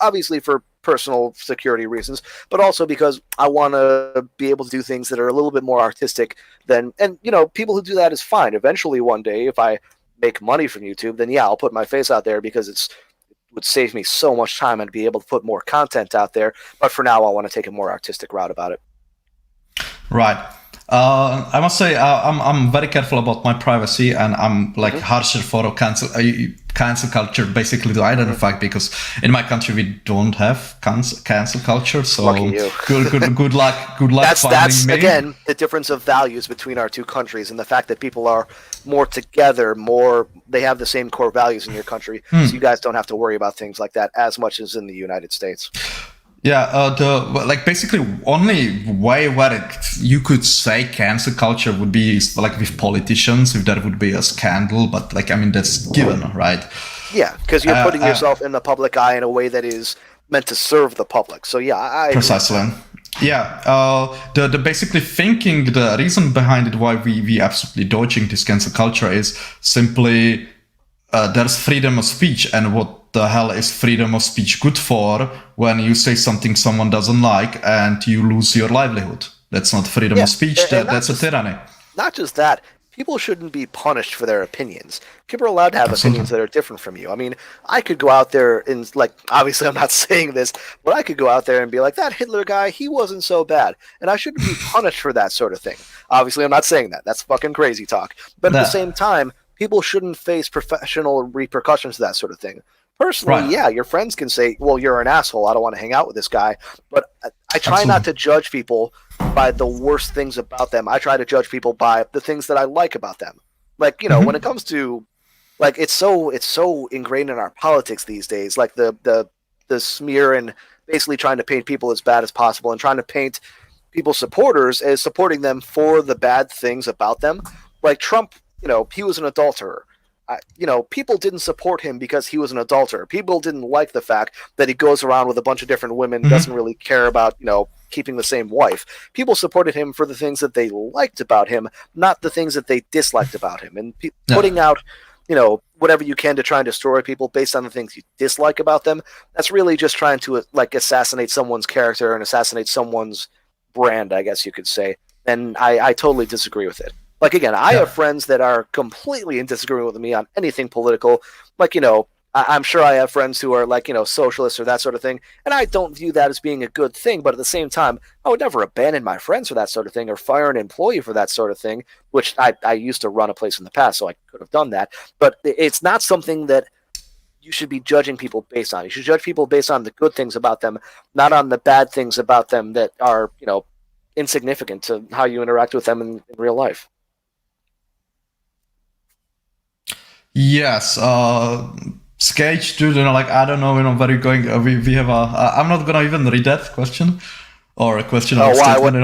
personal security reasons, but also because I want to be able to do things that are a little bit more artistic than, and people who do that is fine. Eventually one day, if I make money from YouTube, then yeah, I'll put my face out there because it would save me so much time and be able to put more content out there. But for now, I want to take a more artistic route about it. Right. I must say I'm very careful about my privacy, and I'm like harsher for cancel culture basically to identify, because in my country we don't have cancel culture. So good luck. That's me. Again, the difference of values between our two countries, and the fact that people are more together, they have the same core values in your country, so you guys don't have to worry about things like that as much as in the United States. Yeah, basically only way where you could say cancel culture would be like with politicians, if there would be a scandal, but that's given, right? Yeah, because you're putting yourself in the public eye in a way that is meant to serve the public. So yeah, I precisely. Yeah, the basically thinking, the reason behind it, why we absolutely dodging this cancel culture is simply there's freedom of speech, and what the hell is freedom of speech good for when you say something someone doesn't like and you lose your livelihood? That's not freedom of speech, that's a tyranny. Not just that, people shouldn't be punished for their opinions. People are allowed to have opinions that are different from you. I mean, I could go out there and, like, obviously I'm not saying this, but I could go out there and be like, that Hitler guy, he wasn't so bad, and I shouldn't be punished for that sort of thing. Obviously I'm not saying that. That's fucking crazy talk. But at the same time, people shouldn't face professional repercussions to that sort of thing. Personally, yeah, your friends can say, well, you're an asshole, I don't want to hang out with this guy. But I try not to judge people by the worst things about them. I try to judge people by the things that I like about them. Like, when it comes to, like, it's so ingrained in our politics these days, like the smear and basically trying to paint people as bad as possible and trying to paint people's supporters as supporting them for the bad things about them. Like Trump, he was an adulterer. People didn't support him because he was an adulterer. People didn't like the fact that he goes around with a bunch of different women, doesn't really care about, keeping the same wife. People supported him for the things that they liked about him, not the things that they disliked about him. And putting out, whatever you can to try and destroy people based on the things you dislike about them, that's really just trying to, like, assassinate someone's character and assassinate someone's brand, I guess you could say. And I totally disagree with it. Like, again, I have friends that are completely in disagreement with me on anything political. Like, I'm sure I have friends who are, like, socialists or that sort of thing, and I don't view that as being a good thing. But at the same time, I would never abandon my friends for that sort of thing or fire an employee for that sort of thing, which I used to run a place in the past, so I could have done that. But it's not something that you should be judging people based on. You should judge people based on the good things about them, not on the bad things about them that are, insignificant to how you interact with them in real life. Yes, Sketch, dude, I don't know, where you're going. We have I'm not gonna even read that question, or a question. Oh, why? What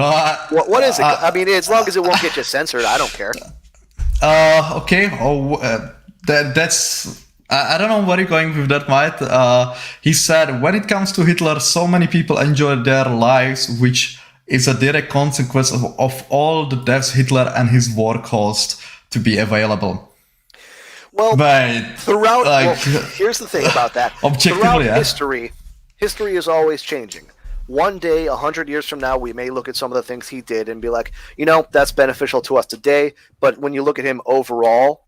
is it? I mean, as long as it won't get you censored, I don't care. Okay. That's. I don't know where you're going with that, Mike. He said, when it comes to Hitler, so many people enjoy their lives, which is a direct consequence of all the deaths Hitler and his war caused to be available. Well, But here's the thing about that. Objectively, throughout history is always changing. One day, 100 years from now, we may look at some of the things he did and be like, that's beneficial to us today. But when you look at him overall,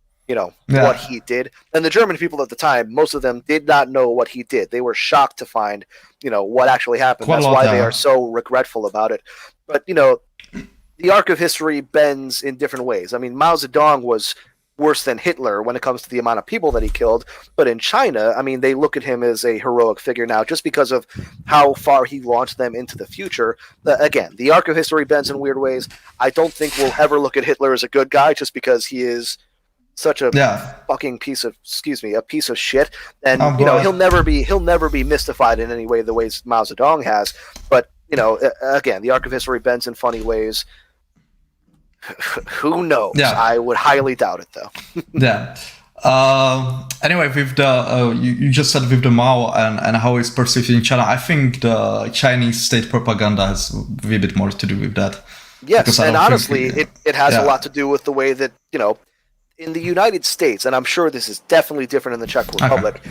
what he did, and the German people at the time, most of them did not know what he did. They were shocked to find, what actually happened. That's why they are so regretful about it. But, the arc of history bends in different ways. I mean, Mao Zedong was worse than Hitler when it comes to the amount of people that he killed. But in China, I mean, they look at him as a heroic figure now just because of how far he launched them into the future. Again, the arc of history bends in weird ways. I don't think we'll ever look at Hitler as a good guy just because he is such a fucking piece of shit. And he'll never be mystified in any way the ways Mao Zedong has. But again, the arc of history bends in funny ways. Who knows? Yeah. I would highly doubt it, though. Yeah. Anyway, with the you just said with the Mao and how it's perceived in China, I think the Chinese state propaganda has a wee bit more to do with that. Yes, and honestly, it has a lot to do with the way that in the United States, and I'm sure this is definitely different in the Czech Republic,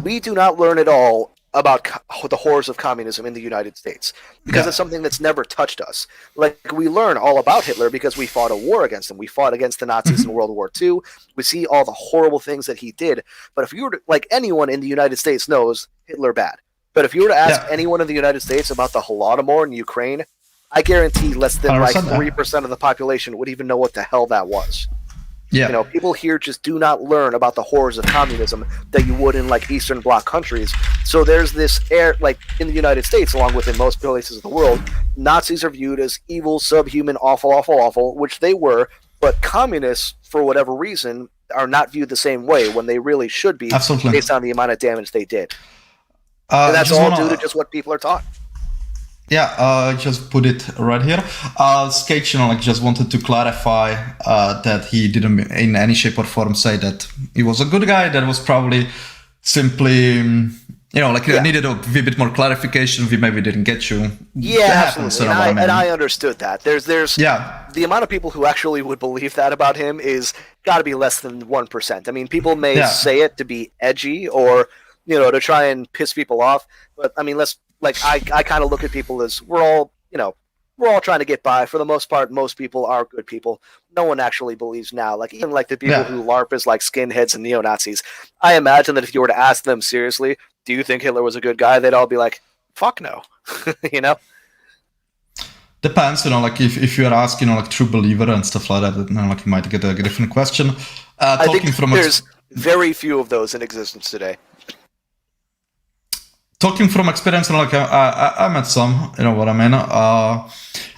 we do not learn at all about the horrors of communism in the United States because it's something that's never touched us. Like, we learn all about Hitler because we fought a war against him. We fought against the Nazis in World War II. We see all the horrible things that he did. But if you were to, like, anyone in the United States knows Hitler bad. But if you were to ask anyone in the United States about the Holodomor in Ukraine, I guarantee less than 3% of the population would even know what the hell that was. Yeah. People here just do not learn about the horrors of communism that you would in like Eastern Bloc countries. So there's this air, like in the United States, along with in most places of the world, Nazis are viewed as evil, subhuman, awful, which they were. But communists, for whatever reason, are not viewed the same way when they really should be, based on the amount of damage they did. And that's all due to just what people are taught. Yeah, just put it right here. Skate, just wanted to clarify that he didn't in any shape or form say that he was a good guy. That was probably simply, needed a bit more clarification. We maybe didn't get you. Yeah, absolutely. And I understood that. There's the amount of people who actually would believe that about him is got to be less than 1%. I mean, people may say it to be edgy or, to try and piss people off. But I mean, I kind of look at people as we're all trying to get by. For the most part, most people are good people. No one actually believes now. Like, even like the people who LARP as like skinheads and neo-Nazis. I imagine that if you were to ask them seriously, do you think Hitler was a good guy? They'd all be like, fuck no. Depends, if you're asking, true believer and stuff like that, you might get a different question. I think there's very few of those in existence today. Talking from experience, I met some, you know what I mean.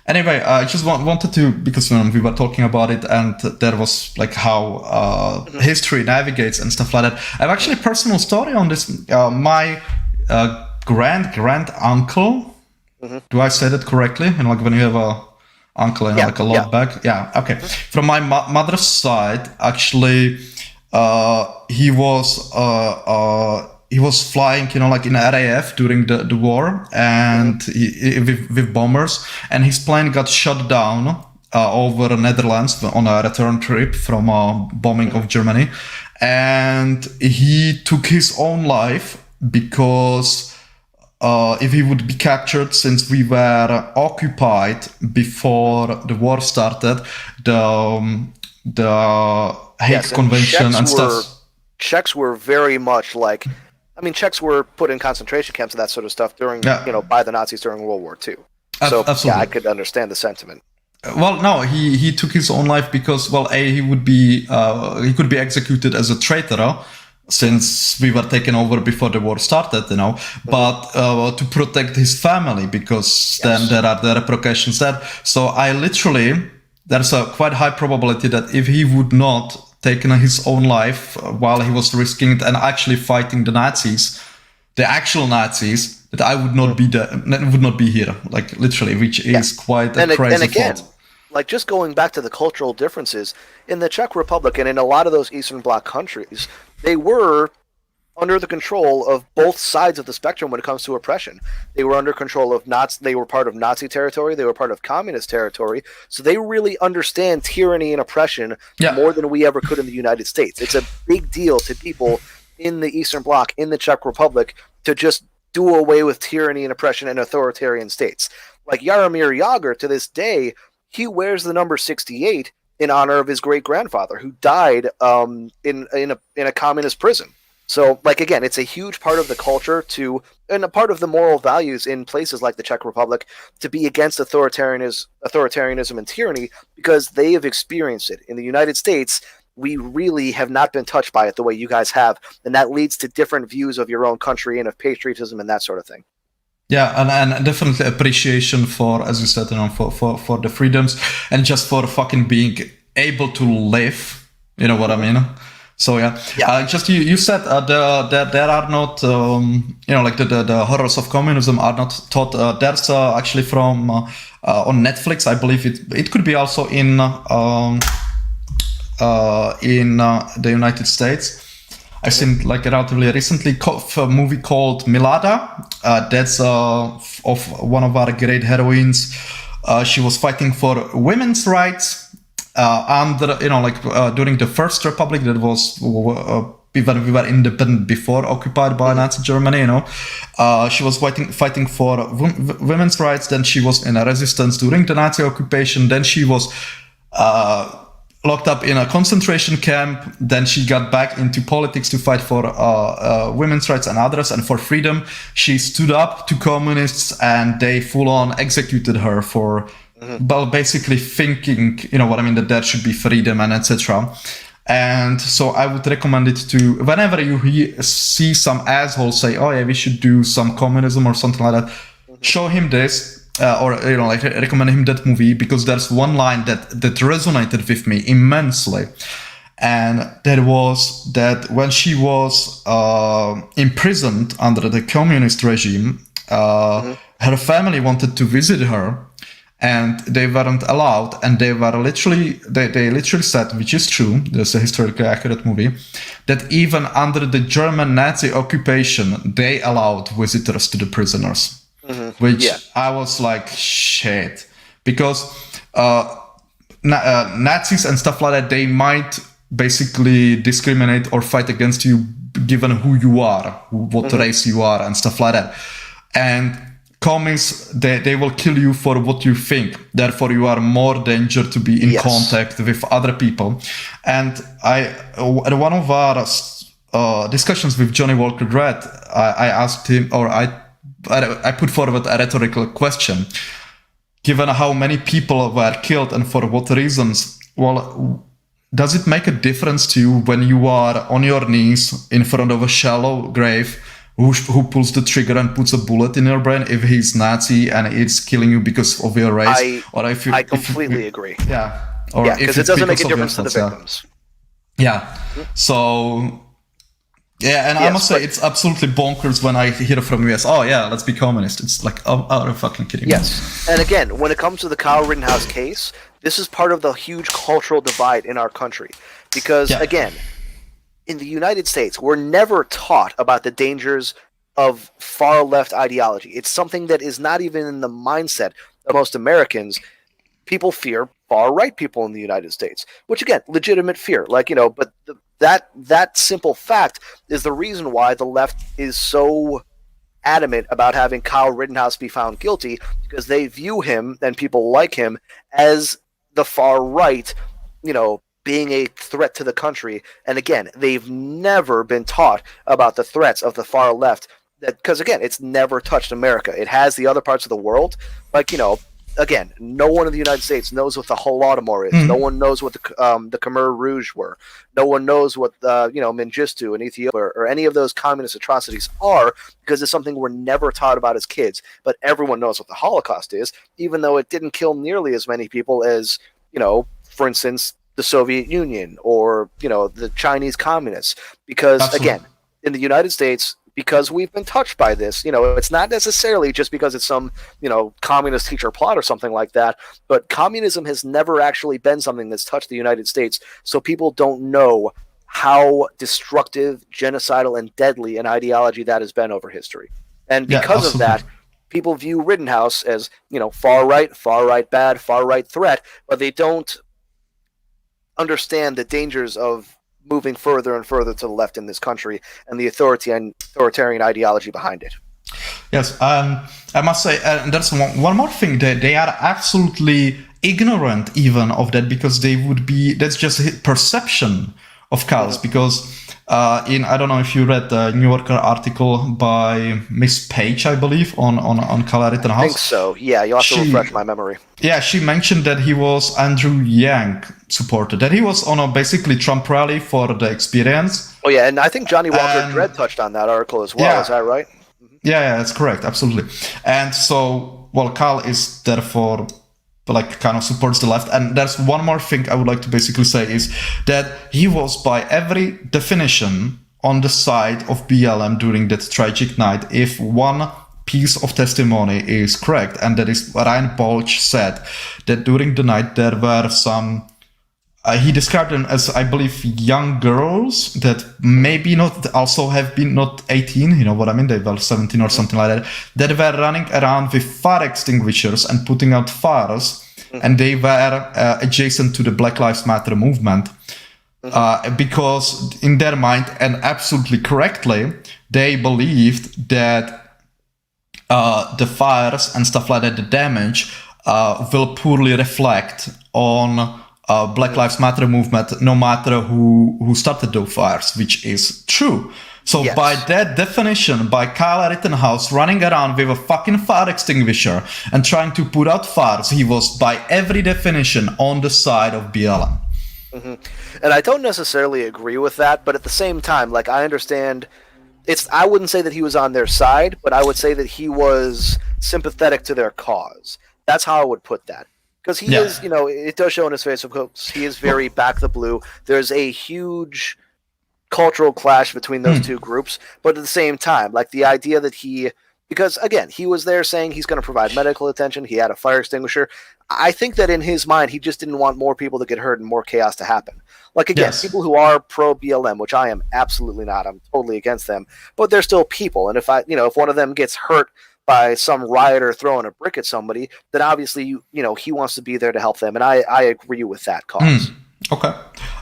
Anyway, I just wanted to, because we were talking about it, and there was like how history navigates and stuff like that. I have actually a personal story on this. My grand uncle. Do I say that correctly? When you have a uncle and a lot back. Yeah. Okay. From my mother's side, actually, he was flying, in RAF during the war, and with bombers, and his plane got shot down over the Netherlands on a return trip from a bombing of Germany, and he took his own life because if he would be captured, since we were occupied before the war started, the Hague Convention and stuff. Czechs were very much like. I mean, Czechs were put in concentration camps and that sort of stuff during, by the Nazis during World War II. So, absolutely. I could understand the sentiment. Well, no, he took his own life because, he would be, he could be executed as a traitor since we were taken over before the war started, but to protect his family, because then there are the repercussions there. So there's a quite high probability that if he would not taken his own life while he was risking it and actually fighting the Nazis, the actual Nazis, that I would not be here, like literally, which is quite a crazy thought. like just going back to the cultural differences in the Czech Republic and in a lot of those Eastern Bloc countries, they were under the control of both sides of the spectrum when it comes to oppression. They were under control of Nazi. They were part of Nazi territory. They were part of communist territory. So they really understand tyranny and oppression more than we ever could in the United States. It's a big deal to people in the Eastern Bloc, in the Czech Republic, to just do away with tyranny and oppression and authoritarian states. Like Jaromír Jágr, to this day, he wears the number 68 in honor of his great grandfather, who died in a communist prison. So, like, again, it's a huge part of the culture and a part of the moral values in places like the Czech Republic to be against authoritarianism and tyranny, because they have experienced it. In the United States, we really have not been touched by it the way you guys have, and that leads to different views of your own country and of patriotism and that sort of thing. Yeah, and definitely appreciation for, as you said, for the freedoms and just for fucking being able to live. You know what I mean? So just you said there are not like the horrors of communism are not taught. There's actually from on Netflix, I believe it could be also in the United States. I've seen like relatively recently a movie called Milada. That's of one of our great heroines. She was fighting for women's rights. During the First Republic, that was when we were independent before occupied by Nazi Germany, she was fighting for women's rights. Then she was in a resistance during the Nazi occupation. Then she was locked up in a concentration camp. Then she got back into politics to fight for women's rights and others and for freedom. She stood up to communists and they full on executed her for basically thinking, that there should be freedom and etc. And so I would recommend it to, whenever you see some asshole say, oh yeah, we should do some communism or something like that, show him this, recommend him that movie, because there's one line that resonated with me immensely. And that was that when she was imprisoned under the communist regime, her family wanted to visit her, and they weren't allowed, and they literally said, which is true, there's a historically accurate movie, that even under the German Nazi occupation, they allowed visitors to the prisoners. Which I was like, shit. Because Nazis and stuff like that, they might basically discriminate or fight against you given who you are, what race you are, and stuff like that. And communists, they will kill you for what you think. Therefore, you are more danger to be in contact with other people. And at one of our discussions with Johnny Walker Red, I asked him, or I put forward a rhetorical question. Given how many people were killed and for what reasons, well, does it make a difference to you when you are on your knees in front of a shallow grave, who pulls the trigger and puts a bullet in your brain, if he's Nazi and it's killing you because of your race? I completely agree. Yeah. Because it doesn't make a difference to the victims. Yeah. So... Yeah, and I must say it's absolutely bonkers when I hear from US, oh yeah, let's be communist. It's like, oh, are you fucking kidding me? Yes, and again, when it comes to the Kyle Rittenhouse case, this is part of the huge cultural divide in our country. Because, again, in the United States, we're never taught about the dangers of far-left ideology. It's something that is not even in the mindset of most Americans. People fear far-right people in the United States, which, again, legitimate fear. But that simple fact is the reason why the left is so adamant about having Kyle Rittenhouse be found guilty, because they view him and people like him as the far right, being a threat to the country. And again, they've never been taught about the threats of the far left, because again, it's never touched America. It has the other parts of the world, again, no one in the United States knows what the Holodomor is. No one knows what the Khmer Rouge were. No one knows what Mengistu in Ethiopia or any of those communist atrocities are, because it's something we're never taught about as kids. But everyone knows what the Holocaust is, even though it didn't kill nearly as many people as, for instance, the Soviet Union or, the Chinese communists. Because, again, in the United States, because we've been touched by this. It's not necessarily just because it's some, communist teacher plot or something like that, but communism has never actually been something that's touched the United States, so people don't know how destructive, genocidal, and deadly an ideology that has been over history. And because of that, people view Rittenhouse as, far right bad, far right threat, but they don't understand the dangers of moving further and further to the left in this country and the authoritarian ideology behind it. Yes, I must say, there's one more thing, that they are absolutely ignorant even of that, because that's just perception of chaos, because I don't know if you read the New Yorker article by Miss Page, I believe, on Kyle Rittenhouse. I think so. Yeah, you'll have to refresh my memory. Yeah, she mentioned that he was Andrew Yang supporter, that he was on a basically Trump rally for the experience. Oh yeah, and I think Johnny Walker Dredd touched on that article as well. Yeah. Is that right? Yeah, that's correct, absolutely. And so, Kyle is therefore kind of supports the left. And there's one more thing I would like to basically say is that he was by every definition on the side of BLM during that tragic night. If one piece of testimony is correct, and that is Ryan Balch said that during the night there were some, he described them as, I believe, young girls that maybe not also have been not 18, you know what I mean? They were 17 or something like that were running around with fire extinguishers and putting out fires. And they were adjacent to the Black Lives Matter movement. Because in their mind, and absolutely correctly, they believed that the fires and stuff like that, the damage, will poorly reflect on Black Lives Matter movement, no matter who started those fires, which is true. So yes. By that definition, by Kyle Rittenhouse running around with a fucking fire extinguisher and trying to put out fires, he was by every definition on the side of BLM. And I don't necessarily agree with that, but at the same time, I understand, I wouldn't say that he was on their side, but I would say that he was sympathetic to their cause. That's how I would put that. Because he is, it does show in his face, of course, he is very back the blue. There's a huge cultural clash between those two groups, but at the same time, the idea that because again, he was there saying he's going to provide medical attention, he had a fire extinguisher. I think that in his mind, he just didn't want more people to get hurt and more chaos to happen. People who are pro BLM, which I am absolutely not, I'm totally against them, but they're still people. And if one of them gets hurt by some rioter throwing a brick at somebody, then obviously, he wants to be there to help them. And I agree with that cause. Okay.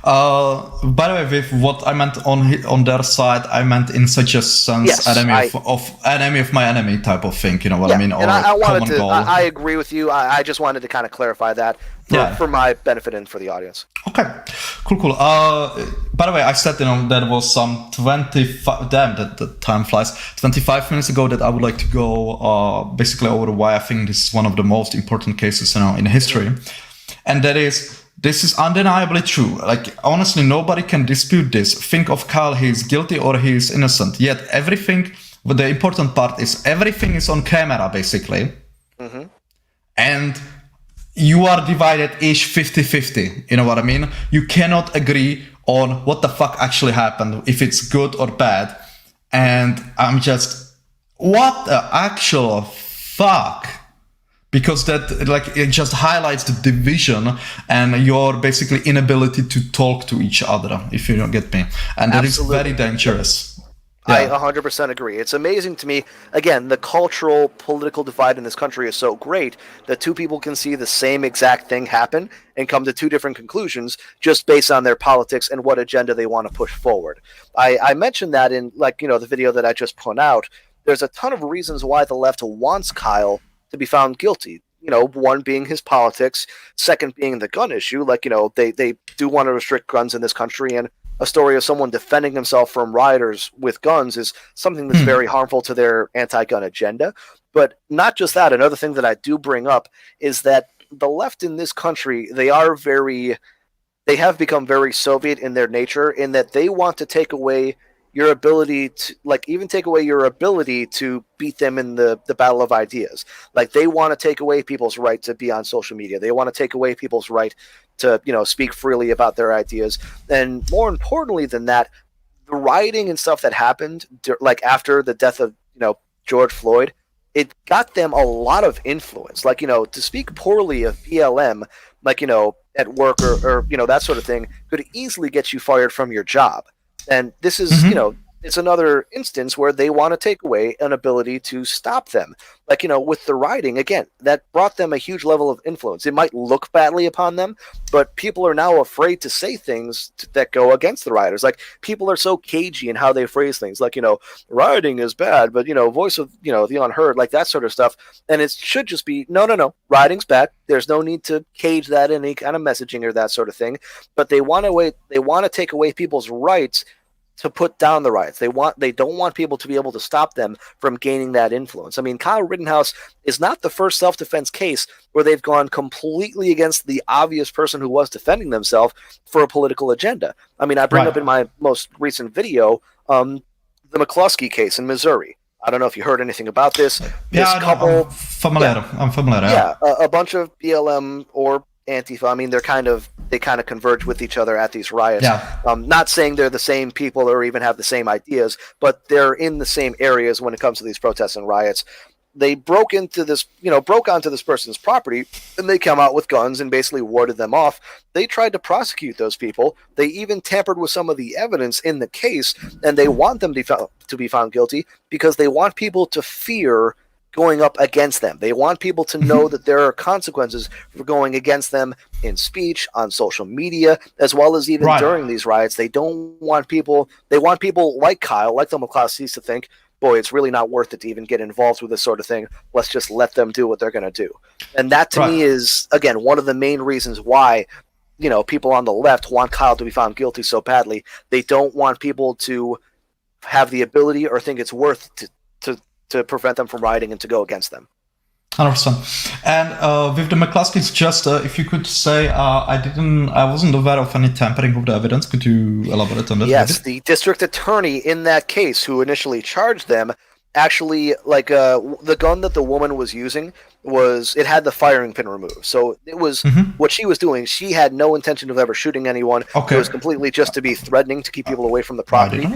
By the way, with what I meant on their side, I meant in such a sense, enemy of my enemy type of thing. You know what I mean? Or and I wanted to. I agree with you. I just wanted to kind of clarify that for my benefit and for the audience. Okay. Cool. By the way, I said there was some 25. Damn, that the time flies. 25 minutes ago that I would like to go basically over why I think this is one of the most important cases in history, and that is. This is undeniably true. Honestly, nobody can dispute this. Think of Kyle, he's guilty or he's innocent. Yet everything, but the important part is everything is on camera, basically. And you are divided-ish 50-50. You know what I mean? You cannot agree on what the fuck actually happened, if it's good or bad. And I'm just, what the actual fuck? Because that, it just highlights the division and your basically inability to talk to each other, if you don't get me. And that is very dangerous. Yeah. I 100% agree. It's amazing to me. Again, the cultural, political divide in this country is so great that two people can see the same exact thing happen and come to two different conclusions just based on their politics and what agenda they want to push forward. I mentioned that in, the video that I just put out. There's a ton of reasons why the left wants Kyle to be found guilty. One being his politics, second being the gun issue. They do want to restrict guns in this country, and a story of someone defending himself from rioters with guns is something that's very harmful to their anti-gun agenda. But not just that, another thing that I do bring up is that the left in this country, they have become very Soviet in their nature, in that they want to take away your ability to, even take away your ability to beat them in the battle of ideas. They want to take away people's right to be on social media. They want to take away people's right to, speak freely about their ideas. And more importantly than that, the rioting and stuff that happened, like after the death of George Floyd, it got them a lot of influence. Like, to speak poorly of BLM, like, at work or that sort of thing, could easily get you fired from your job. And this is, it's another instance where they want to take away an ability to stop them. Like, with the rioting, again, that brought them a huge level of influence. It might look badly upon them, but people are now afraid to say things that go against the rioters. Like, people are so cagey in how they phrase things. Like, rioting is bad, but, voice of, the unheard, like that sort of stuff. And it should just be, no, rioting's bad. There's no need to cage that in any kind of messaging or that sort of thing. But they want to take away people's rights to put down the riots. They don't want people to be able to stop them from gaining that influence. I mean, Kyle Rittenhouse is not the first self-defense case where they've gone completely against the obvious person who was defending themselves for a political agenda. I mean, I bring up in my most recent video the McCluskey case in Missouri. I don't know if you heard anything about this. I'm familiar. I'm familiar. Yeah, a bunch of BLM or Antifa. I mean, they kind of converge with each other at these riots. Yeah. Not saying they're the same people or even have the same ideas, but they're in the same areas when it comes to these protests and riots. They broke onto this person's property, and they come out with guns and basically warded them off. They tried to prosecute those people. They even tampered with some of the evidence in the case, and they want them to be found guilty because they want people to fear going up against them. They want people to know that there are consequences for going against them in speech, on social media, as well as even during these riots. They want people like Kyle, like the McCloskeys, to think, boy, it's really not worth it to even get involved with this sort of thing. Let's just let them do what they're going to do. And that to me is, again, one of the main reasons why people on the left want Kyle to be found guilty so badly. They don't want people to have the ability or think it's worth to prevent them from rioting and to go against them. 100%. And with the McCluskeys, just if you could say, I wasn't aware of any tampering of the evidence. Could you elaborate on that? Yes, the district attorney in that case, who initially charged them, actually, like, the gun that the woman was using it had the firing pin removed. So it was what she was doing. She had no intention of ever shooting anyone. Okay. It was completely just to be threatening to keep people away from the property.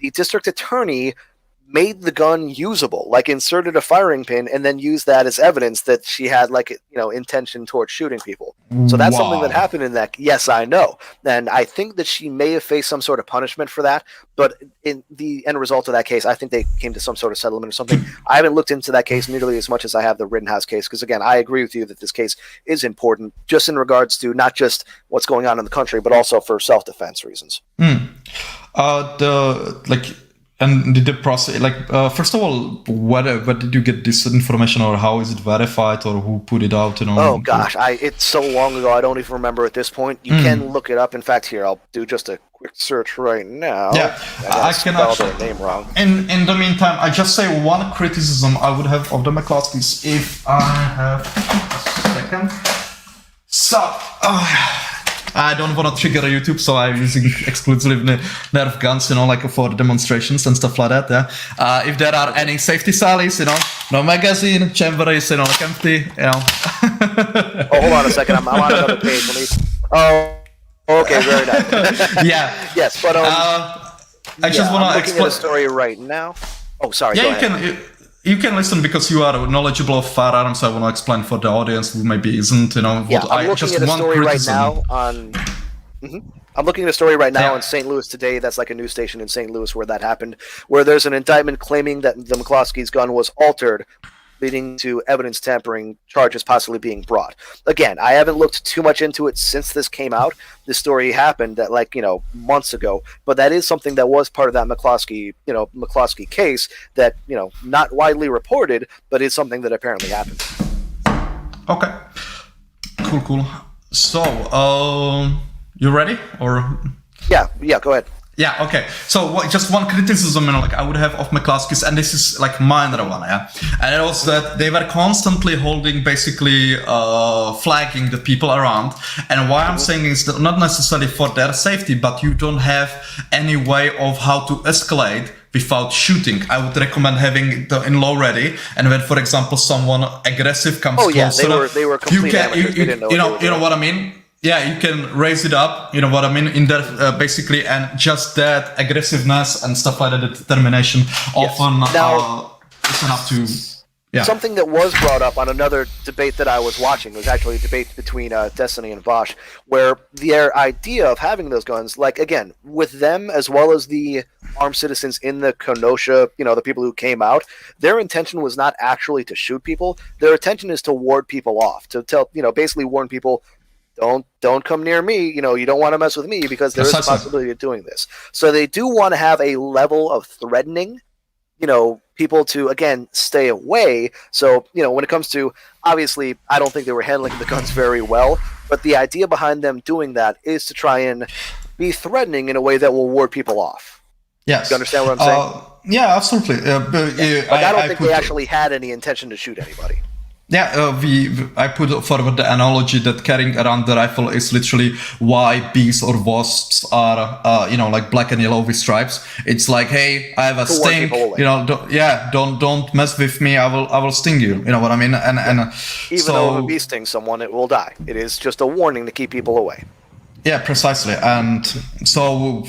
The district attorney made the gun usable, like inserted a firing pin and then used that as evidence that she had intention towards shooting people. So that's something that happened in that. Yes, I know. And I think that she may have faced some sort of punishment for that, but in the end result of that case, I think they came to some sort of settlement or something. I haven't looked into that case nearly as much as I have the Rittenhouse case, because again, I agree with you that this case is important just in regards to not just what's going on in the country, but also for self-defense reasons. And did the process, first of all, where did you get this information, or how is it verified, or who put it out? Oh gosh, it's so long ago I don't even remember at this point. You can look it up. In fact, here I'll do just a quick search right now. Yeah, I can spell their name wrong. In the meantime, I just say one criticism I would have of the McCloskeys, if I have a second. So, I don't want to trigger YouTube, so I'm using exclusively Nerf guns, for demonstrations and stuff like that. Yeah. If there are any safety sallies, no magazine, chamber is, empty. Oh, hold on a second. I'm on another page. Let me. Oh, okay, very nice. Yeah. Yes, but I just want to explain a story right now. Oh, sorry. Yeah, you can listen because you are knowledgeable of firearms. I want to explain for the audience who maybe isn't. I'm looking at a story right now on. I'm looking at a story right now in St. Louis Today. That's like a news station in St. Louis where that happened, where there's an indictment claiming that the McCloskeys' gun was altered, leading to evidence tampering charges possibly being brought. Again, I haven't looked too much into it since this came out. This story happened that months ago, but that is something that was part of that McCloskey case that, not widely reported, but is something that apparently happened. Okay. Cool. So, you ready? Or Yeah, go ahead. Yeah, okay. So just one criticism, I would have of McCloskeys, and this is minor one, yeah. And it was that they were constantly basically flagging the people around. And why I'm saying is that not necessarily for their safety, but you don't have any way of how to escalate without shooting. I would recommend having the in-law ready, and when, for example, someone aggressive comes closer, they were complete amateurs. you know what I mean? yeah, you can raise it up. You know what I mean? In that basically, and just that aggressiveness and stuff like that, the determination often is enough to. Yeah. Something that was brought up on another debate that I was watching was actually a debate between Destiny and Bosch, where their idea of having those guns, like again, with them as well as the armed citizens in the Kenosha, the people who came out, their intention was not actually to shoot people. Their intention is to ward people off, to tell, basically warn people, don't come near me. You don't want to mess with me because there is a possibility of doing this. So they do want to have a level of threatening, people to, again, stay away. So, when it comes to, obviously, I don't think they were handling the guns very well, but the idea behind them doing that is to try and be threatening in a way that will ward people off. Yes. You understand what I'm saying? Yeah, absolutely. I don't think they actually had any intention to shoot anybody. Yeah, I put forward the analogy that carrying around the rifle is literally why bees or wasps are, like black and yellow with stripes. It's like, hey, I have a sting. Don't mess with me. I will sting you. You know what I mean? And even though if a bee stings someone, it will die. It is just a warning to keep people away. Yeah, precisely. And so,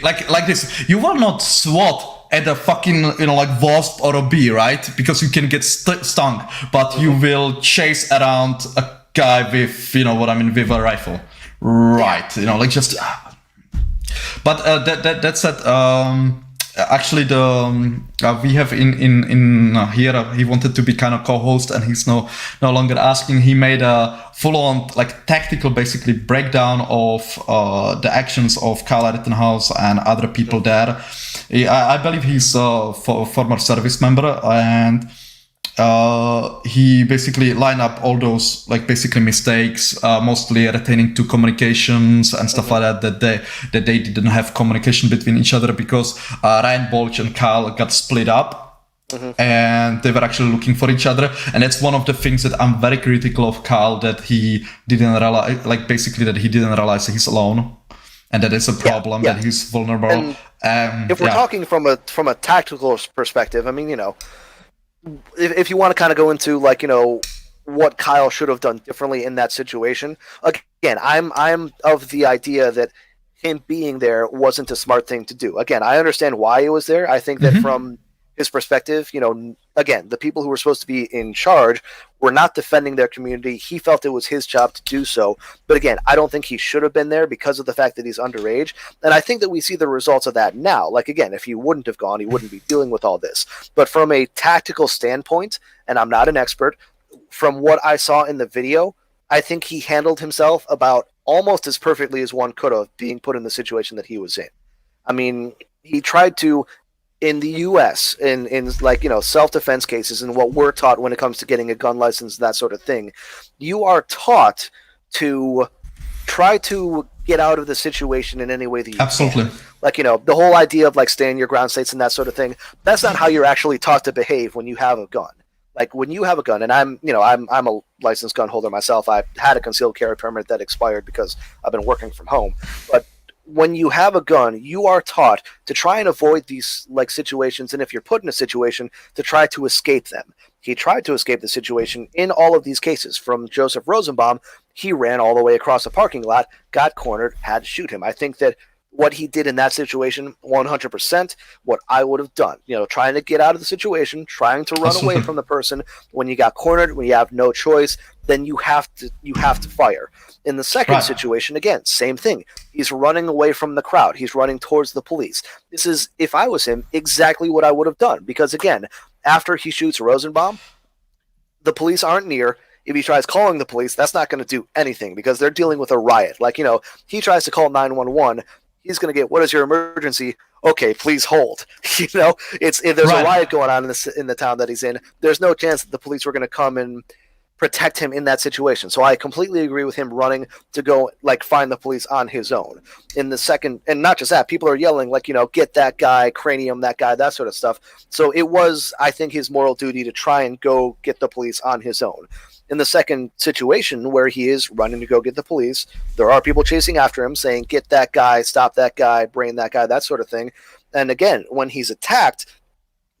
like this, you will not swat at a fucking, like wasp or a bee, right? Because you can get stung, but you will chase around a guy with, with a rifle, right? Like just. But that said, actually, we have in here. He wanted to be kind of co-host, and he's no longer asking. He made a full-on tactical, basically breakdown of the actions of Kyle Rittenhouse and other people there. I believe he's a former service member, and he basically lined up all those basically mistakes, mostly retaining to communications and stuff like that they didn't have communication between each other because Ryan Bolch and Kyle got split up. And they were actually looking for each other, and that's one of the things that I'm very critical of Kyle, that he didn't realize, that he didn't realize he's alone, and that is a problem, that he's vulnerable. And, if we're talking from a tactical perspective, I mean, if you want to kind of go into what Kyle should have done differently in that situation, again, I'm of the idea that him being there wasn't a smart thing to do. Again, I understand why he was there. I think that from his perspective, again, the people who were supposed to be in charge were not defending their community. He felt it was his job to do so. But again, I don't think he should have been there because of the fact that he's underage. And I think that we see the results of that now. Again, if he wouldn't have gone, he wouldn't be dealing with all this. But from a tactical standpoint, and I'm not an expert, from what I saw in the video, I think he handled himself about almost as perfectly as one could have, being put in the situation that he was in. I mean, he tried to, in the U.S., in self-defense cases, and what we're taught when it comes to getting a gun license, that sort of thing, you are taught to try to get out of the situation in any way that you Absolutely. can. The whole idea of stay in your ground states and that sort of thing, that's not how you're actually taught to behave when you have a gun. When you have a gun, and I'm a licensed gun holder myself. I had a concealed carry permit that expired because I've been working from home. But when you have a gun, you are taught to try and avoid these situations, and if you're put in a situation, to try to escape them. He tried to escape the situation in all of these cases. From Joseph Rosenbaum, he ran all the way across the parking lot, got cornered, had to shoot him. I think that what he did in that situation, 100%, what I would have done. Trying to get out of the situation, trying to run away from the person. When you got cornered, when you have no choice, then you have to fire. In the second situation, again, same thing. He's running away from the crowd. He's running towards the police. This is, if I was him, exactly what I would have done. Because again, after he shoots Rosenbaum, the police aren't near. If he tries calling the police, that's not going to do anything because they're dealing with a riot. He tries to call 911. He's going to get, what is your emergency? Okay, please hold. If there's a riot going on in the town that he's in, there's no chance that the police were going to come and protect him in that situation. So I completely agree with him running to go find the police on his own. In the second, and not just that, people are yelling get that guy, cranium that guy, that sort of stuff. So it was, I think, his moral duty to try and go get the police on his own. In the second situation where he is running to go get the police, there are people chasing after him saying, get that guy, stop that guy, brain that guy, that sort of thing. And again, when he's attacked,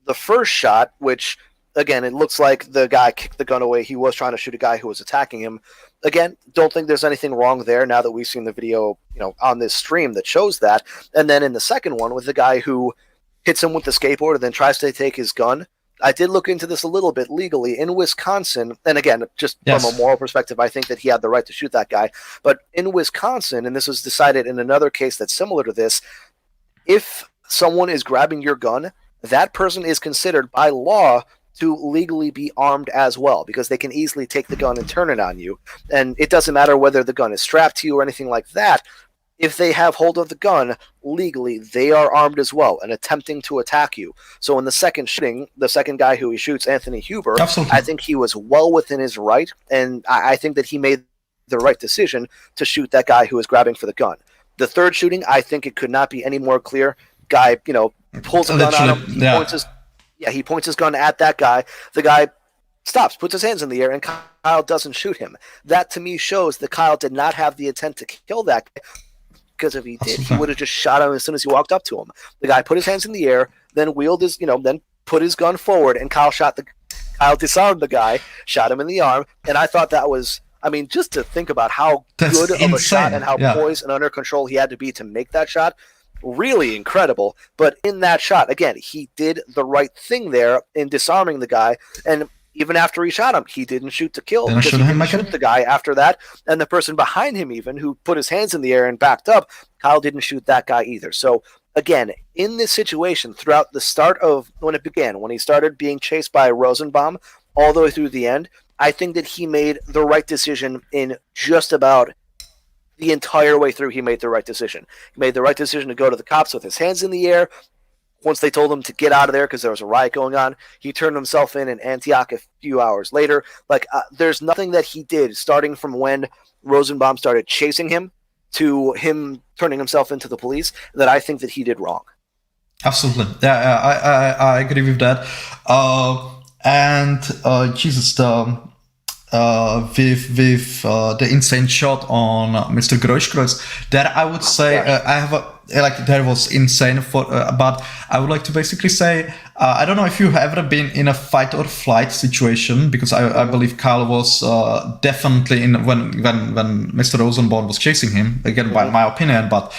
the first shot, which again, it looks like the guy kicked the gun away. He was trying to shoot a guy who was attacking him. Again, don't think there's anything wrong there now that we've seen the video, on this stream that shows that. And then in the second one with the guy who hits him with the skateboard and then tries to take his gun, I did look into this a little bit legally in Wisconsin. And again, just from a moral perspective, I think that he had the right to shoot that guy. But in Wisconsin, and this was decided in another case that's similar to this, if someone is grabbing your gun, that person is considered by law to legally be armed as well, because they can easily take the gun and turn it on you. And it doesn't matter whether the gun is strapped to you or anything like that. If they have hold of the gun legally, they are armed as well and attempting to attack you. So in the second shooting, the second guy who he shoots, Anthony Huber, Absolutely. I think he was well within his right, and I think that he made the right decision to shoot that guy who was grabbing for the gun. The third shooting, I think it could not be any more clear. Guy, pulls a gun on him. He points his gun at that guy. The guy stops, puts his hands in the air, and Kyle doesn't shoot him. That to me shows that Kyle did not have the intent to kill that guy, because if he did, he would have just shot him as soon as he walked up to him. The guy put his hands in the air, then wheeled his, then put his gun forward, and Kyle disarmed the guy, shot him in the arm, and I thought that was, just to think about how good of a shot and how poised and under control he had to be to make that shot, really incredible. But in that shot, again, he did the right thing there in disarming the guy, and even after he shot him, he didn't shoot to kill, because he didn't shoot the guy after that. And the person behind him, even, who put his hands in the air and backed up, Kyle didn't shoot that guy either. So again, in this situation, throughout the start of when it began, when he started being chased by Rosenbaum all the way through the end, I think that he made the right decision in just about the entire way through. He made the right decision. He made the right decision to go to the cops with his hands in the air. Once they told him to get out of there because there was a riot going on, he turned himself in Antioch a few hours later. There's nothing that he did, starting from when Rosenbaum started chasing him to him turning himself into the police, that I think that he did wrong. Absolutely. Yeah, I agree with that. Jesus, with the insane shot on Mr. Greuschkreuz, that I would say that was insane. But I would like to basically say, I don't know if you've ever been in a fight or flight situation, because I believe Kyle was definitely in when Mr. Rosenbaum was chasing him. Again, by my opinion, but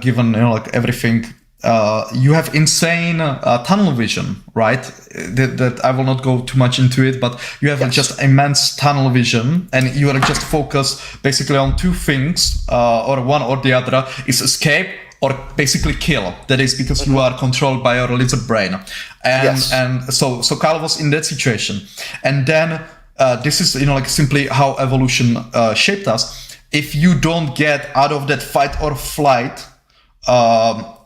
given everything. You have insane tunnel vision, right? That I will not go too much into it, but you have just immense tunnel vision, and you are just focused basically on two things, or one or the other, is escape or basically kill. That is because you are controlled by your lizard brain, and so Kyle was in that situation, and then this is simply how evolution shaped us. If you don't get out of that fight or flight,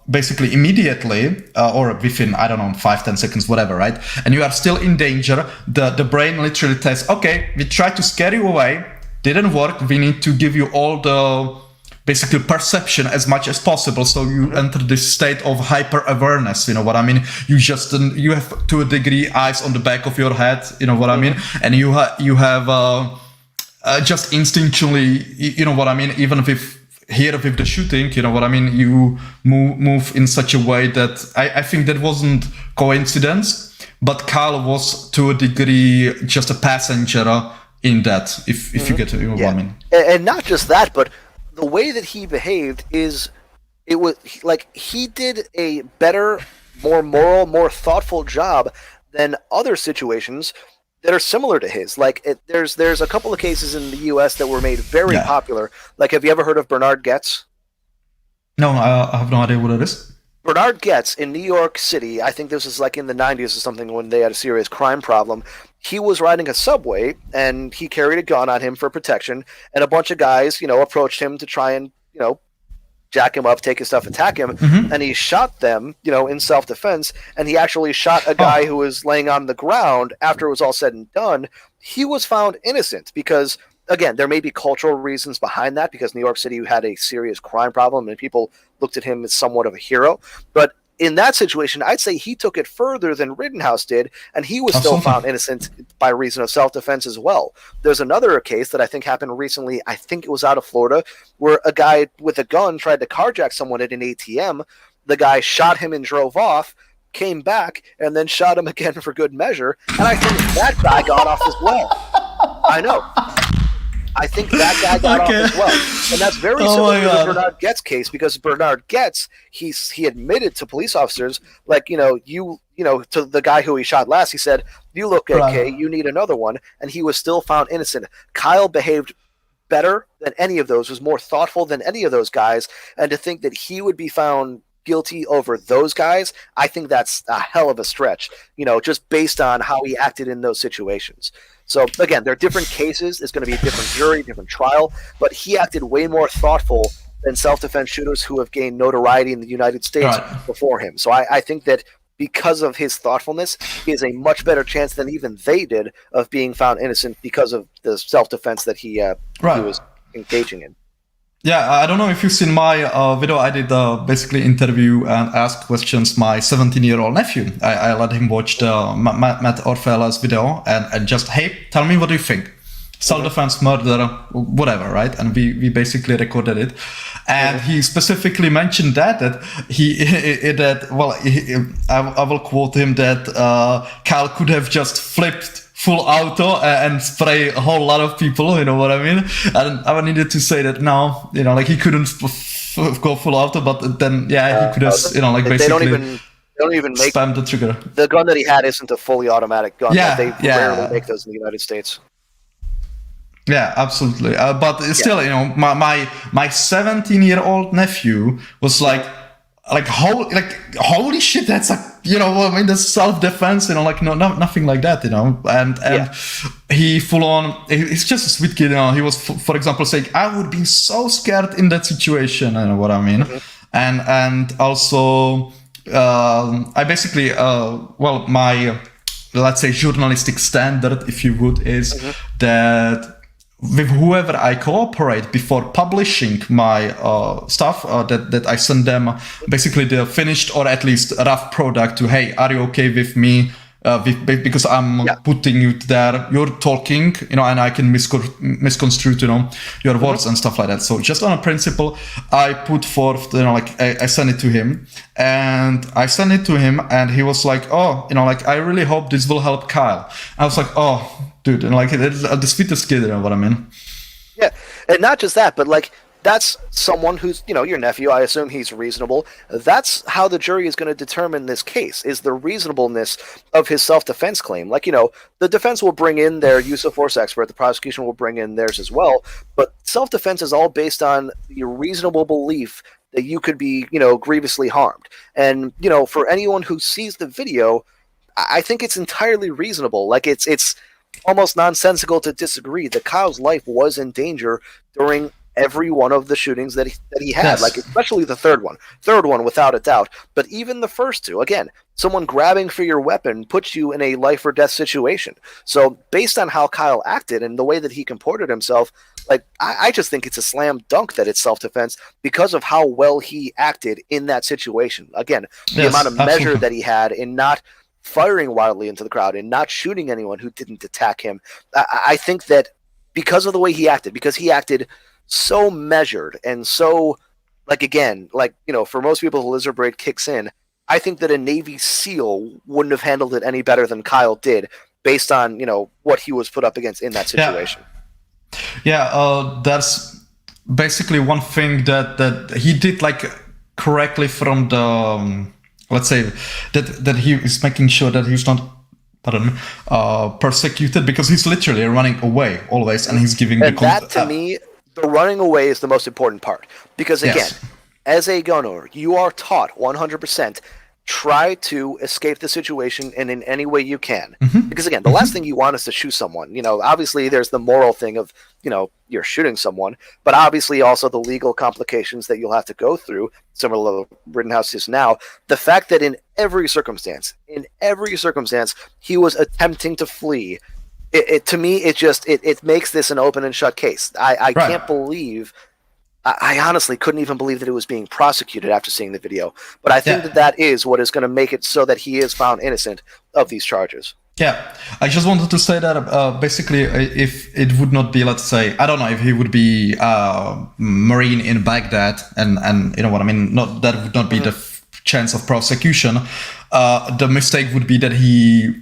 basically immediately, or within, 5-10 seconds, whatever, right? And you are still in danger, the brain literally tells, okay, we tried to scare you away, didn't work, we need to give you all the basically perception as much as possible, so you enter this state of hyper awareness. You know what I mean? You have to a degree eyes on the back of your head, you know what I mean? And you have just instinctually, you know what I mean, even with the shooting, you know what I mean, you move in such a way that I think that wasn't coincidence, but Kyle was to a degree just a passenger in that, if you get what I mean. And not just that, but the way that he behaved it was like he did a better, more moral, more thoughtful job than other situations that are similar to his. There's a couple of cases in the U.S. that were made very popular. Have you ever heard of Bernard Goetz? No, I have no idea what it is. Bernard Goetz in New York City, I think this was in the 90s or something when they had a serious crime problem. He was riding a subway and he carried a gun on him for protection, and a bunch of guys, approached him to try and, jack him up, take his stuff, attack him, and he shot them, in self-defense, and he actually shot a guy who was laying on the ground after it was all said and done. He was found innocent because, again, there may be cultural reasons behind that, because New York City had a serious crime problem and people looked at him as somewhat of a hero. But in that situation, I'd say he took it further than Rittenhouse did, and he was still found innocent by reason of self-defense as well. There's another case that I think happened recently, I think it was out of Florida, where a guy with a gun tried to carjack someone at an ATM. The guy shot him and drove off. came back, and then shot him again for good measure. And I think that guy got off as well. I know. I think that guy got off as well. And that's very similar to the Bernard Goetz case, because Bernard Goetz, he admitted to police officers, like, to the guy who he shot last, he said, "You look okay, you need another one," and he was still found innocent. Kyle behaved better than any of those, was more thoughtful than any of those guys, and to think that he would be found guilty over those guys, I think that's a hell of a stretch, just based on how he acted in those situations. So again, they're different cases. It's going to be a different jury, different trial, but he acted way more thoughtful than self-defense shooters who have gained notoriety in the United States before him. So I think that because of his thoughtfulness, he has a much better chance than even they did of being found innocent because of the self-defense that he was engaging in. Yeah, I don't know if you've seen my video. I did basically interview and ask questions my 17-year-old nephew. I let him watch the Matt Orfela's video and just, hey, tell me what do you think? Self-defense, murder, whatever, right? And we basically recorded it. And he specifically mentioned that I will quote him that Kyle could have just flipped full auto and spray a whole lot of people, you know what I mean? And I needed to say that no, he couldn't go full auto, but then he could have, basically they don't even make spam the trigger. The gun that he had isn't a fully automatic gun. They rarely make those in the United States. Yeah, absolutely. But still, my 17-year-old nephew was like holy shit, that's that's self-defense, nothing like that, and he full on, he's just a sweet kid, he was, for example, saying, I would be so scared in that situation, you know what I mean? And also, I basically, my, let's say, journalistic standard, if you would, is that with whoever I cooperate before publishing my stuff, that I send them basically the finished or at least rough product to, hey, are you okay with me? Because I'm putting you there, you're talking, and I can misconstrue, your words and stuff like that. So just on a principle, I put forth, I send it to him, and he was like, oh, I really hope this will help Kyle. I was like, oh, dude, the sweetest kid, you know what I mean? Yeah, and not just that, but that's someone who's, your nephew. I assume he's reasonable. That's how the jury is going to determine this case, is the reasonableness of his self-defense claim. The defense will bring in their use of force expert. The prosecution will bring in theirs as well. But self-defense is all based on the reasonable belief that you could be, grievously harmed. And, for anyone who sees the video, I think it's entirely reasonable. It's almost nonsensical to disagree that Kyle's life was in danger during every one of the shootings that he had, especially the third one without a doubt, but even the first two, again, someone grabbing for your weapon puts you in a life or death situation. So based on how Kyle acted and the way that he comported himself, I just think it's a slam dunk that it's self-defense because of how well he acted in that situation. Again, the amount of measure that he had in not firing wildly into the crowd and not shooting anyone who didn't attack him. I think that because of the way he acted, because he acted so measured and so, for most people, the lizard braid kicks in. I think that a Navy SEAL wouldn't have handled it any better than Kyle did, based on, what he was put up against in that situation. Yeah, that's basically one thing that he did correctly from the, let's say that he is making sure that he's not persecuted, because he's literally running away always, and he's giving that to me. The running away is the most important part, because again, as a gun owner, you are taught 100% try to escape the situation and in any way you can. Because again, the last thing you want is to shoot someone. Obviously there's the moral thing of, you're shooting someone, but obviously also the legal complications that you'll have to go through, similar to Rittenhouse is now. The fact that in every circumstance, he was attempting to flee. To me, it makes this an open and shut case. I can't believe, I honestly couldn't even believe that it was being prosecuted after seeing the video. But I think that is what is going to make it so that he is found innocent of these charges. Yeah, I just wanted to say that basically, if it would not be, let's say, I don't know if he would be Marine in Baghdad, and you know what I mean. That would not be the chance of prosecution. The mistake would be that he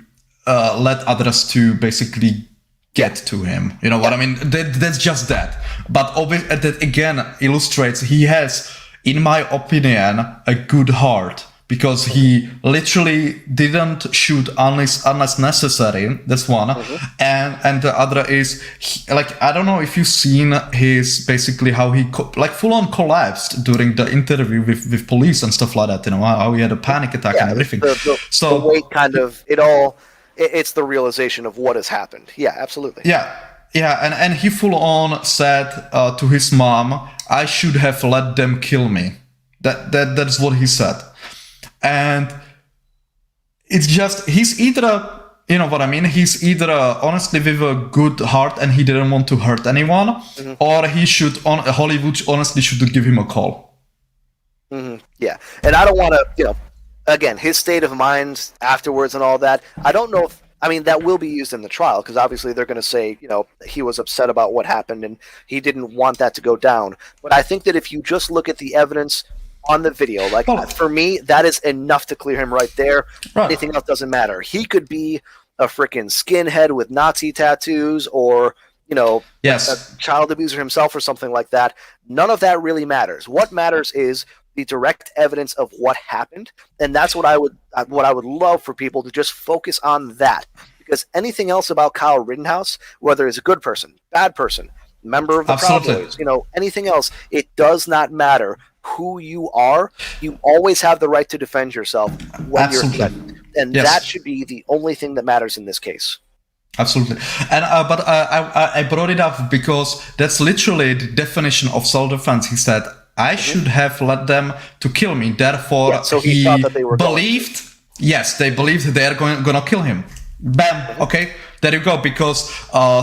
let others to basically get to him. You know what I mean? That's just that. But that again illustrates he has, in my opinion, a good heart, because he literally didn't shoot unless necessary. That's one. And the other is, I don't know if you've seen his, basically how he full on collapsed during the interview with police and stuff like that, you know, how he had a panic attack and everything. The weight kind of, it's the realization of what has happened. Yeah, absolutely. Yeah, and he full on said to his mom, "I should have let them kill me." That's what he said. And it's just, he's either, you know what I mean, he's either honestly with a good heart and he didn't want to hurt anyone, or Hollywood honestly should give him a call. Yeah, and I don't want to, again, his state of mind afterwards and all that, I don't know if, that will be used in the trial, because obviously they're going to say, he was upset about what happened and he didn't want that to go down. But I think that if you just look at the evidence on the video, for me, that is enough to clear him right there. Right. Anything else doesn't matter. He could be a freaking skinhead with Nazi tattoos, or a child abuser himself or something like that. None of that really matters. What matters is the direct evidence of what happened, and that's what I would love for people to just focus on that. Because anything else about Kyle Rittenhouse, whether he's a good person, bad person, member of the Proud Boys, anything else, it does not matter who you are. You always have the right to defend yourself when you're threatened, and that should be the only thing that matters in this case. Absolutely. And but I brought it up because that's literally the definition of self-defense. He said, "I should have let them to kill me." Therefore, so he thought that they were believed. Yes, they believed they're going to kill him. Bam. Okay. There you go. Because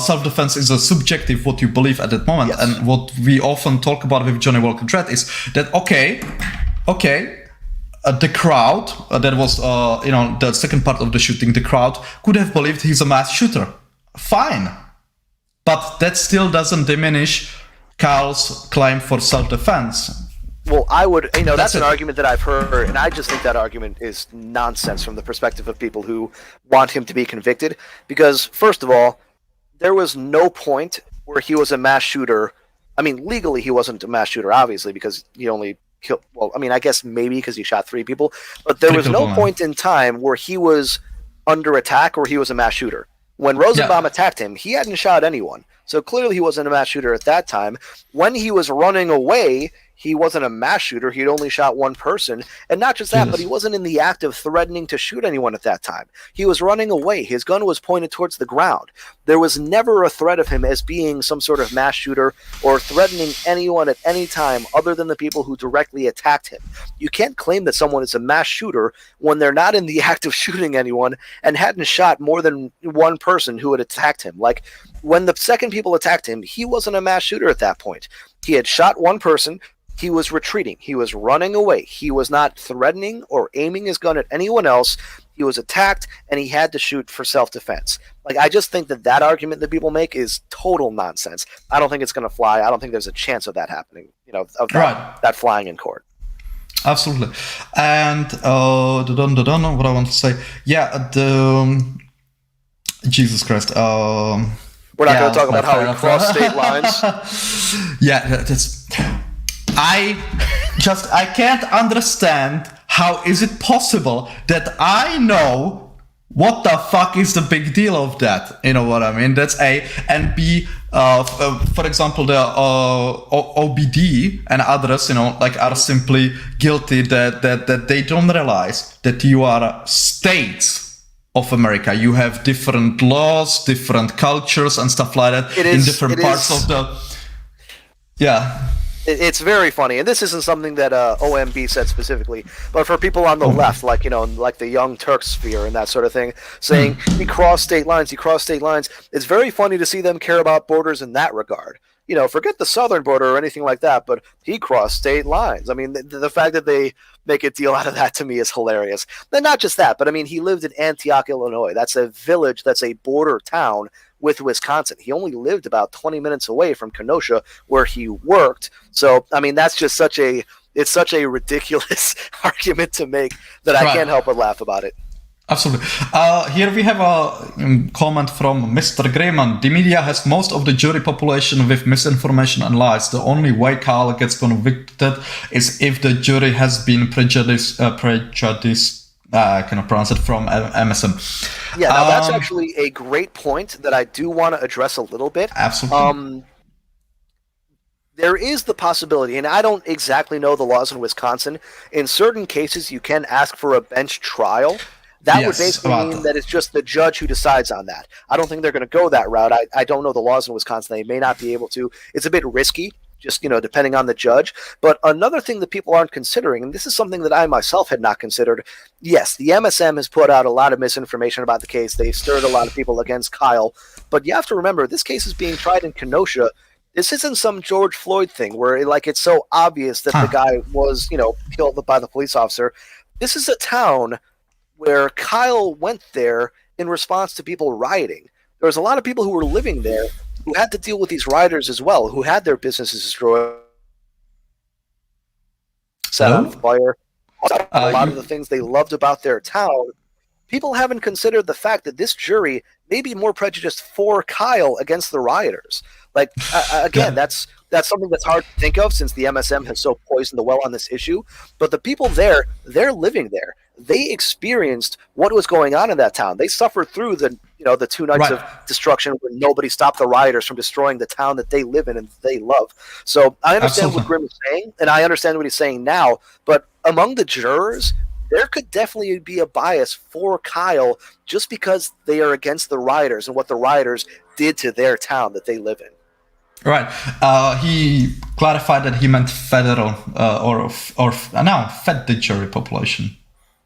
self-defense is a subjective what you believe at that moment, and what we often talk about with Johnny Walker Threat is that the crowd that was the second part of the shooting, the crowd could have believed he's a mass shooter. Fine, but that still doesn't diminish Kyle's claim for self-defense. Well, I would, that's an argument that I've heard, and I just think that argument is nonsense from the perspective of people who want him to be convicted. Because, first of all, there was no point where he was a mass shooter. Legally, he wasn't a mass shooter, obviously, because he only killed, I guess maybe because he shot 3 people. But there was no point in time where he was under attack or he was a mass shooter. When Rosenbaum attacked him, he hadn't shot anyone. So clearly he wasn't a mass shooter at that time. When he was running away, he wasn't a mass shooter. He'd only shot 1 person. And not just that, but he wasn't in the act of threatening to shoot anyone at that time. He was running away. His gun was pointed towards the ground. There was never a threat of him as being some sort of mass shooter or threatening anyone at any time other than the people who directly attacked him. You can't claim that someone is a mass shooter when they're not in the act of shooting anyone and hadn't shot more than 1 person who had attacked him. Like, when the second people attacked him, he wasn't a mass shooter at that point. He had shot 1 person. He was retreating. He was running away. He was not threatening or aiming his gun at anyone else. He was attacked, and he had to shoot for self-defense. I just think that argument that people make is total nonsense. I don't think it's going to fly. I don't think there's a chance of that happening, that flying in court. Absolutely. And what I want to say. Yeah, Jesus Christ. We're not going to talk about how he crossed state lines. That's... I can't understand how is it possible that I know what the fuck is the big deal of that. You know what I mean? That's A. And B, for example, the OBD and others, are simply guilty that they don't realize that you are states of America. You have different laws, different cultures and stuff like that in different parts of the... Yeah. It's very funny, and this isn't something that OMB said specifically, but for people on the left, like the Young Turks sphere and that sort of thing, saying he crossed state lines, it's very funny to see them care about borders in that regard. Forget the southern border or anything like that, but he crossed state lines. The fact that they make a deal out of that to me is hilarious. And not just that, but he lived in Antioch, Illinois. That's a village, that's a border town with Wisconsin. He only lived about 20 minutes away from Kenosha, where he worked. So, that's just such a it's such a ridiculous argument to make that I can't help but laugh about it. Absolutely. Here we have a comment from Mr. Grayman. The media has most of the jury population with misinformation and lies. The only way Kyle gets convicted is if the jury has been prejudiced. I cannot pronounce it, from MSM. Yeah, now that's actually a great point that I do want to address a little bit. Absolutely. There is the possibility, and I don't exactly know the laws in Wisconsin. In certain cases, you can ask for a bench trial. That would basically mean that it's just the judge who decides on that. I don't think they're going to go that route. I don't know the laws in Wisconsin. They may not be able to. It's a bit risky, just, depending on the judge. But another thing that people aren't considering, and this is something that I myself had not considered, yes, the MSM has put out a lot of misinformation about the case. They've stirred a lot of people against Kyle. But you have to remember, this case is being tried in Kenosha. This isn't some George Floyd thing where it's so obvious that the guy was, killed by the police officer. This is a town where Kyle went there in response to people rioting. There was a lot of people who were living there who had to deal with these rioters as well, who had their businesses destroyed, set on fire. A lot of the things they loved about their town. People haven't considered the fact that this jury may be more prejudiced for Kyle against the rioters. Again, that's something that's hard to think of since the MSM has so poisoned the well on this issue. But the people there, they're living there. They experienced what was going on in that town. They suffered through the 2 nights of destruction when nobody stopped the rioters from destroying the town that they live in and they love. So I understand what Grimm is saying, and I understand what he's saying now. But among the jurors, there could definitely be a bias for Kyle just because they are against the rioters and what the rioters did to their town that they live in. Right. He clarified that he meant federal fed the jury population.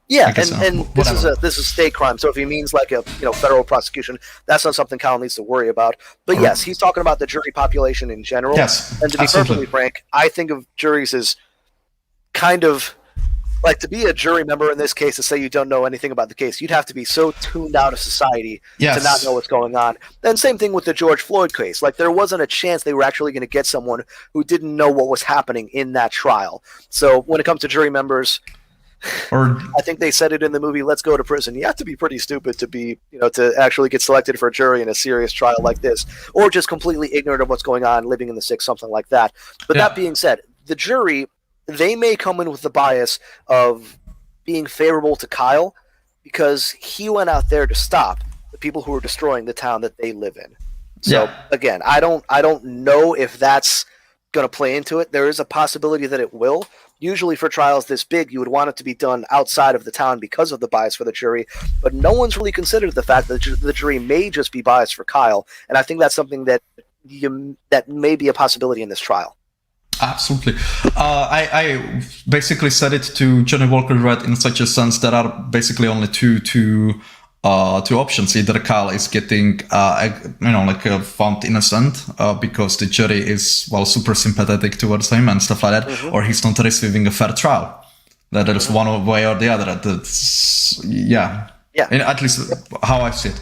Yeah, and this is state crime. So if he means like a federal prosecution, that's not something Kyle needs to worry about. But yes, he's talking about the jury population in general. Yes, and to be perfectly frank, I think of juries as kind of like, to be a jury member in this case, to say you don't know anything about the case, you'd have to be so tuned out of society to not know what's going on. And same thing with the George Floyd case. Like, there wasn't a chance they were actually going to get someone who didn't know what was happening in that trial. So when it comes to jury members, I think they said it in the movie Let's Go to Prison. You have to be pretty stupid to be, to actually get selected for a jury in a serious trial like this, or just completely ignorant of what's going on, living in the six, something like that. But that being said, the jury, they may come in with the bias of being favorable to Kyle because he went out there to stop the people who were destroying the town that they live in. So again, I don't know if that's going to play into it. There is a possibility that it will. Usually for trials this big, you would want it to be done outside of the town because of the bias for the jury, but no one's really considered the fact that the jury may just be biased for Kyle, and I think that's something that that may be a possibility in this trial. Absolutely. I basically said it to Johnny Walker Red in such a sense that are basically only two options. Either Kyle is getting found innocent because the jury is super sympathetic towards him and stuff like that, or he's not receiving a fair trial. That is one way or the other. That's at least how I see it.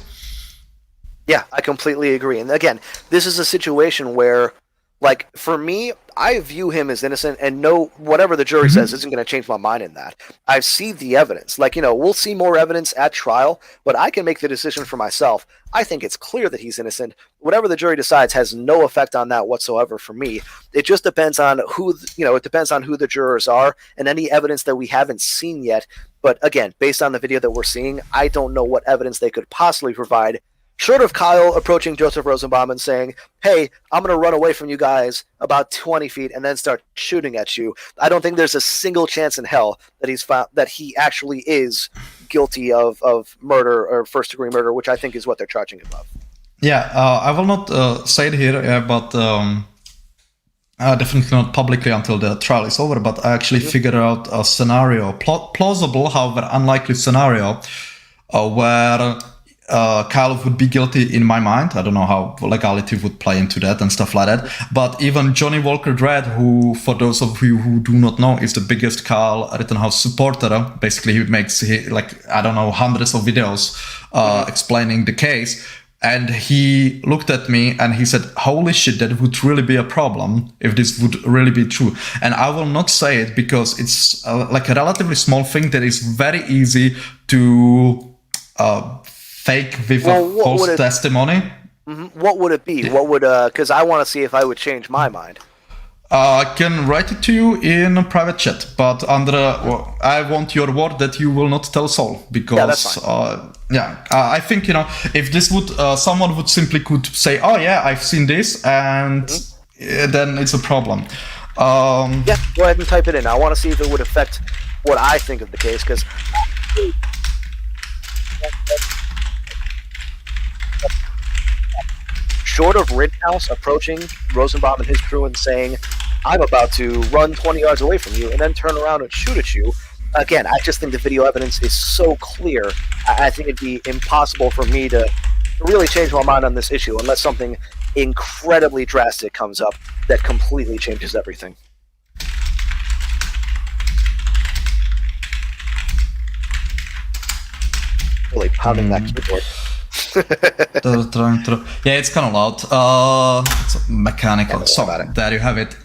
Yeah, I completely agree. And again, this is a situation where, like, for me, I view him as innocent, and whatever the jury says isn't going to change my mind in that. I see the evidence. Like, we'll see more evidence at trial, but I can make the decision for myself. I think it's clear that he's innocent. Whatever the jury decides has no effect on that whatsoever for me. It just depends on who the jurors are and any evidence that we haven't seen yet. But again, based on the video that we're seeing, I don't know what evidence they could possibly provide, short of Kyle approaching Joseph Rosenbaum and saying, "Hey, I'm going to run away from you guys about 20 feet and then start shooting at you." I don't think there's a single chance in hell that he actually is guilty of murder or first-degree murder, which I think is what they're charging him of. Yeah, I will not say it here, but definitely not publicly until the trial is over. But I actually figured out a scenario, plausible, however unlikely scenario, where Kyle would be guilty in my mind. I don't know how legality would play into that and stuff like that. But even Johnny Walker Dredd, who, for those of you who do not know, is the biggest Kyle Rittenhouse supporter. Basically, he makes hundreds of videos explaining the case. And he looked at me and he said, holy shit, that would really be a problem if this would really be true. And I will not say it because it's like a relatively small thing that is very easy to fake with a false testimony. What would it be? What would, because I want to see if I would change my mind. I can write it to you in a private chat, but I want your word that you will not tell Saul, because that's fine. I think, if this would someone would simply could say, oh yeah, I've seen this, and then it's a problem. Yeah, go ahead and type it in. I want to see if it would affect what I think of the case, because short of Rittenhouse approaching Rosenbaum and his crew and saying, I'm about to run 20 yards away from you and then turn around and shoot at you, again, I just think the video evidence is so clear. I think it'd be impossible for me to really change my mind on this issue unless something incredibly drastic comes up that completely changes everything. Really pounding that keyboard. Yeah, it's kind of loud. It's mechanical. So there you have it.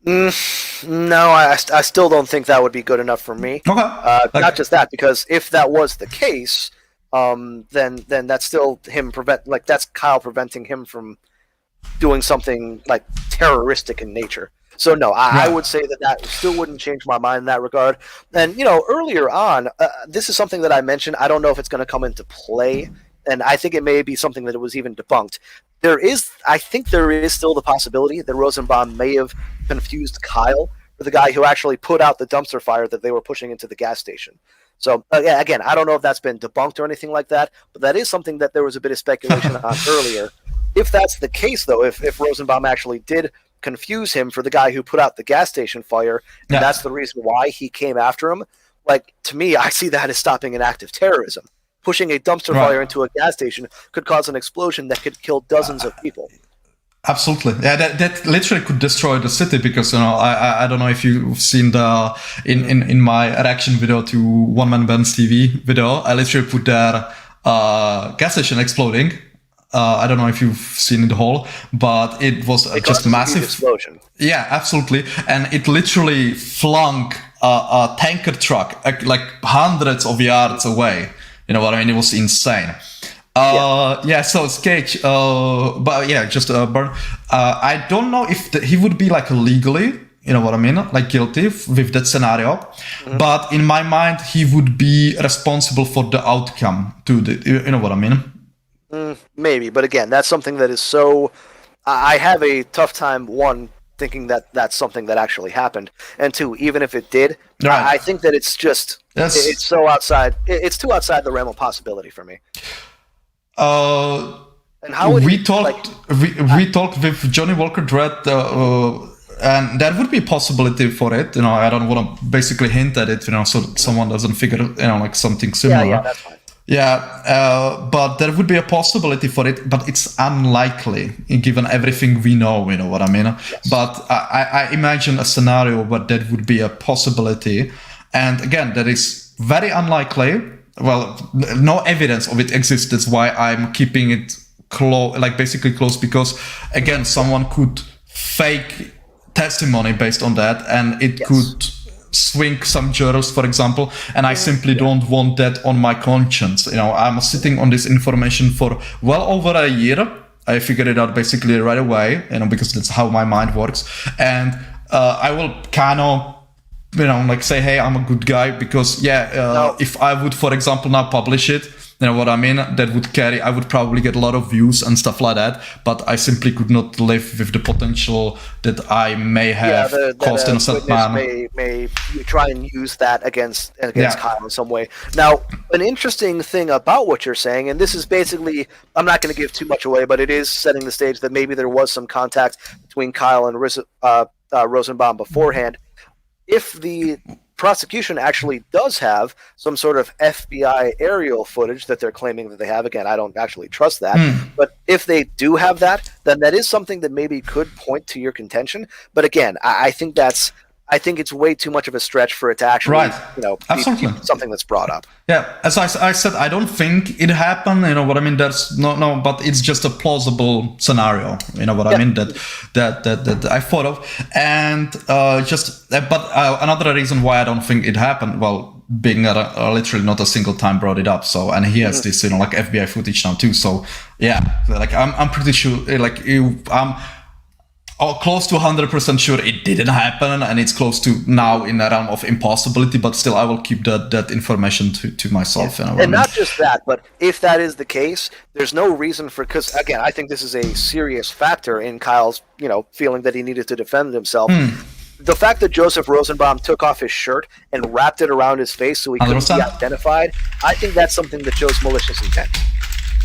No, I still don't think that would be good enough for me. Okay. Not just that, because if that was the case, then that's still him that's Kyle preventing him from doing something like terroristic in nature. So no, I would say that still wouldn't change my mind in that regard. And earlier on, this is something that I mentioned. I don't know if it's going to come into play, and I think it may be something that was even debunked. I think there is still the possibility that Rosenbaum may have confused Kyle for the guy who actually put out the dumpster fire that they were pushing into the gas station. So again, I don't know if that's been debunked or anything like that, but that is something that there was a bit of speculation on earlier. If that's the case, though, if Rosenbaum actually did confuse him for the guy who put out the gas station fire, and that's the reason why he came after him, to me, I see that as stopping an act of terrorism. Pushing a dumpster fire into a gas station could cause an explosion that could kill dozens of people. Absolutely, yeah. That literally could destroy the city, because I don't know if you've seen the in my reaction video to One Man Band's TV video, I literally put their gas station exploding. I don't know if you've seen it all, but it was just massive explosion. Yeah, absolutely, and it literally flung a tanker truck like hundreds of yards away. You know what I mean? It was insane. So Sketch, but yeah, just Burn. I don't know if he would be legally, you know what I mean, guilty with that scenario. But in my mind, he would be responsible for the outcome to you know what I mean? Maybe, but again, that's something that is so. I have a tough time, one, thinking that that's something that actually happened, and two, even if it did, I think that it's just it's so outside. It's too outside the realm of possibility for me. And how would we talked with Johnny Walker Dredd, and there would be a possibility for it. I don't want to basically hint at it, so someone doesn't figure, something similar. Yeah, that's fine. Yeah, but there would be a possibility for it, but it's unlikely given everything we know, you know what I mean? Yes. But I imagine a scenario where that would be a possibility. And again, that is very unlikely. Well, no evidence of it exists. That's why I'm keeping it basically close, because again, someone could fake testimony based on that, and it could swing some jurors, for example, and I simply don't want that on my conscience. I'm sitting on this information for well over a year. I figured it out basically right away, because that's how my mind works. And I will kind of, say, hey, I'm a good guy, because if I would, for example, now publish it, you know what I mean, that would carry, I would probably get a lot of views and stuff like that, but I simply could not live with the potential that I may have caused in a certain manner. May try and use that against Kyle in some way. Now, an interesting thing about what you're saying, and this is basically, I'm not going to give too much away, but it is setting the stage that maybe there was some contact between Kyle and Rosenbaum beforehand. If the prosecution actually does have some sort of FBI aerial footage that they're claiming that they have, again, I don't actually trust that, but if they do have that, then that is something that maybe could point to your contention. But again, I think that's I think it's way too much of a stretch for it to actually, Right. be something that's brought up. Yeah, as I said, I don't think it happened. You know what I mean? There's no, but it's just a plausible scenario. You know what I mean? That I thought of, and another reason why I don't think it happened. Well, being literally not a single time brought it up. So, and he has this, like FBI footage now too. So yeah, like I'm pretty sure, like close to 100% sure it didn't happen, and it's close to now in the realm of impossibility, but still I will keep that information to myself. And not just that, but if that is the case, there's no reason for, because again, I think this is a serious factor in Kyle's, feeling that he needed to defend himself. The fact that Joseph Rosenbaum took off his shirt and wrapped it around his face so he couldn't be identified, I think that's something that shows malicious intent.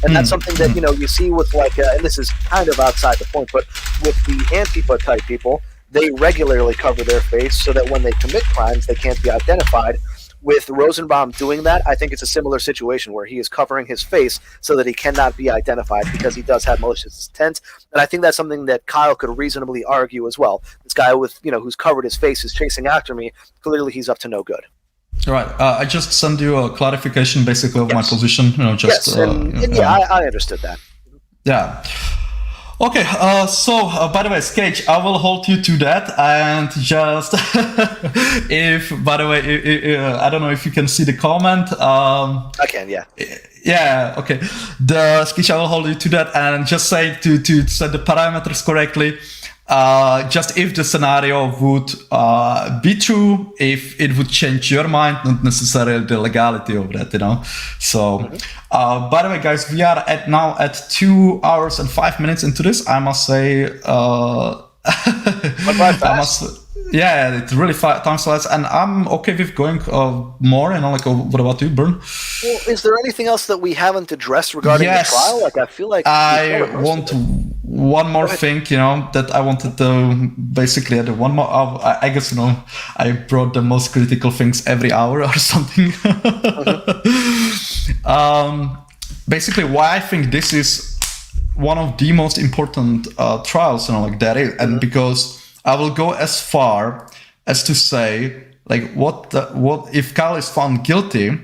And that's something that, you see with and this is kind of outside the point, but with the Antifa type people, they regularly cover their face so that when they commit crimes, they can't be identified. With Rosenbaum doing that, I think it's a similar situation where he is covering his face so that he cannot be identified because he does have malicious intent. And I think that's something that Kyle could reasonably argue as well. This guy with, who's covered his face is chasing after me. Clearly he's up to no good. All right. I just send you a clarification basically of my position. I understood that. Yeah. Okay, so by the way, Sketch, I will hold you to that, and just by the way, I don't know if you can see the comment. I can, yeah. Yeah, okay. The Sketch, I will hold you to that, and just say to set the parameters correctly. Just if the scenario would be true, if it would change your mind, not necessarily the legality of that, So, by the way, guys, we are now at 2 hours and 5 minutes into this. I must say, yeah, it's really time flies, and I'm okay with going more. What about you, Bern? Well, is there anything else that we haven't addressed regarding the trial? I feel like I want one more thing, that I wanted to basically add one more. I guess I brought the most critical things every hour or something. Basically, why I think this is one of the most important trials, there is, and because I will go as far as to say, what if Kyle is found guilty?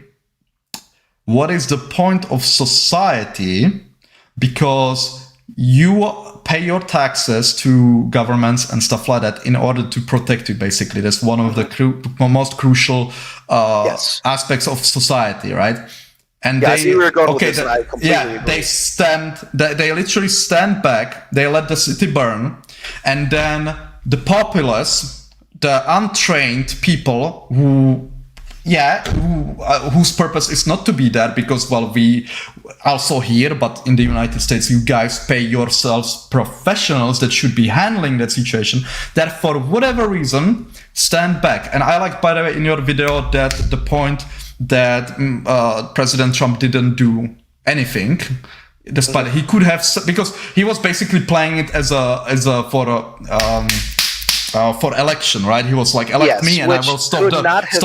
What is the point of society? Because you pay your taxes to governments and stuff like that in order to protect you, basically. That's one of the most crucial aspects of society, right? And I see where you're going with this, and I completely agree. They literally stand back, they let the city burn, and then the populace, the untrained people whose purpose is not to be there because, we also here, but in the United States, you guys pay yourselves professionals that should be handling that situation, that for whatever reason stand back. And I like, by the way, in your video, that the point that President Trump didn't do anything, despite he could have, because he was basically playing it for election, right? He was like, elect me and I will stop the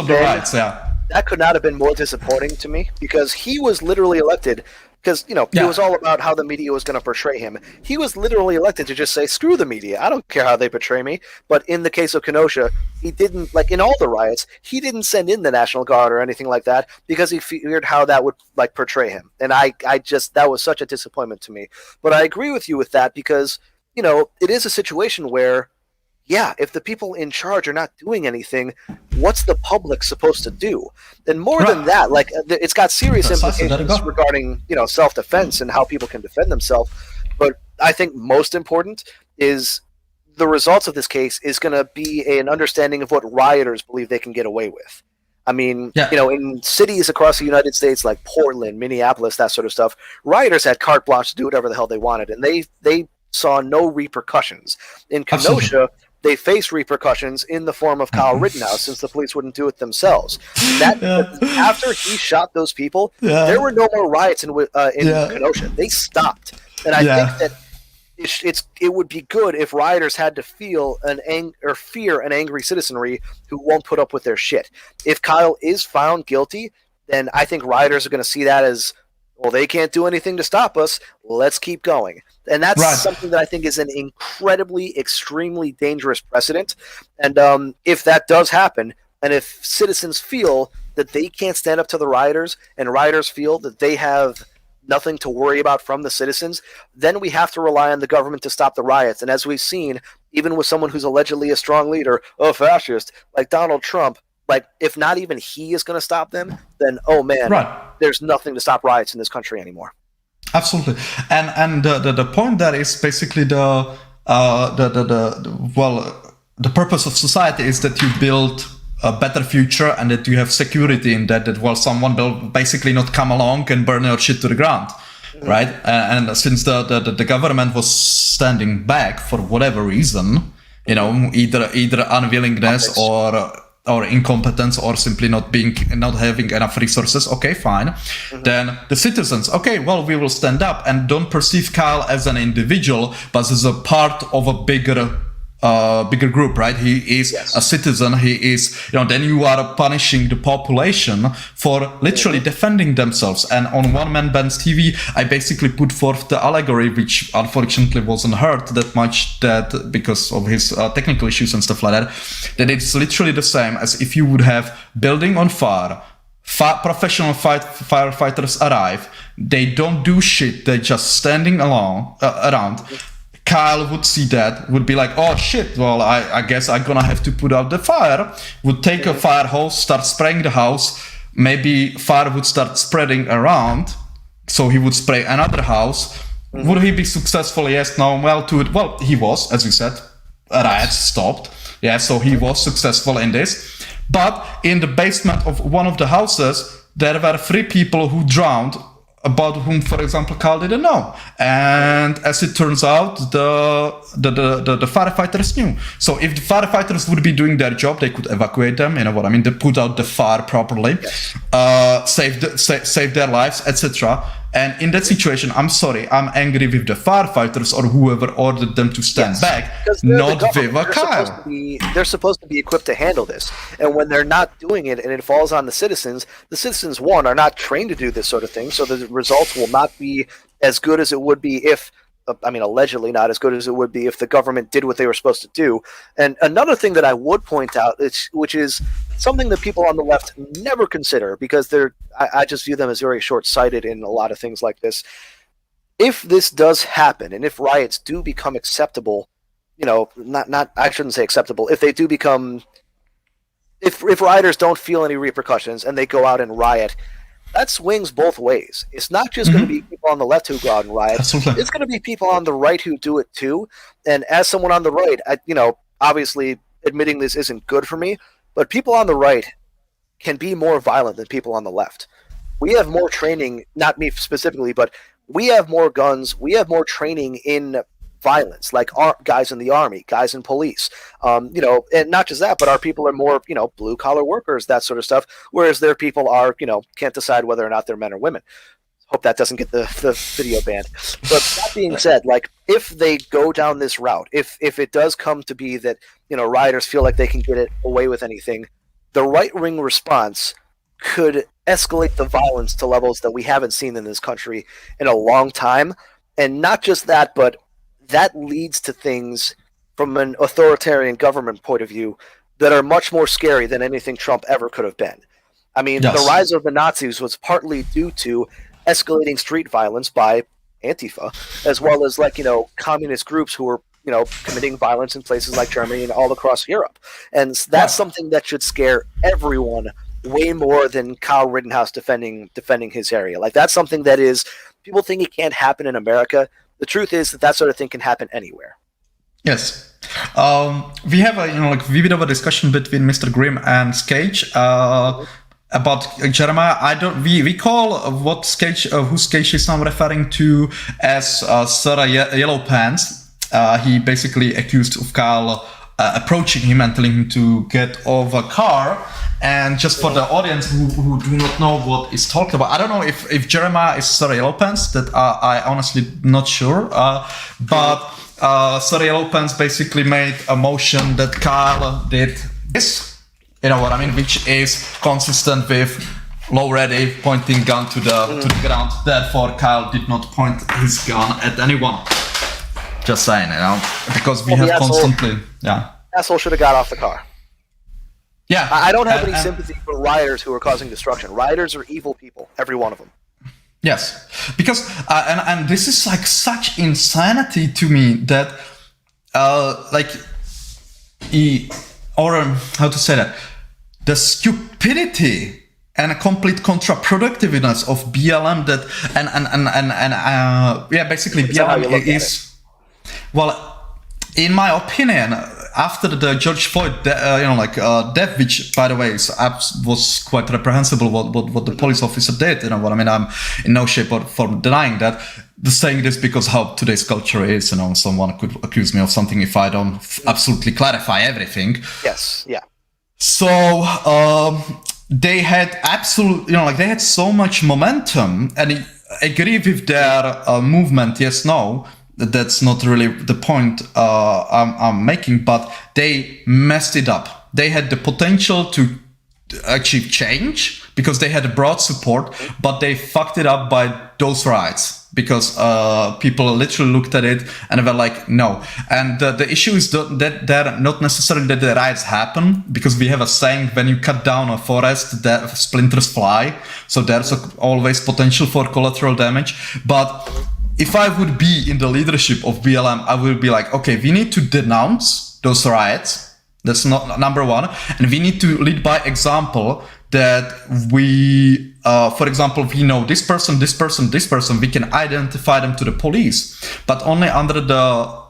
riots. Yeah, that could not have been more disappointing to me, because he was literally elected because it was all about how the media was going to portray him. He was literally elected to just say, screw the media, I don't care how they portray me. But in the case of Kenosha, he didn't, in all the riots, he didn't send in the National Guard or anything like that because he feared how that would portray him. And I just, that was such a disappointment to me. But I agree with you with that, because it is a situation where, if the people in charge are not doing anything, what's the public supposed to do? And more than that, it's got serious implications regarding, self-defense and how people can defend themselves. But I think most important is the results of this case is going to be an understanding of what rioters believe they can get away with. I mean, in cities across the United States like Portland, Minneapolis, that sort of stuff, rioters had carte blanche to do whatever the hell they wanted, and they saw no repercussions. In Kenosha, they faced repercussions in the form of Kyle Rittenhouse, since the police wouldn't do it themselves. After he shot those people, there were no more riots in Kenosha. They stopped, and I think that it would be good if rioters had to fear an angry citizenry who won't put up with their shit. If Kyle is found guilty, then I think rioters are going to see that as well, they can't do anything to stop us. Let's keep going. And that's something that I think is an incredibly, extremely dangerous precedent. And if that does happen, and if citizens feel that they can't stand up to the rioters, and rioters feel that they have nothing to worry about from the citizens, then we have to rely on the government to stop the riots. And as we've seen, even with someone who's allegedly a strong leader, a fascist, like Donald Trump, like, if not even he is going to stop them, then, oh man, there's nothing to stop riots in this country anymore. Absolutely. And the point there is basically the purpose of society is that you build a better future and that you have security in that someone will basically not come along and burn your shit to the ground. Right? And since the government was standing back for whatever reason, either unwillingness or incompetence or simply not having enough resources, okay, fine. Then the citizens, okay, well, we will stand up and don't perceive Kyle as an individual, but as a part of a bigger group, right? He is a citizen. He is, then you are punishing the population for literally defending themselves. And on One Man Band's TV, I basically put forth the allegory, which unfortunately wasn't heard that much, that because of his technical issues and stuff like that it's literally the same as if you would have building on fire, professional firefighters arrive, they don't do shit, they're just standing around. Kyle would see that, would be like, oh shit, well, I guess I'm gonna have to put out the fire, would take a fire hose, start spraying the house, maybe fire would start spreading around, so he would spray another house. Would he be successful? Yes, no, well, he was, as you said, riots stopped. Yeah, so he was successful in this. But in the basement of one of the houses, there were 3 people who drowned, about whom, for example, Kyle didn't know. And as it turns out, the firefighters knew. So if the firefighters would be doing their job, they could evacuate them, they put out the fire properly, save their lives, etc. And in that situation, I'm sorry, I'm angry with the firefighters or whoever ordered them to stand back, not with Kyle. They're supposed to be equipped to handle this. And when they're not doing it and it falls on the citizens, one, are not trained to do this sort of thing, so the results will not be as good as it would be if, allegedly not as good as it would be if the government did what they were supposed to do. And another thing that I would point out, which is something that people on the left never consider, because I just view them as very short-sighted in a lot of things like this. If this does happen, and if riots do become acceptable, I shouldn't say acceptable, if they do become, if rioters don't feel any repercussions and they go out and riot, that swings both ways. It's not just going to be people on the left who go out and riot. Absolutely. It's going to be people on the right who do it too. And as someone on the right, obviously admitting this isn't good for me, but people on the right can be more violent than people on the left. We have more training, not me specifically, but we have more guns. We have more training in violence, like guys in the army, guys in police, and not just that, but our people are more, blue collar workers, that sort of stuff. Whereas their people are, can't decide whether or not they're men or women. Hope that doesn't get the video banned. But that being said, like, if they go down this route, if it does come to be that, rioters feel like they can get it away with anything, the right-wing response could escalate the violence to levels that we haven't seen in this country in a long time. And not just that, but that leads to things from an authoritarian government point of view that are much more scary than anything Trump ever could have been. The rise of the Nazis was partly due to escalating street violence by Antifa, as well as communist groups who were committing violence in places like Germany and all across Europe. And that's something that should scare everyone way more than Kyle Rittenhouse defending his area. Like, that's something that is, people think it can't happen in America. The truth is that sort of thing can happen anywhere. Yes. We have a bit of a discussion between Mr. Grimm and Skage about Jeremiah. We call what Skage, who Skage is now referring to as Sarah Yellow Pants. He basically accused of Kyle approaching him and telling him to get off a car. And just for the audience who do not know what is talked about, I don't know if Jeremiah is Sarah Yellow Pants, that I honestly not sure. But Sarah Yellow Pants basically made a motion that Kyle did this, which is consistent with already pointing gun to the ground. Therefore, Kyle did not point his gun at anyone. Just saying, because we have constantly, Asshole should have got off the car. Yeah, I don't have any sympathy for rioters who are causing destruction. Rioters are evil people, every one of them. Yes, because and this is like such insanity to me that or how to say that, the stupidity and a complete counterproductiveness of BLM that basically BLM is. Well, in my opinion, after the George Floyd, death, which by the way was quite reprehensible, what the police officer did. You know what I mean? I'm in no shape or form denying that. Just saying this because how today's culture is. Someone could accuse me of something if I don't absolutely clarify everything. Yes. Yeah. So they had they had so much momentum, and I agree with their movement. Yes, no. That's not really the point I'm making, but they messed it up. They had the potential to achieve change because they had a broad support, but they fucked it up by those riots because people literally looked at it and were like, no. And the issue is that they're not necessarily that the riots happen, because we have a saying, when you cut down a forest, the splinters fly. So there's always potential for collateral damage. But if I would be in the leadership of BLM, I would be like, okay, we need to denounce those riots. That's not number one. And we need to lead by example that we, for example, we know this person, we can identify them to the police, but only under the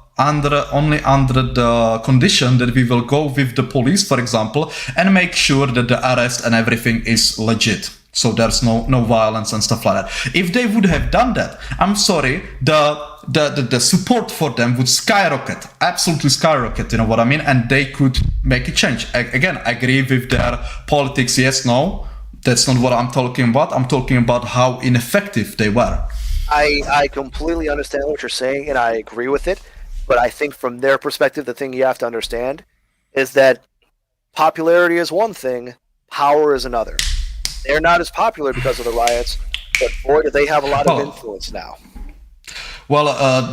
condition that we will go with the police, for example, and make sure that the arrest and everything is legit. So there's no violence and stuff like that. If they would have done that, I'm sorry, the support for them would skyrocket, absolutely skyrocket, you know what I mean? And they could make a change. Again, I agree with their politics, yes, no. That's not what I'm talking about. I'm talking about how ineffective they were. I completely understand what you're saying, and I agree with it. But I think from their perspective, the thing you have to understand is that popularity is one thing, power is another. They're not as popular because of the riots, but boy, do they have a lot of influence now. Well,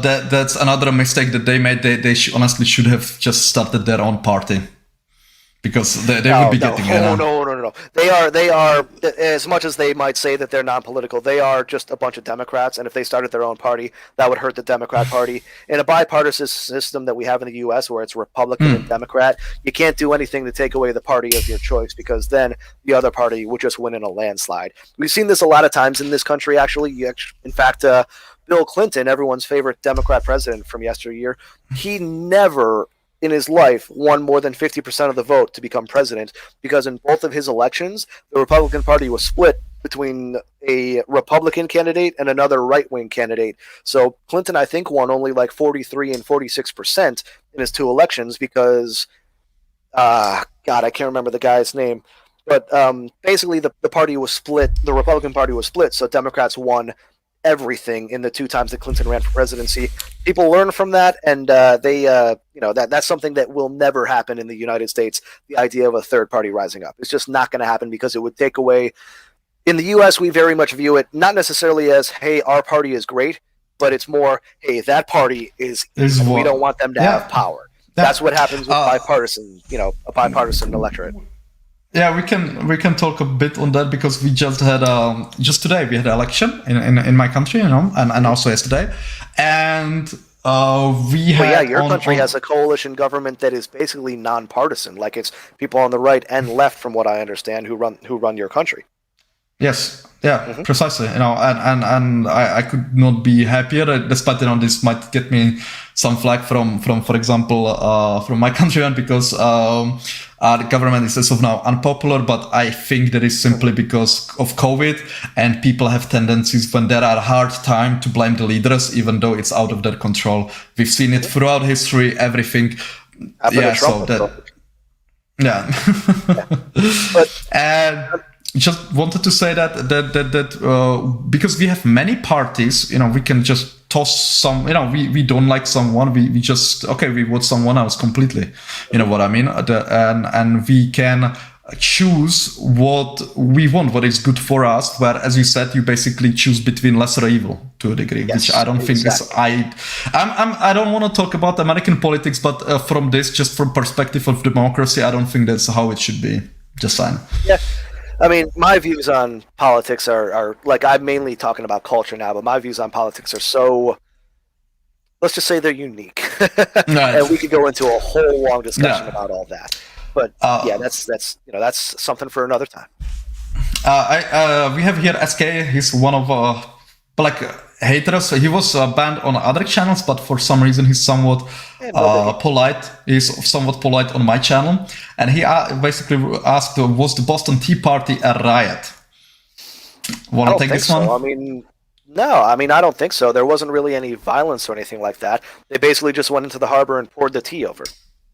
that's another mistake that they made. They honestly should have just started their own party, because they would be getting it. No. They are, as much as they might say that they're non-political, they are just a bunch of Democrats, and if they started their own party, that would hurt the Democrat Party. In a bipartisan system that we have in the U.S., where it's Republican and Democrat, you can't do anything to take away the party of your choice, because then the other party would just win in a landslide. We've seen this a lot of times in this country, actually. In fact, Bill Clinton, everyone's favorite Democrat president from yesteryear, he never in his life won more than 50% of the vote to become president, because in both of his elections, the Republican Party was split between a Republican candidate and another right-wing candidate. So Clinton, I think, won only like 43 and 46% in his two elections because, God, I can't remember the guy's name. But basically, the party was split. The Republican Party was split, so Democrats won everything in the two times that Clinton ran for presidency. People learn from that, and that's something that will never happen in the United States. The idea of a third party rising up, it's just not going to happen, because it would take away. In the U.S., we very much view it not necessarily as, hey, our party is great, but it's more, hey, that party is we don't want them to have power. That's what happens with a bipartisan electorate. Yeah, we can talk a bit on that, because we just had just today we had an election in my country, and also yesterday, and we had. Your country has a coalition government that is basically nonpartisan, like it's people on the right and left, from what I understand, who run your country. Yes, precisely. And I could not be happier. Despite this might get me some flack from for example, from my countrymen, because the government is as of now unpopular. But I think that is simply because of COVID, and people have tendencies when there are hard time to blame the leaders, even though it's out of their control. We've seen it throughout history. Everything. But and. Just wanted to say that because we have many parties, we can just toss some, we don't like someone, we just, we vote someone else completely, you know what I mean? And we can choose what we want, what is good for us, where, as you said, you basically choose between lesser evil to a degree, Yes, which I don't think is, I don't want to talk about American politics, but from this, just from perspective of democracy, I don't think that's how it should be. Just saying. Yeah. I mean, my views on politics are like, I'm mainly talking about culture now, but my views on politics are so, let's just say they're unique. Right. And we could go into a whole long discussion about all that. But yeah, that's something for another time. We have here SK. He's one of like haters. He was banned on other channels, but for some reason he's somewhat polite. He's somewhat polite on my channel, and he basically asked, "Was the Boston Tea Party a riot?" Want to take this one? I mean, no. I mean, I don't think so. There wasn't really any violence or anything like that. They basically just went into the harbor and poured the tea over.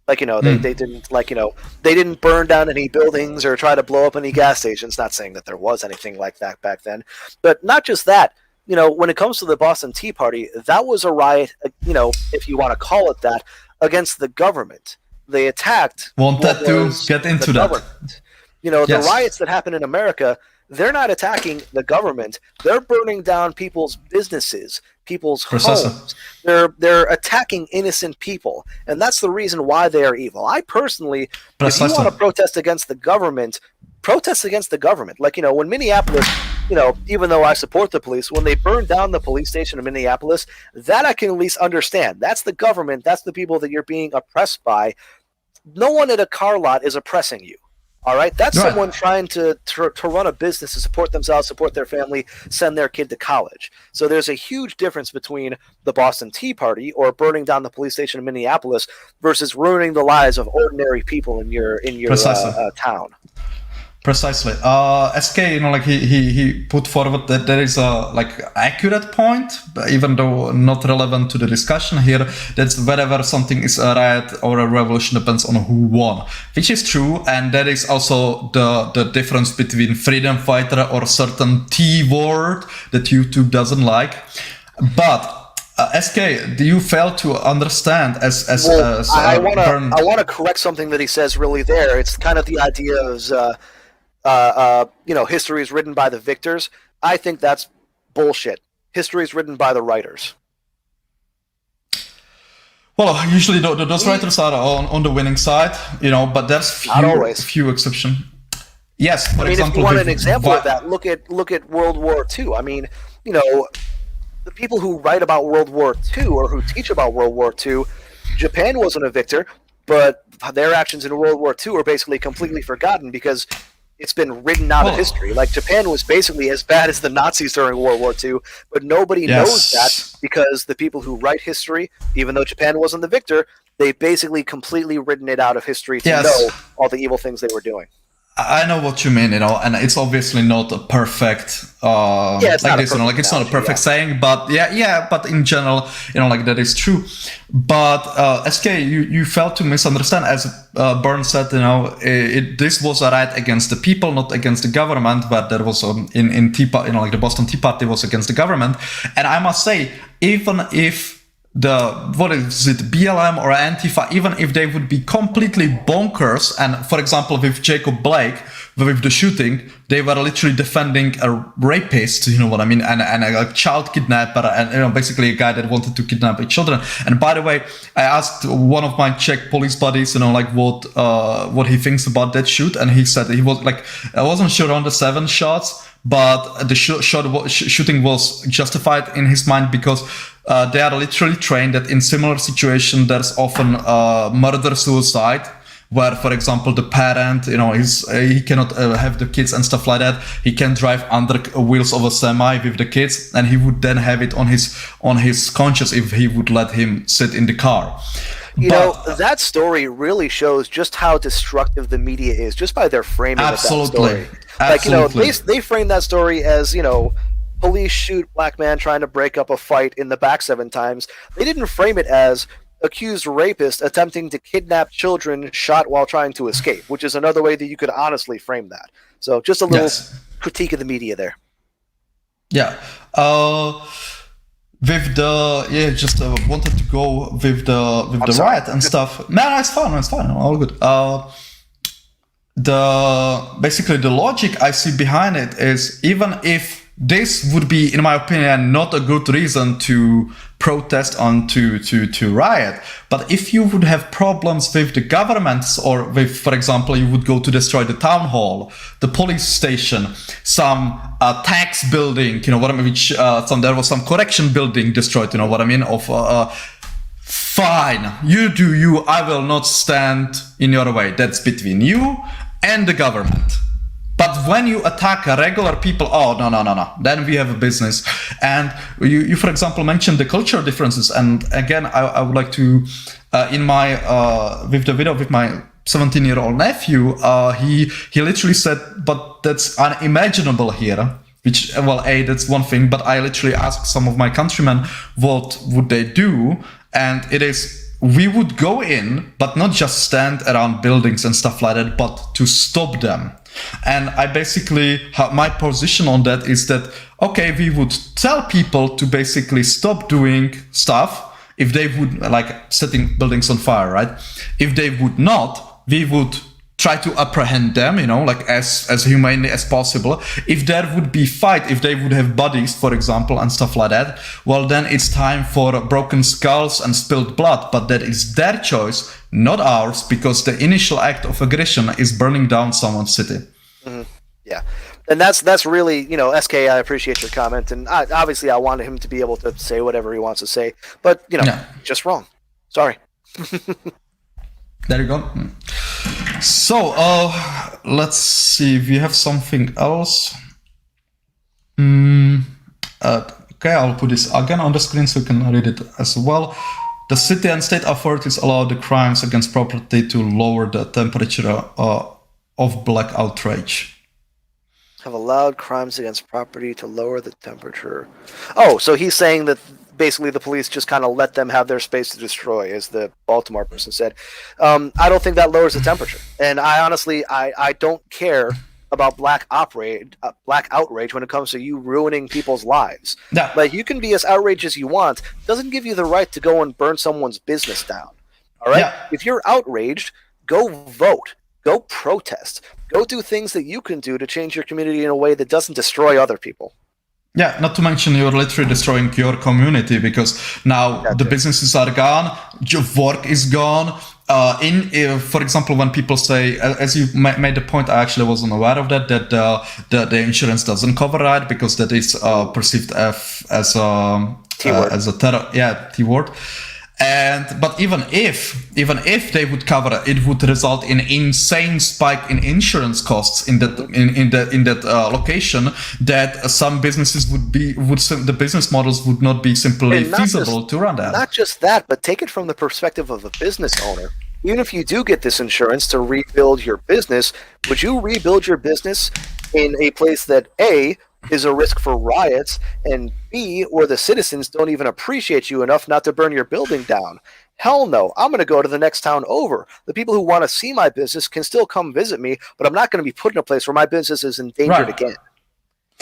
Like, they didn't, like, they didn't burn down any buildings or try to blow up any gas stations. Not saying that there was anything like that back then. But not just that, when it comes to the Boston Tea Party, that was a riot, if you want to call it that, against the government. They attacked. Wanted to get into that. Government. The riots that happen in America, they're not attacking the government. They're burning down people's businesses, people's homes. They're attacking innocent people, and that's the reason why they are evil. I personally, if you want to protest against the government, protest against the government. Like, when Minneapolis, even though I support the police, when they burned down the police station in Minneapolis, that I can at least understand. That's the government. That's the people that you're being oppressed by. No one at a car lot is oppressing you. All right, that's someone trying to run a business, to support themselves, support their family, send their kid to college. So there's a huge difference between the Boston Tea Party or burning down the police station in Minneapolis versus ruining the lives of ordinary people in your town. Precisely. SK, like he put forward that there is a accurate point, even though not relevant to the discussion here. That's wherever something is a riot or a revolution depends on who won, which is true, and that is also the difference between freedom fighter or certain T word that YouTube doesn't like. But SK, do you fail to understand I want to correct something that he says really there. It's kind of the idea of history is written by the victors. I think that's bullshit. History is written by the writers. Well, usually those writers are on the winning side, but there's few exceptions. Yes, for example, if you want an example of that, look at World War II. I mean, the people who write about World War II or who teach about World War II, Japan wasn't a victor, but their actions in World War II are basically completely forgotten because it's been written out of history. Like, Japan was basically as bad as the Nazis during World War II, but nobody knows that because the people who write history, even though Japan wasn't the victor, they basically completely written it out of history to know all the evil things they were doing. I know what you mean, and it's obviously not a perfect, it's not a perfect saying, but but in general, that is true. But SK, you failed to misunderstand, as Bern said, this was a riot against the people, not against the government. But there was in Tea Party, the Boston Tea Party was against the government, and I must say, even if BLM or Antifa, even if they would be completely bonkers, and for example with Jacob Blake, with the shooting, they were literally defending a rapist, you know what I mean, and a child kidnapper, and basically a guy that wanted to kidnap children. And by the way, I asked one of my Czech police buddies, what he thinks about that shoot, and he said he was I wasn't sure on the 7 shots, but the shooting was justified in his mind because they are literally trained that in similar situations there's often murder-suicide, where, for example, the parent, he cannot have the kids and stuff like that. He can drive under wheels of a semi with the kids, and he would then have it on his conscience if he would let him sit in the car. That story really shows just how destructive the media is, just by their framing of that story. Absolutely. They frame that story as, police shoot black man trying to break up a fight in the back 7 times. They didn't frame it as accused rapist attempting to kidnap children shot while trying to escape, which is another way that you could honestly frame that. So just a little critique of the media there. Yeah. With the just wanted to go with the riot and stuff. No, it's fine. All good. basically the logic I see behind it is, even if this would be, in my opinion, not a good reason to protest on to riot, but if you would have problems with the governments, or with, for example, you would go to destroy the town hall, the police station, some tax building, you know what I mean, which there was some correction building destroyed, you know what I mean, of fine, you do you, I will not stand in your way. That's between you and the government. But when you attack regular people, oh, no, then we have a business. And you for example, mentioned the cultural differences. And again, I would like to, in my, with the video with my 17-year-old nephew, he literally said, but that's unimaginable here. Which, well, that's one thing, but I literally asked some of my countrymen what would they do. And it is, we would go in, but not just stand around buildings and stuff like that, but to stop them. And I basically, my position on that is that, okay, we would tell people to basically stop doing stuff if they would, like setting buildings on fire, right? If they would not, we would try to apprehend them, you know, like as humanely as possible. If there would be fight, if they would have bodies, for example, and stuff like that, well, then it's time for broken skulls and spilled blood. But that is their choice, not ours, because the initial act of aggression is burning down someone's city. Mm-hmm. Yeah. And that's really, you know, SK, I appreciate your comment. And obviously I wanted him to be able to say whatever he wants to say, but, you know, just wrong. Sorry. There you go. So, let's see if we have something else. Okay, I'll put this again on the screen so you can read it as well. The city and state authorities allow the crimes against property to lower the temperature of black outrage. Have allowed crimes against property to lower the temperature. Oh, so he's saying that basically the police just kind of let them have their space to destroy, as the Baltimore person said. I don't think that lowers the temperature. And I honestly, I don't care about black outrage when it comes to you ruining people's lives. No. Like, you can be as outraged as you want. Doesn't give you the right to go and burn someone's business down. All right? Yeah. If you're outraged, go vote. Go protest. Go do things that you can do to change your community in a way that doesn't destroy other people. Yeah, not to mention you're literally destroying your community, because now the businesses are gone, your work is gone. For example, when people say, as you made the point, I actually wasn't aware of that the insurance doesn't cover that, because that is perceived as a terror, T-word. But even if they would cover it, it would result in insane spike in insurance costs in that location, that some businesses the business models would not be simply feasible to run that. Not just that, but take it from the perspective of a business owner. Even if you do get this insurance to rebuild your business, would you rebuild your business in a place that A, is a risk for riots, and B, where the citizens don't even appreciate you enough not to burn your building down? Hell no. I'm going to go to the next town over. The people who want to see my business can still come visit me, but I'm not going to be put in a place where my business is endangered again.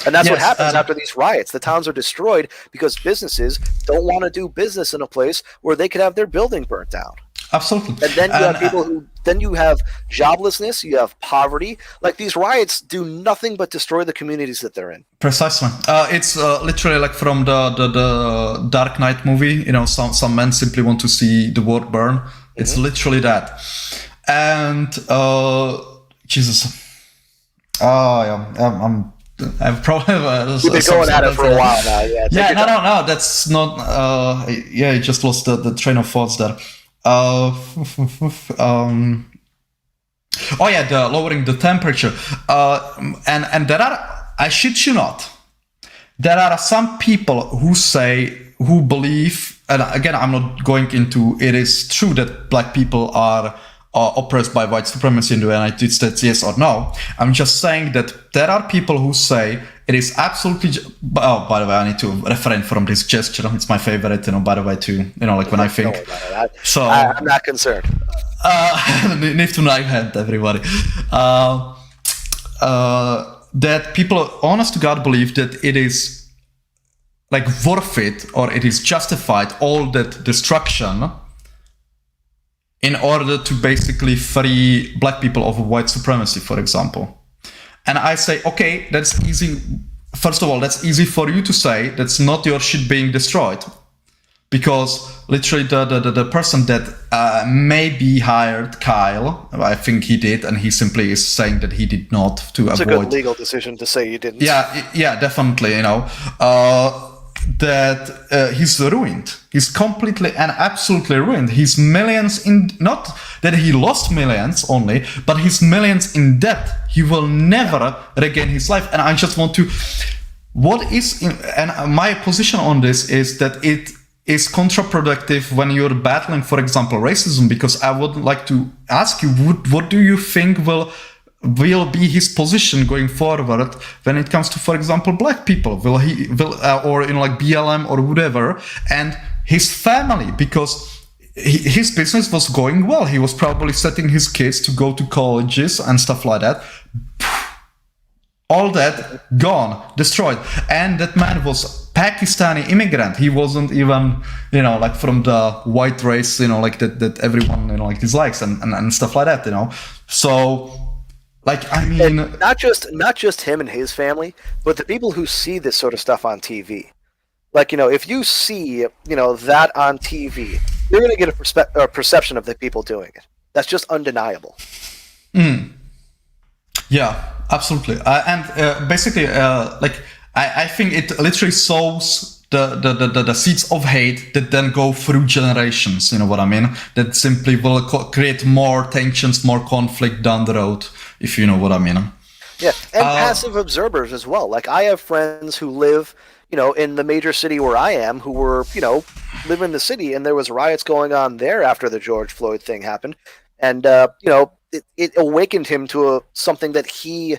And that's what happens after these riots. The towns are destroyed because businesses don't want to do business in a place where they could have their building burnt down. Absolutely. And then you have people who, then you have joblessness, you have poverty. Like, these riots do nothing but destroy the communities that they're in. Precisely. It's literally like from the Dark Knight movie. You know, some men simply want to see the world burn. It's literally that. And Jesus. I've probably you've been going at it for a while now. No. That's not. I just lost the train of thoughts there. The lowering the temperature, and there are, I shit you not, there are some people who believe, and again, I'm not going into, it is true that black people are oppressed by white supremacy in the United States, yes or no. I'm just saying that there are people who say it is absolutely. Oh, by the way, I need to refrain from this gesture. It's my favorite, by the way, too. Like when I think. So I'm not concerned. Need to knife hand everybody. That people, honest to God, believe that it is like worth it, or it is justified, all that destruction in order to basically free black people of white supremacy, for example. And I say, okay, that's easy. First of all, that's easy for you to say. That's not your shit being destroyed. Because literally the person that maybe hired Kyle, I think he did, and he simply is saying that he did not to it's avoid. It's a good legal decision to say you didn't. Yeah, definitely, that he's ruined. He's completely and absolutely ruined. He's millions in, not that he lost millions only, but he's millions in debt. He will never regain his life. And I just want to, and my position on this is that it is counterproductive when you're battling, for example, racism, because I would like to ask you, what do you think will be his position going forward when it comes to, for example, black people? Or like BLM or whatever, and his family, because his business was going well. He was probably setting his kids to go to colleges and stuff like that. All that gone, destroyed. And that man was Pakistani immigrant. He wasn't even, like from the white race, like that everyone, like dislikes and stuff like that, So, like, I mean, and not just him and his family, but the people who see this sort of stuff on TV. Like, if you see, that on TV, you're going to get a perception of the people doing it. That's just undeniable. Yeah, absolutely. And basically, like, I think it literally sows the seeds of hate that then go through generations. You know what I mean? That simply will create more tensions, more conflict down the road, if you know what I mean. Yeah, and passive observers as well. Like, I have friends who live, in the major city where I am, who were, live in the city, and there was riots going on there after the George Floyd thing happened. And, it awakened him to something that he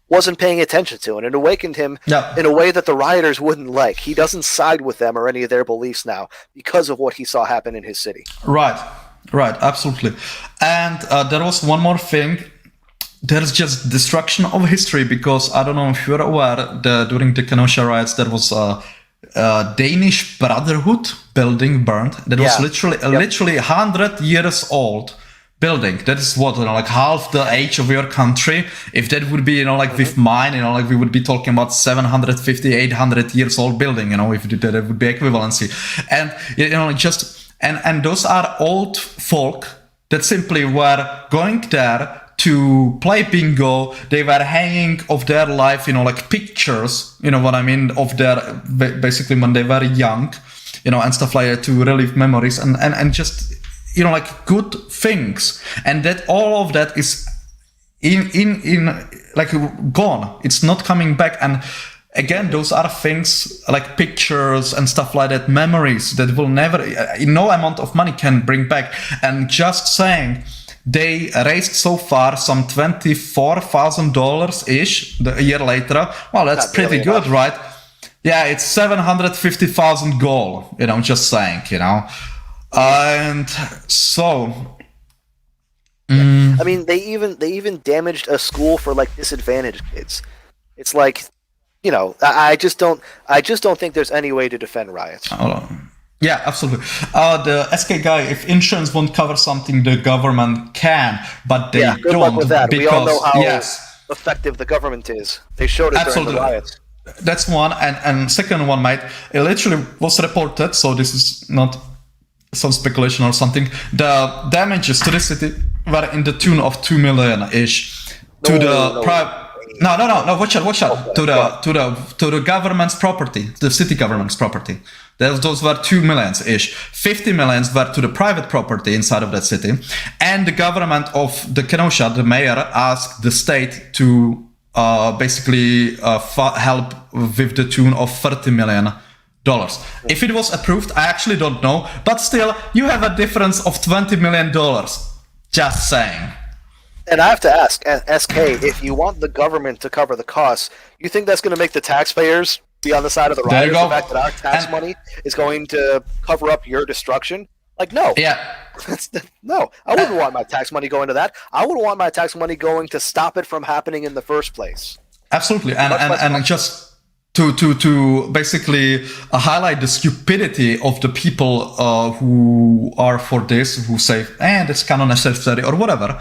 wasn't paying attention to, and it awakened him in a way that the rioters wouldn't like. He doesn't side with them or any of their beliefs now because of what he saw happen in his city. Right, absolutely. And there was one more thing. There's just destruction of history, because I don't know if you're aware, during the Kenosha riots, there was a Danish Brotherhood building burned. That was literally 100 years old building. That is what, like half the age of your country. If that would be, like with mine, like we would be talking about 750, 800 years old building, if that would be equivalency. And, and those are old folk that simply were going there to play bingo. They were hanging of their life, like pictures, what I mean, of their, basically when they were young, and stuff like that, to relive memories and just, like good things. And that all of that is in like gone. It's not coming back. And again, those are things like pictures and stuff like that, memories that will never, no amount of money can bring back. And just saying, they raised so far some $24,000 ish a year later. Well, that's pretty good, right? Yeah, it's 750,000 goal, just saying, and so I mean, they even damaged a school for like disadvantaged kids. It's like, I just don't think there's any way to defend riots. Yeah, absolutely. The SK guy, if insurance won't cover something, the government can, but they good don't. Luck with that. Because, we all know how effective the government is. They showed it during the riots. That's one, and second one, mate, it literally was reported, so this is not some speculation or something. The damages to the city were in the tune of $2 million-ish. No, watch out. To the government's property, the city government's property. Those were $2 million-ish. $50 million were to the private property inside of that city. And the government of the Kenosha, the mayor, asked the state to basically help with the tune of $30 million. If it was approved, I actually don't know. But still, you have a difference of $20 million. Just saying. And I have to ask, SK, if you want the government to cover the costs, you think that's going to make the taxpayers be on the side of the rioters? The fact that our tax money is going to cover up your destruction? Like, no. Yeah. No, I wouldn't want my tax money going to that. I would want my tax money going to stop it from happening in the first place. Absolutely. And just to basically highlight the stupidity of the people who are for this, who say, that's kind of necessary or whatever.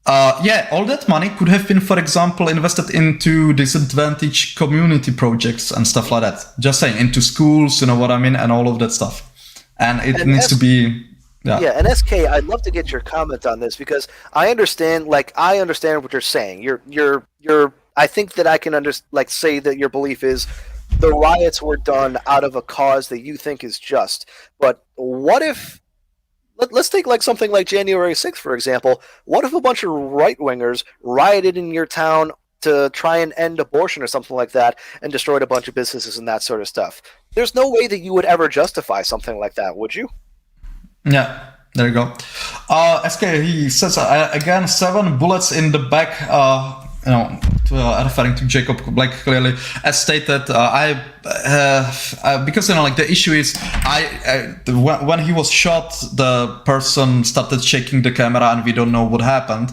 All that money could have been, for example, invested into disadvantaged community projects and stuff like that. Just saying, into schools, you know what I mean, and all of that stuff. And it needs to be... Yeah, and SK, I'd love to get your comment on this, because I understand what you're saying. I think that I can say that your belief is the riots were done out of a cause that you think is just. But what if, let's take like something like January 6th, for example. What if a bunch of right-wingers rioted in your town to try and end abortion or something like that and destroyed a bunch of businesses and that sort of stuff? There's no way that you would ever justify something like that, would you? Yeah, there you go. SK, he says, again, 7 bullets in the back, referring to Jacob Black clearly, as stated. Because, the issue is, when he was shot, the person started shaking the camera and we don't know what happened.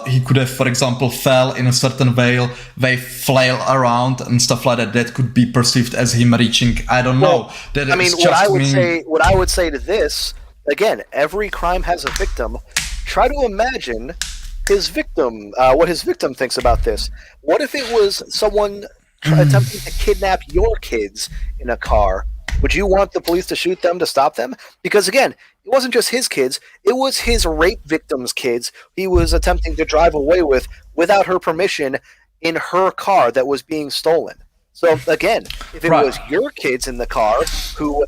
He could have, for example, fell in a certain way, flail around and stuff like that. That could be perceived as him reaching. I don't know. What I would say to this, again, every crime has a victim. Try to imagine his victim, what his victim thinks about this. What if it was someone attempting to kidnap your kids in a car? Would you want the police to shoot them to stop them? Because again, it wasn't just his kids, it was his rape victim's kids he was attempting to drive away with without her permission in her car that was being stolen. So again, if it was your kids in the car who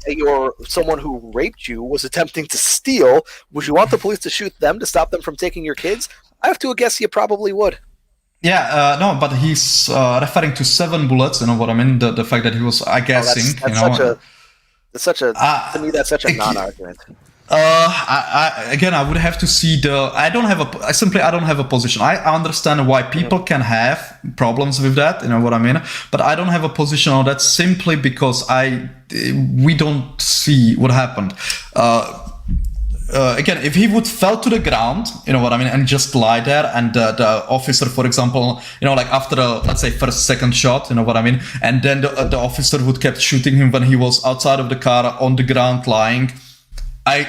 someone who raped you was attempting to steal, would you want the police to shoot them to stop them from taking your kids? I have to guess you probably would. Yeah, no, but he's referring to 7 bullets, you know what I mean? The fact that he was, guessing, that's such a non-argument. I would have to see I don't have a position. I understand why people can have problems with that, you know what I mean? But I don't have a position on that simply because we don't see what happened. Again, if he would fell to the ground, you know what I mean, and just lie there, and the officer, for example, after let's say first, second shot, you know what I mean, and then the officer would kept shooting him when he was outside of the car on the ground lying, I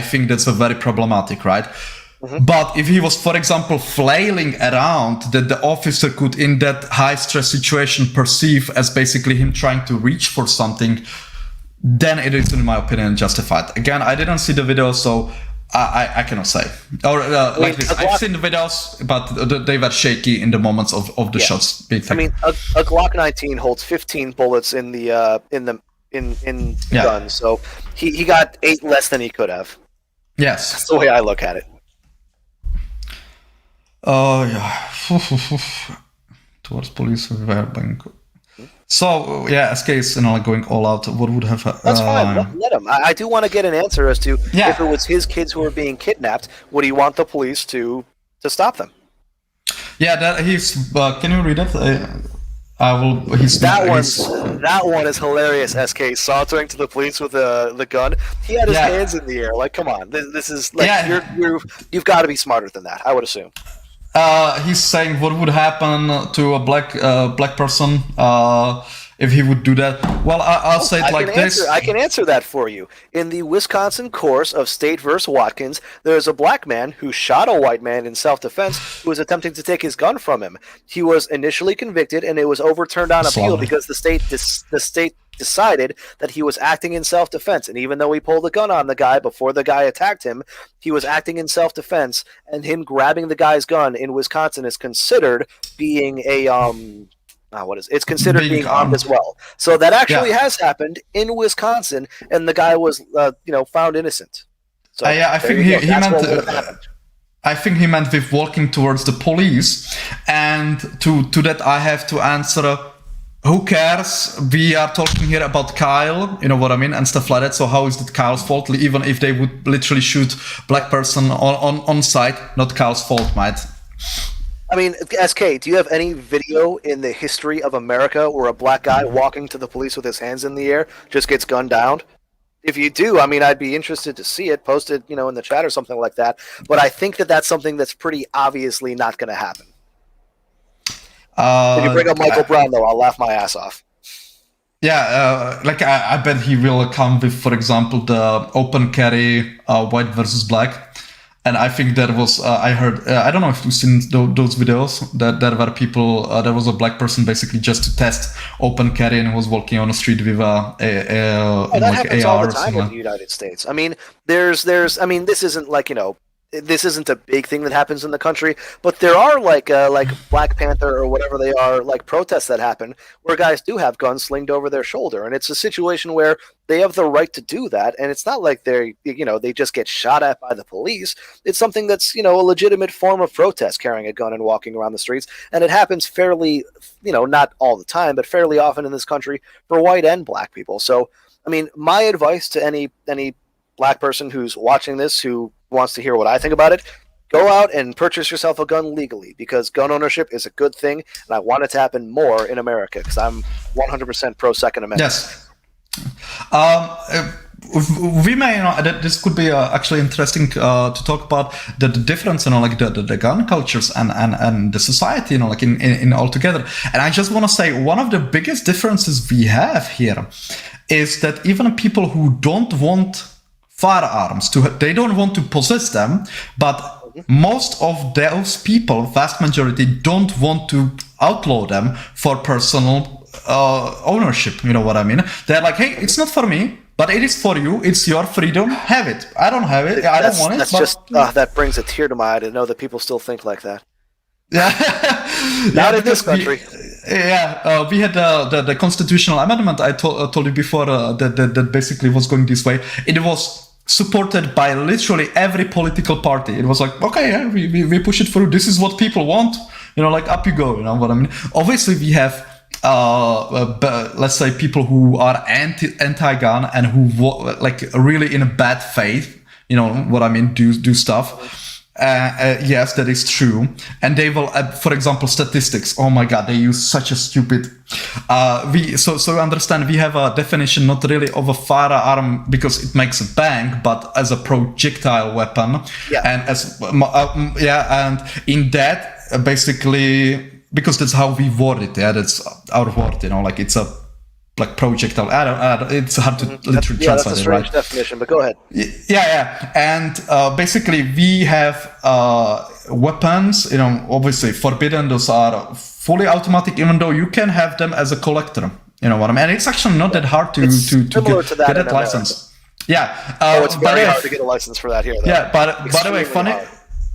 think that's a very problematic, right? Mm-hmm. But if he was, for example, flailing around, that the officer could, in that high stress situation, perceive as basically him trying to reach for something, then it is, in my opinion, justified. Again, I didn't see the video, so I cannot say. Or I've seen the videos, but they were shaky in the moments of the shots being taken. A Glock 19 holds 15 bullets in the gun, so he got 8 less than he could have. Yes, that's the way I look at it. Towards police, So SK is going all out. What would have? That's fine. Let him. I do want to get an answer as to if it was his kids who were being kidnapped. Would he want the police to stop them? Yeah, that he's. Can you read it? I will. That one is hilarious. SK sauntering to the police with the gun. He had his hands in the air. Like, come on, this is like you've got to be smarter than that, I would assume. He's saying what would happen to a black person if he would do that. Well, I'll say it like this. I can answer that for you. In the Wisconsin course of State vs. Watkins, there's a black man who shot a white man in self-defense who was attempting to take his gun from him. He was initially convicted, and it was overturned on appeal because the state decided that he was acting in self-defense. And even though he pulled a gun on the guy before the guy attacked him, he was acting in self-defense, and him grabbing the guy's gun in Wisconsin is considered being it's considered being armed as well. So that actually has happened in Wisconsin, and the guy was found innocent. So I think he meant I think he meant with walking towards the police, and to that I have to answer, who cares? We are talking here about Kyle, you know what I mean, and stuff like that. So how is it Kyle's fault? Even if they would literally shoot black person on site, not Kyle's fault, mate. I mean, SK, do you have any video in the history of America where a black guy walking to the police with his hands in the air just gets gunned down? If you do, I mean, I'd be interested to see it. Post it, in the chat or something like that. But I think that that's something that's pretty obviously not going to happen. When you bring up Michael Brown, though, I'll laugh my ass off. Yeah, like I bet he will come with, for example, the open carry white versus black. And I think there was, I heard, I don't know if you've seen those videos, that there were people, there was a black person basically just to test open carry and was walking on the street with that like happens AR all the or time something. in the United States. I mean, I mean, this isn't like, this isn't a big thing that happens in the country, but there are like Black Panther or whatever they are, like protests that happen where guys do have guns slinged over their shoulder, and it's a situation where they have the right to do that, and it's not like they just get shot at by the police. It's something that's a legitimate form of protest, carrying a gun and walking around the streets, and it happens fairly, not all the time, but fairly often in this country for white and black people. So, I mean, my advice to any black person who's watching this who wants to hear what I think about it, go out and purchase yourself a gun legally, because gun ownership is a good thing, and I want it to happen more in America, because I'm 100% pro Second Amendment. Yes. We may, this could be actually interesting to talk about the difference, like the gun cultures and the society, like in altogether. And I just want to say one of the biggest differences we have here is that even people who don't want firearms, they don't want to possess them, but most of those people, vast majority, don't want to outlaw them for personal ownership. You know what I mean? They're like, hey, it's not for me, but it is for you. It's your freedom. Have it. I don't have it. I don't want it. That's just that brings a tear to my eye to know that people still think like that. Yeah. Not in this country. We had the constitutional amendment I told you before that basically was going this way. It was supported by literally every political party. It was like, okay, yeah, we push it through. This is what people want. Like up you go. You know what I mean? Obviously, we have let's say people who are anti-gun and who like really in a bad faith. You know what I mean? Do stuff. Yes, that is true. And they will, for example, statistics. Oh my God, they use such a stupid. So understand, we have a definition not really of a firearm because it makes a bang, but as a projectile weapon. Yeah. And and in that basically, because that's how we word it. Yeah, that's our word. Like it's a. Like projectile. It's hard to literally translate it, right? That's a strange definition, but go ahead. Yeah. And basically, we have weapons. Obviously forbidden. Those are fully automatic, even though you can have them as a collector. You know what I mean? And it's actually not that hard to get that license. Yeah. It's very hard to get a license for that here. Though. Yeah, but by the way,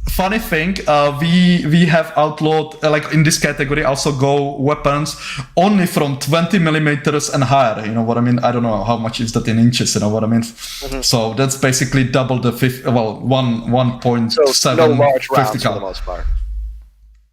funny thing, we have outlawed, like in this category, also go weapons only from 20 millimeters and higher. You know what I mean? I don't know how much is that in inches. You know what I mean? Mm-hmm. So that's basically double the 1.7. So no large rounds for the most part.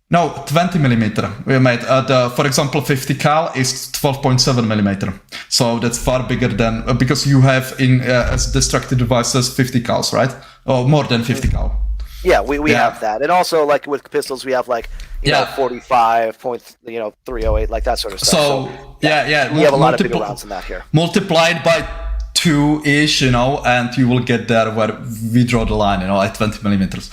No, 20 millimeter. We made for example, 50 cal is 12.7 millimeter. So that's far bigger than because you have in as destructive devices 50 cals, right? Or more than 50 cal. Yeah, we have that, and also like with pistols, we have like 45.308, like that sort of stuff. So we have a lot of bigger rounds than that here. Multiplied by 2-ish, and you will get there where we draw the line, at 20 millimeters.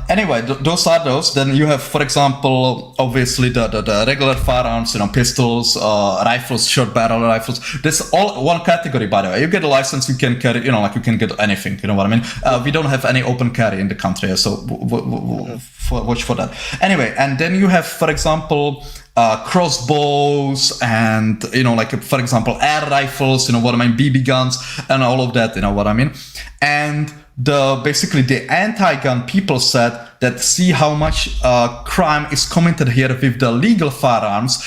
Anyway, those are those. Then you have, for example, obviously the regular firearms, pistols, rifles, short barrel rifles. That's all one category, by the way. You get a license, you can carry, like you can get anything. You know what I mean? We don't have any open carry in the country, so watch for that. Anyway, and then you have, for example, crossbows and like for example air rifles, what I mean, BB guns and all of that, what I mean. And basically the anti-gun people said that see how much crime is committed here with the legal firearms.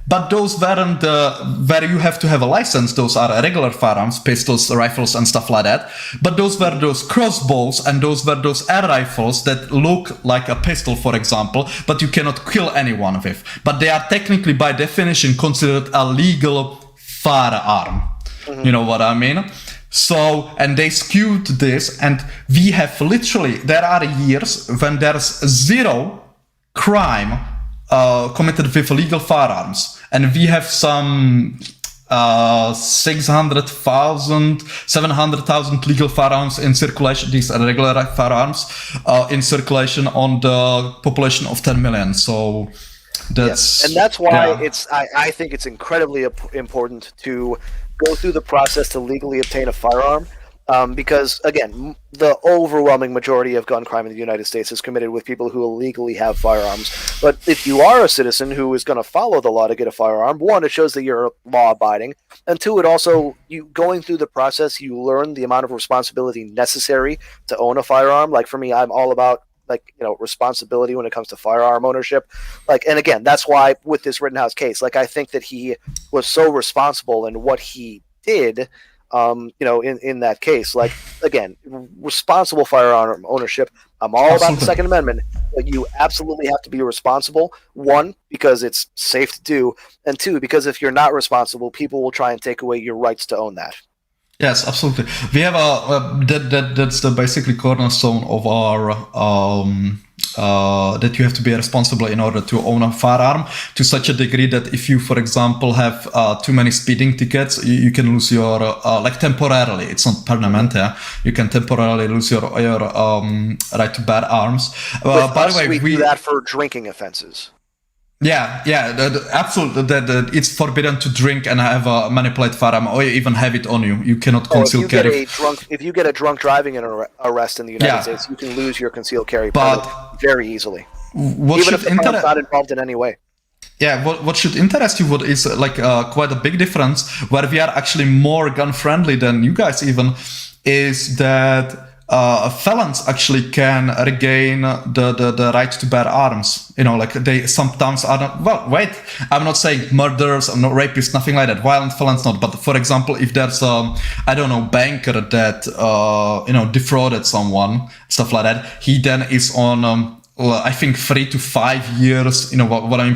But those weren't where you have to have a license. Those are regular firearms, pistols, rifles, and stuff like that. But those were those crossbows, and those were those air rifles that look like a pistol, for example, but you cannot kill anyone with. But they are technically, by definition, considered a legal firearm. Mm-hmm. You know what I mean? So, and they skewed this, and we have literally, there are years when there's zero crime committed with illegal firearms, and we have some 700,000 legal firearms in circulation. These are regular firearms in circulation on the population of 10 million. So That's and that's why yeah. I think it's incredibly important to go through the process to legally obtain a firearm. Because again, the overwhelming majority of gun crime in the United States is committed with people who illegally have firearms. But if you are a citizen who is going to follow the law to get a firearm, one, it shows that you're law abiding, and two, it also, you going through the process, you learn the amount of responsibility necessary to own a firearm. Like for me, I'm all about responsibility when it comes to firearm ownership. Like, and again, that's why with this Rittenhouse case, like I think that he was so responsible in what he did. In that case, like again, responsible firearm ownership. I'm all about the Absolutely. Second Amendment, but you absolutely have to be responsible. One, because it's safe to do, and two, because if you're not responsible, people will try and take away your rights to own that. Yes, absolutely. We have that's the basically cornerstone of our that you have to be responsible in order to own a firearm, to such a degree that if you, for example, have too many speeding tickets, you can lose your like temporarily. It's not permanent. Yeah, you can temporarily lose your right to bear arms. With By us, the way, we do that for drinking offenses. Yeah, absolutely. That it's forbidden to drink and have a manipulate firearm, or even have it on you. You cannot conceal carry. If you get a drunk driving arrest in the United States, you can lose your concealed carry permit very easily, even if the firearm's not involved in any way. Yeah, what should interest you is like quite a big difference where we are actually more gun friendly than you guys even, is that felons actually can regain the right to bear arms. Like they sometimes are not, well, wait, I'm not saying murderers, I'm not rapists, nothing like that. Violent felons not. But for example, if there's banker that, defrauded someone, stuff like that, he then is on, I think 3 to 5 years,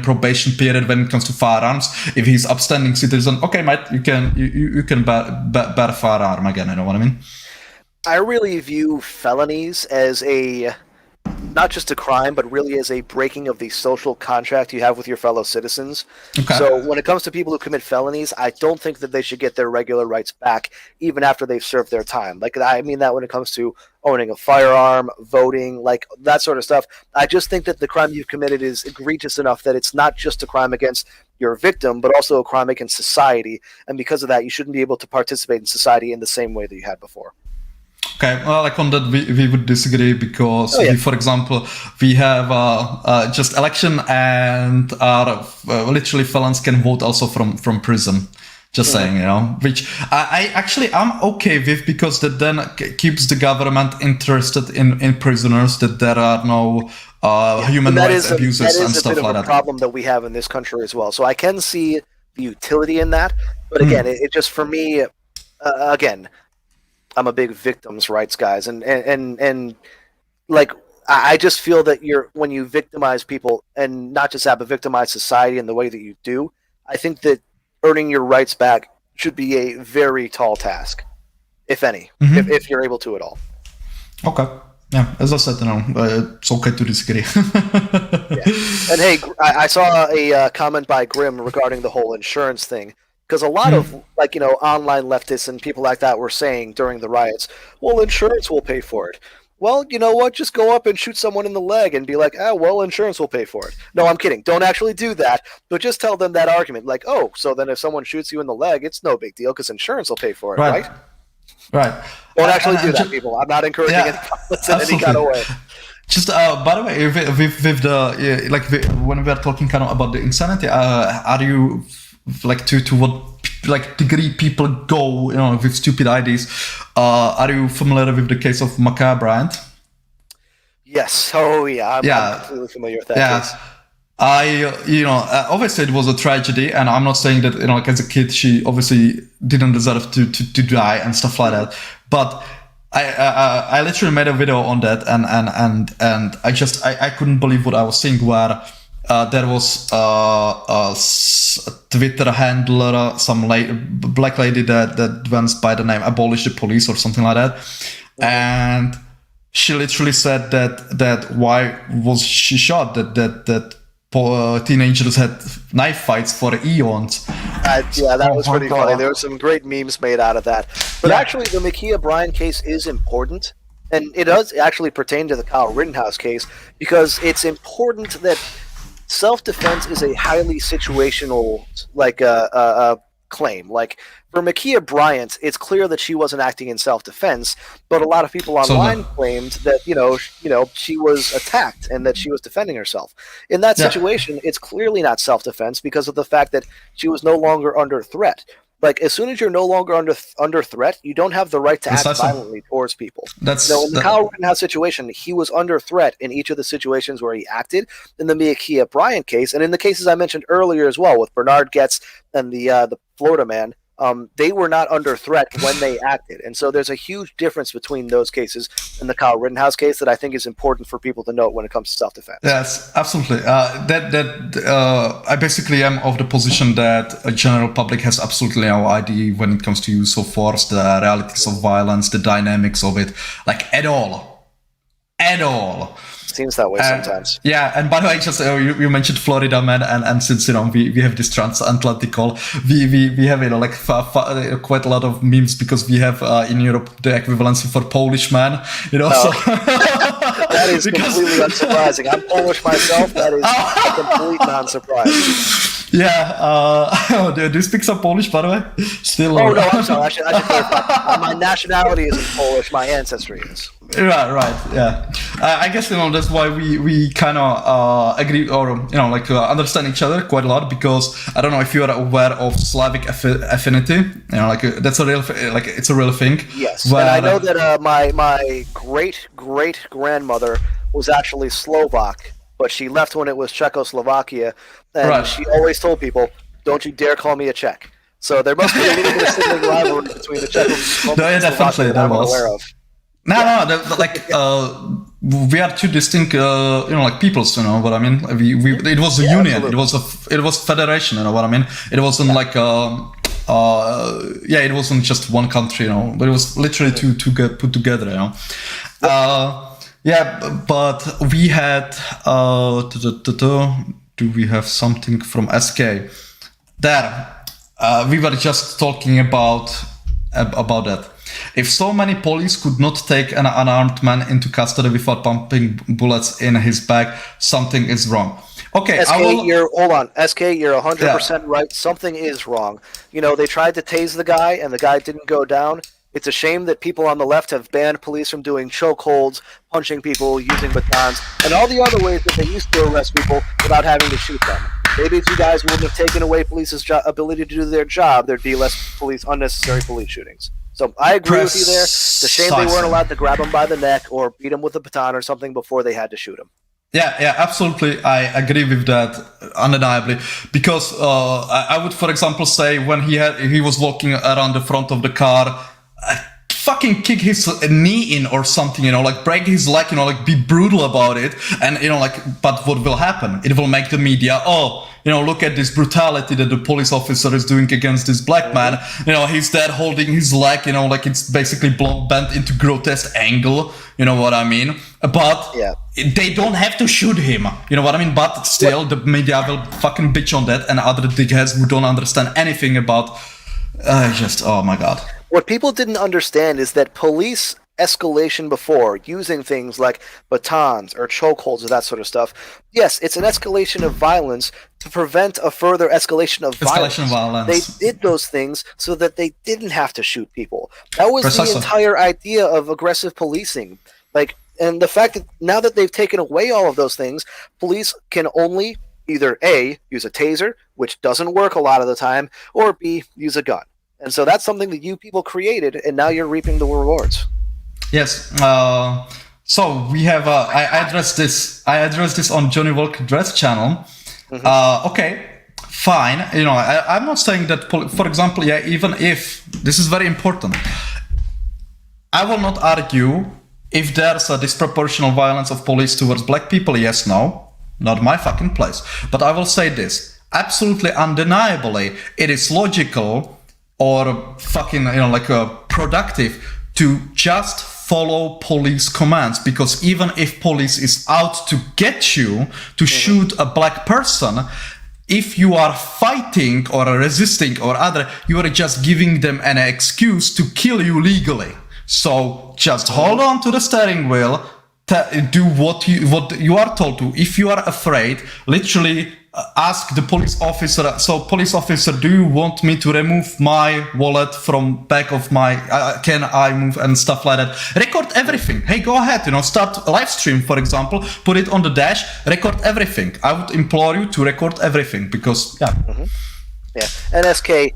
probation period when it comes to firearms. If he's upstanding citizen, okay, mate, you can bear a firearm again. You know what I mean? I really view felonies as not just a crime, but really as a breaking of the social contract you have with your fellow citizens. Okay. So when it comes to people who commit felonies, I don't think that they should get their regular rights back even after they've served their time. Like, I mean that when it comes to owning a firearm, voting, like that sort of stuff. I just think that the crime you've committed is egregious enough that it's not just a crime against your victim, but also a crime against society. And because of that, you shouldn't be able to participate in society in the same way that you had before. Okay, well, like on that, we would disagree because, for example, we have just election and literally felons can vote also from prison. Just saying, which I'm okay with, because that then keeps the government interested in prisoners, that there are no human rights abuses and stuff like that. That is a bit of a problem that we have in this country as well. So I can see the utility in that, but again, it just, for me, again, I'm a big victims' rights guys, and like I just feel that when you victimize people, and not just have a victimized society in the way that you do, I think that earning your rights back should be a very tall task, if any, if you're able to at all. Okay. Yeah, as I said, it's okay to disagree. And hey, I saw a comment by Grimm regarding the whole insurance thing. Because a lot of, online leftists and people like that were saying during the riots, well, insurance will pay for it. Well, you know what? Just go up and shoot someone in the leg and be like, well, insurance will pay for it. No, I'm kidding. Don't actually do that. But just tell them that argument. Like, oh, so then if someone shoots you in the leg, it's no big deal because insurance will pay for it, right? Right. Don't actually do that, people. I'm not encouraging any violence in any kind of way. Just by the way, with the when we are talking kind of about the insanity, are you to what degree people go with stupid ideas? Are you familiar with the case of Micaiah Bryant? Yes. Oh yeah. I'm completely familiar with that case. Obviously it was a tragedy, and I'm not saying that as a kid she obviously didn't deserve to die and stuff like that, but I literally made a video on that, and I couldn't believe what I was seeing, where there was a Twitter handler, some black lady that went by the name Abolish the Police or something like that, and she literally said that why was she shot, that teenagers had knife fights for eons. That was pretty funny. There were some great memes made out of that. But actually, the Micaiah Bryant case is important, and it does actually pertain to the Kyle Rittenhouse case, because it's important that self-defense is a highly situational, claim. Like for Ma'Khia Bryant, it's clear that she wasn't acting in self-defense, but a lot of people online claimed that she was attacked and that she was defending herself. In that situation, it's clearly not self-defense because of the fact that she was no longer under threat. Like as soon as you're no longer under threat, you don't have the right to act violently towards people. In the Kyle Rittenhouse situation, he was under threat in each of the situations where he acted. In the Ma'Khia Bryant case, and in the cases I mentioned earlier as well, with Bernard Getz and the Florida man, they were not under threat when they acted. And so there's a huge difference between those cases and the Kyle Rittenhouse case that I think is important for people to note when it comes to self-defense. Yes, absolutely. I basically am of the position that a general public has absolutely no idea when it comes to use of force, the realities of violence, the dynamics of it, like at all. Seems that way sometimes. Yeah, and by the way, just you mentioned Florida man, and since we have this transatlantic call, we have quite a lot of memes because we have in Europe the equivalency for Polish man, So that is completely unsurprising. I'm Polish myself. That is a complete non-surprise. Yeah. Do you speak some Polish, by the way? Still? Oh no, I'm sorry. I should clarify. My nationality isn't Polish. My ancestry is. Right. Yeah. I guess that's why we kind of agree or understand each other quite a lot, because I don't know if you are aware of Slavic affinity. That's a real it's a real thing. Yes, and I know that my great grandmother was actually Slovak, but she left when it was Czechoslovakia, and she always told people, "Don't you dare call me a Czech." So there must be a little bit of sibling rivalry between the Czechoslovakia and Slovakia that I'm aware of. No, we are two distinct, peoples. You know what I mean? It was a union. Absolutely. It was federation. You know what I mean? It wasn't it wasn't just one country. But it was literally two get put together. But we had. Do we have something from SK? There, we were just talking about that. If so many police could not take an unarmed man into custody without pumping bullets in his back, something is wrong. Okay, SK, hold on. SK, you're 100% right. Something is wrong. They tried to tase the guy, and the guy didn't go down. It's a shame that people on the left have banned police from doing chokeholds, punching people, using batons, and all the other ways that they used to arrest people without having to shoot them. Maybe if you guys wouldn't have taken away police's ability to do their job, there'd be less unnecessary police shootings. So I agree with you there. It's a shame they weren't allowed to grab him by the neck or beat him with a baton or something before they had to shoot him. Yeah, absolutely. I agree with that undeniably. Because I would, for example, say when he was walking around the front of the car, fucking kick his knee in or something, break his leg, be brutal about it. And, but what will happen? It will make the media, look at this brutality that the police officer is doing against this black man. He's there holding his leg, it's basically bent into grotesque angle. You know what I mean? But they don't have to shoot him. You know what I mean? But still, the media will fucking bitch on that, and other dickheads who don't understand anything about oh my God. What people didn't understand is that police escalation before, using things like batons or chokeholds or that sort of stuff, yes, it's an escalation of violence to prevent a further escalation of violence. They did those things so that they didn't have to shoot people. That was the entire idea of aggressive policing. And the fact that now that they've taken away all of those things, police can only either A, use a taser, which doesn't work a lot of the time, or B, use a gun. And so that's something that you people created, and now you're reaping the rewards. Yes. So we have. I addressed this on Johnny Walker Dress channel. Mm-hmm. Okay, fine. I'm not saying that. For example, even if this is very important, I will not argue if there's a disproportional violence of police towards black people. Yes, no, not my fucking place. But I will say this: absolutely, undeniably, it is logical or fucking productive to just follow police commands, because even if police is out to get you to shoot a black person, if you are fighting or resisting or other, you are just giving them an excuse to kill you legally. So just hold on to the steering wheel, do what you are told to. If you are afraid, literally ask the police officer. So, police officer, do you want me to remove my wallet from back of my? Can I move and stuff like that? Record everything. Hey, go ahead. Start a live stream, for example. Put it on the dash. Record everything. I would implore you to record everything because yeah. Mm-hmm. Yeah, and SK,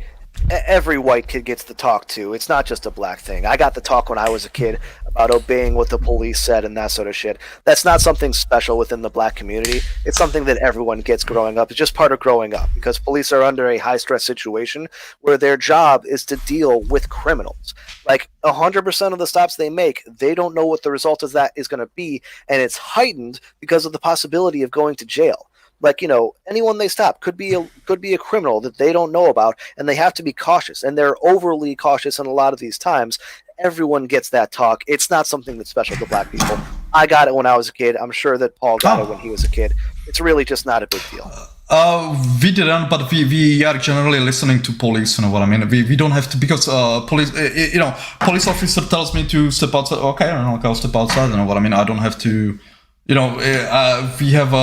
every white kid gets the talk too. It's not just a black thing. I got the talk when I was a kid about obeying what the police said and that sort of shit. That's not something special within the black community. It's something that everyone gets growing up. It's just part of growing up because police are under a high stress situation where their job is to deal with criminals. Like 100% of the stops they make, they don't know what the result of that is going to be, and it's heightened because of the possibility of going to jail. Like, anyone they stop could be a criminal that they don't know about, and they have to be cautious, and they're overly cautious in a lot of these times. Everyone gets that talk. It's not something that's special to black people. I got it when I was a kid. I'm sure that Paul got it when he was a kid. It's really just not a big deal. We didn't, but we are generally listening to police. You know what I mean? We don't have to, because police. Police officer tells me to step outside. Okay, I'll step outside. You know what I mean? I don't have to. We have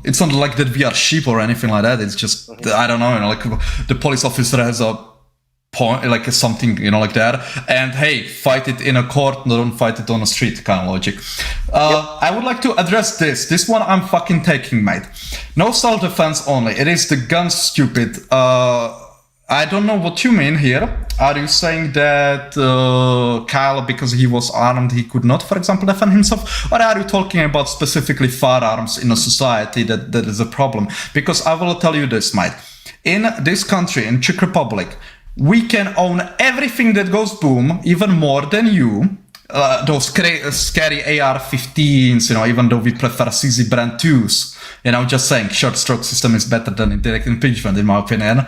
it's not like that we are sheep or anything like that. It's just I don't know, like the police officer has a point, like something, like that, and hey, fight it in a court, don't fight it on the street, kind of logic. I would like to address this one. I'm fucking taking, mate. No self-defense only. It is the guns, stupid. I don't know what you mean here. Are you saying that Kyle, because he was armed, he could not, for example, defend himself? Or are you talking about specifically firearms in a society that is a problem? Because I will tell you this, mate. In this country, in Czech Republic, we can own everything that goes boom, even more than you. Those scary AR-15s, even though we prefer CZ brand 2s. Just saying, short stroke system is better than indirect impeachment, in my opinion.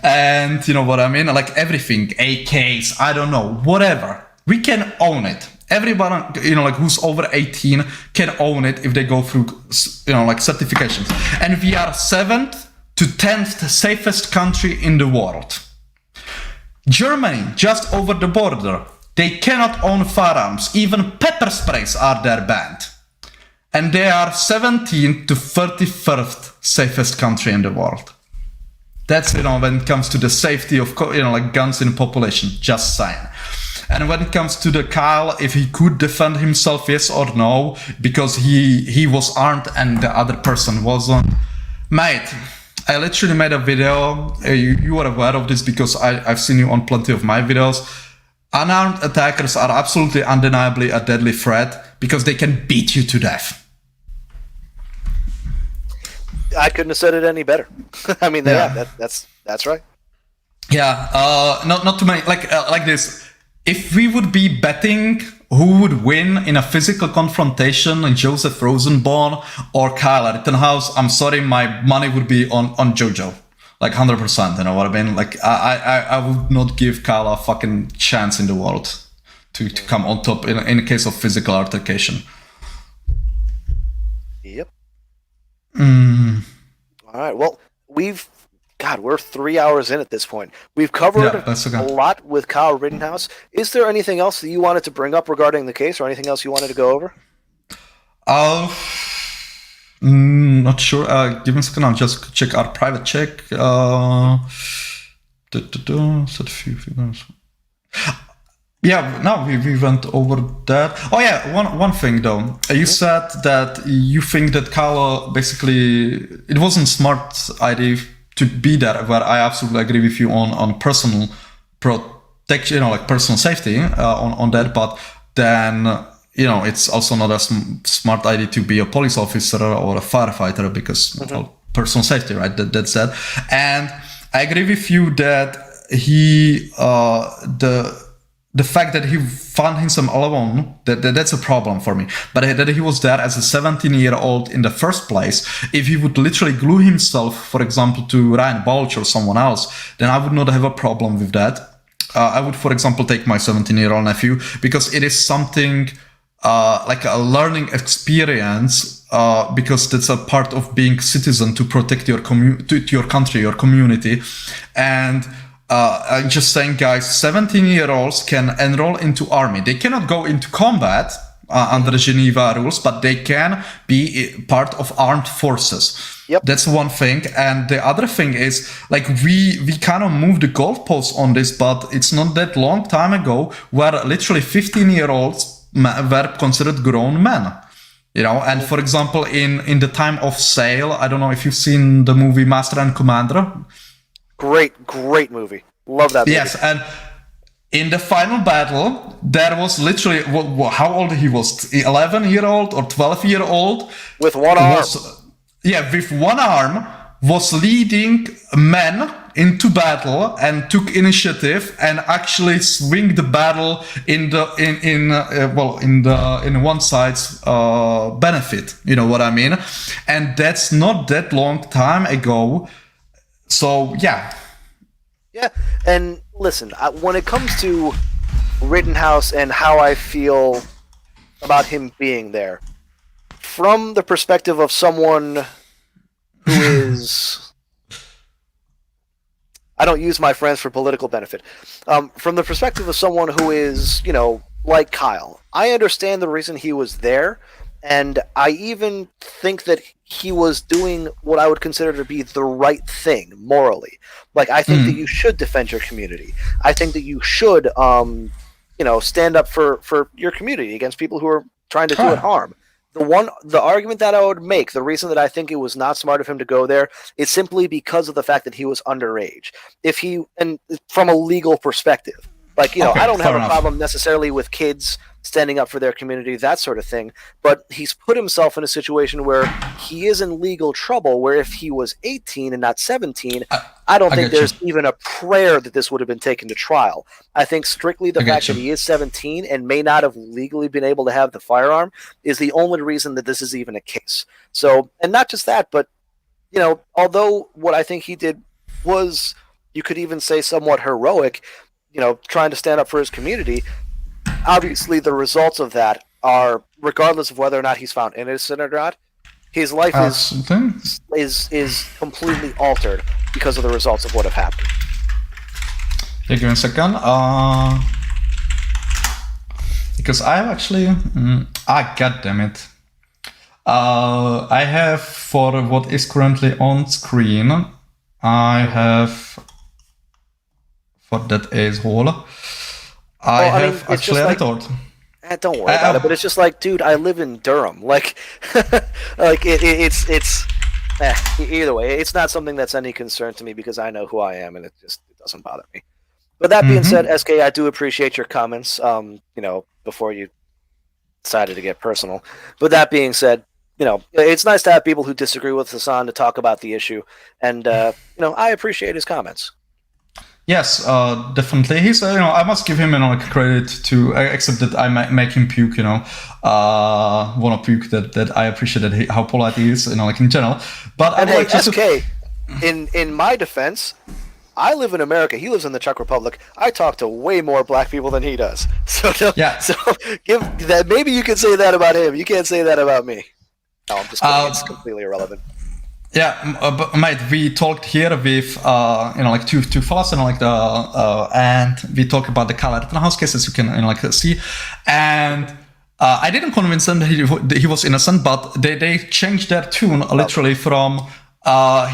And you know what I mean? Like everything, AKs, I don't know, whatever. We can own it. Everyone, who's over 18 can own it if they go through, certifications. And we are 7th to 10th safest country in the world. Germany, just over the border, they cannot own firearms. Even pepper sprays are there banned. And they are 17th to 31st safest country in the world. That's, when it comes to the safety of, guns in population, just saying. And when it comes to the Kyle, if he could defend himself, yes or no, because he was armed and the other person wasn't. Mate, I literally made a video. You are aware of this because I've seen you on plenty of my videos. Unarmed attackers are absolutely undeniably a deadly threat because they can beat you to death. I couldn't have said it any better. I mean, that's right. Yeah, not too many like this. If we would be betting who would win in a physical confrontation, Joseph Rosenbaum or Kyle Rittenhouse, I'm sorry, my money would be on Jojo. Like 100%, you know what I mean? Like I would not give Kyle a fucking chance in the world to come on top in a case of physical altercation. Yep. All right. Well, we're 3 hours in at this point. We've covered a lot with Kyle Rittenhouse. Is there anything else that you wanted to bring up regarding the case, or anything else you wanted to go over? Not sure. Give me a second. I'll just check our private check. Set a few figures. Yeah, no, we went over that. Oh yeah, one thing though. You said that you think that Kyle basically it wasn't smart idea to be there. Where I absolutely agree with you on personal protection, like personal safety on that. But then it's also not a smart idea to be a police officer or a firefighter because personal safety, right? That's that. And I agree with you that he the fact that he found himself alone, that's a problem for me. But that he was there as a 17-year-old in the first place, if he would literally glue himself, for example, to Ryan Balch or someone else, then I would not have a problem with that. I would, for example, take my 17-year-old nephew because it is something like a learning experience because that's a part of being citizen to protect your your country, your community. And I'm just saying, guys, 17-year-olds can enroll into army. They cannot go into combat. under the Geneva rules, but they can be part of armed forces. Yep. That's one thing. And the other thing is, like, we kind of moved the goalposts on this, but it's not that long time ago where literally 15-year-olds were considered grown men. You know, and for example, in the time of Sale, I don't know if you've seen the movie Master and Commander. Great movie. Love that movie. Yes, and in the final battle, there was literally, how old he was? 11-year-old or 12-year-old? With one arm. With one arm, was leading men into battle and took initiative and actually swing the battle in one side's benefit. You know what I mean? And that's not that long time ago. So yeah. Yeah, and listen, when it comes to Rittenhouse and how I feel about him being there, from the perspective of someone who is... I don't use my friends for political benefit. From the perspective of someone who is, you know, like Kyle, I understand the reason he was there, and I even think that he was doing what I would consider to be the right thing morally. Like, I think that you should defend your community. I think that you should, stand up for your community against people who are trying to do it harm. The argument that I would make, the reason that I think it was not smart of him to go there, is simply because of the fact that he was underage. And from a legal perspective, like, you know, I don't have a problem necessarily with kids standing up for their community, that sort of thing, but he's put himself in a situation where he is in legal trouble, where if he was 18 and not 17, I don't think there's even a prayer that this would have been taken to trial. I think strictly the fact that he is 17 and may not have legally been able to have the firearm is the only reason that this is even a case. So, and not just that, but, you know, although what I think he did was, you could even say, somewhat heroic, you know, trying to stand up for his community, obviously the results of that are, regardless of whether or not he's found innocent or not, his life is completely altered because of the results of what have happened. Yeah, give me a second. Because I have actually... God damn it. I have, for what is currently on screen, I have... For that asshole, I have actually a retort. Don't worry about it, but it's just like, dude, I live in Durham. Like, either way, it's not something that's any concern to me because I know who I am, and it doesn't bother me. But that being said, SK, I do appreciate your comments. Before you decided to get personal. But that being said, you know, it's nice to have people who disagree with us on to talk about the issue, and I appreciate his comments. Yes, definitely. He's, I must give him, credit to, except that I make him puke, want to puke, that I appreciate how polite he is, in general. But and hey, SK, in my defense, I live in America. He lives in the Czech Republic. I talk to way more black people than he does. So give that. Maybe you can say that about him. You can't say that about me. No, I'm just kidding. It's completely irrelevant. Yeah, but mate, we talked here with two fellas, and we talk about the Kyle Rittenhouse case, as you can see, and I didn't convince them that he was innocent, but they changed their tune literally from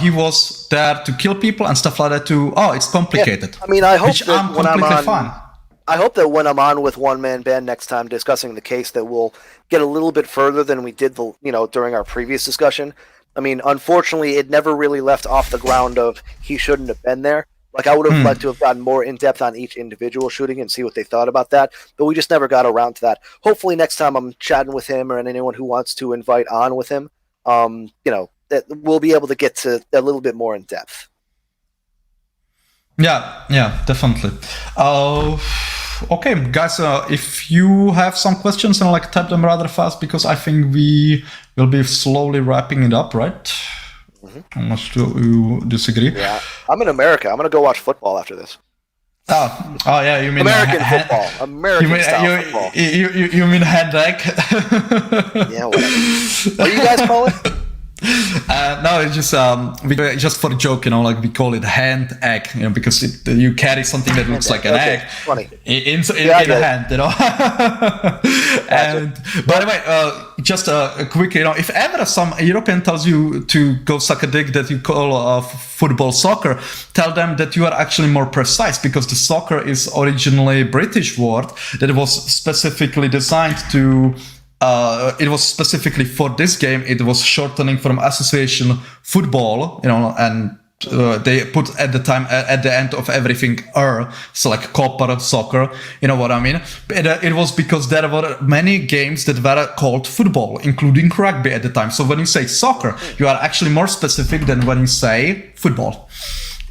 he was there to kill people and stuff like that to it's complicated. Yeah. I mean, I hope that I'm completely fine. I hope that when I'm on with One Man Band next time discussing the case, that we'll get a little bit further than we did during our previous discussion. I mean, unfortunately, it never really left off the ground of he shouldn't have been there. Like, I would have liked to have gotten more in-depth on each individual shooting and see what they thought about that, but we just never got around to that. Hopefully next time I'm chatting with him or anyone who wants to invite on with him, that we'll be able to get to a little bit more in-depth. Yeah, definitely. Okay, guys, if you have some questions, type them rather fast, because I think we will be slowly wrapping it up, right? Mm-hmm. Unless you disagree. Yeah, I'm in America. I'm going to go watch football after this. Oh yeah, you mean American football. American style football. You mean hand deck? Yeah, whatever. What do you guys call it? No, it's just for a joke, like we call it hand egg, because you carry something that looks like an egg funny. in a hand, And by the way, just a quick, if ever some European tells you to go suck a dick that you call football soccer, tell them that you are actually more precise, because the soccer is originally a British word that was specifically designed to. It was specifically for this game. It was shortening from association football, and they put at the time at the end of everything so like copper soccer. You know what I mean? It was because there were many games that were called football, including rugby at the time. So when you say soccer, you are actually more specific than when you say football.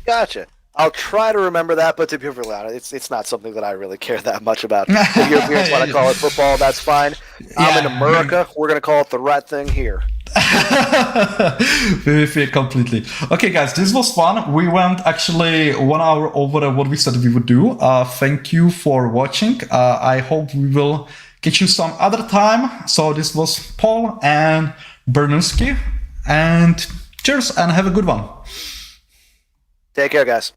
Gotcha. I'll try to remember that, but to be perfectly honest, it's not something that I really care that much about. If Europeans want to call it football, that's fine. I'm in America. We're going to call it the right thing here. We feel completely. Okay, guys, this was fun. We went actually 1 hour over what we said we would do. Thank you for watching. I hope we will get you some other time. So this was Paul and Bernooski. And cheers and have a good one. Take care, guys.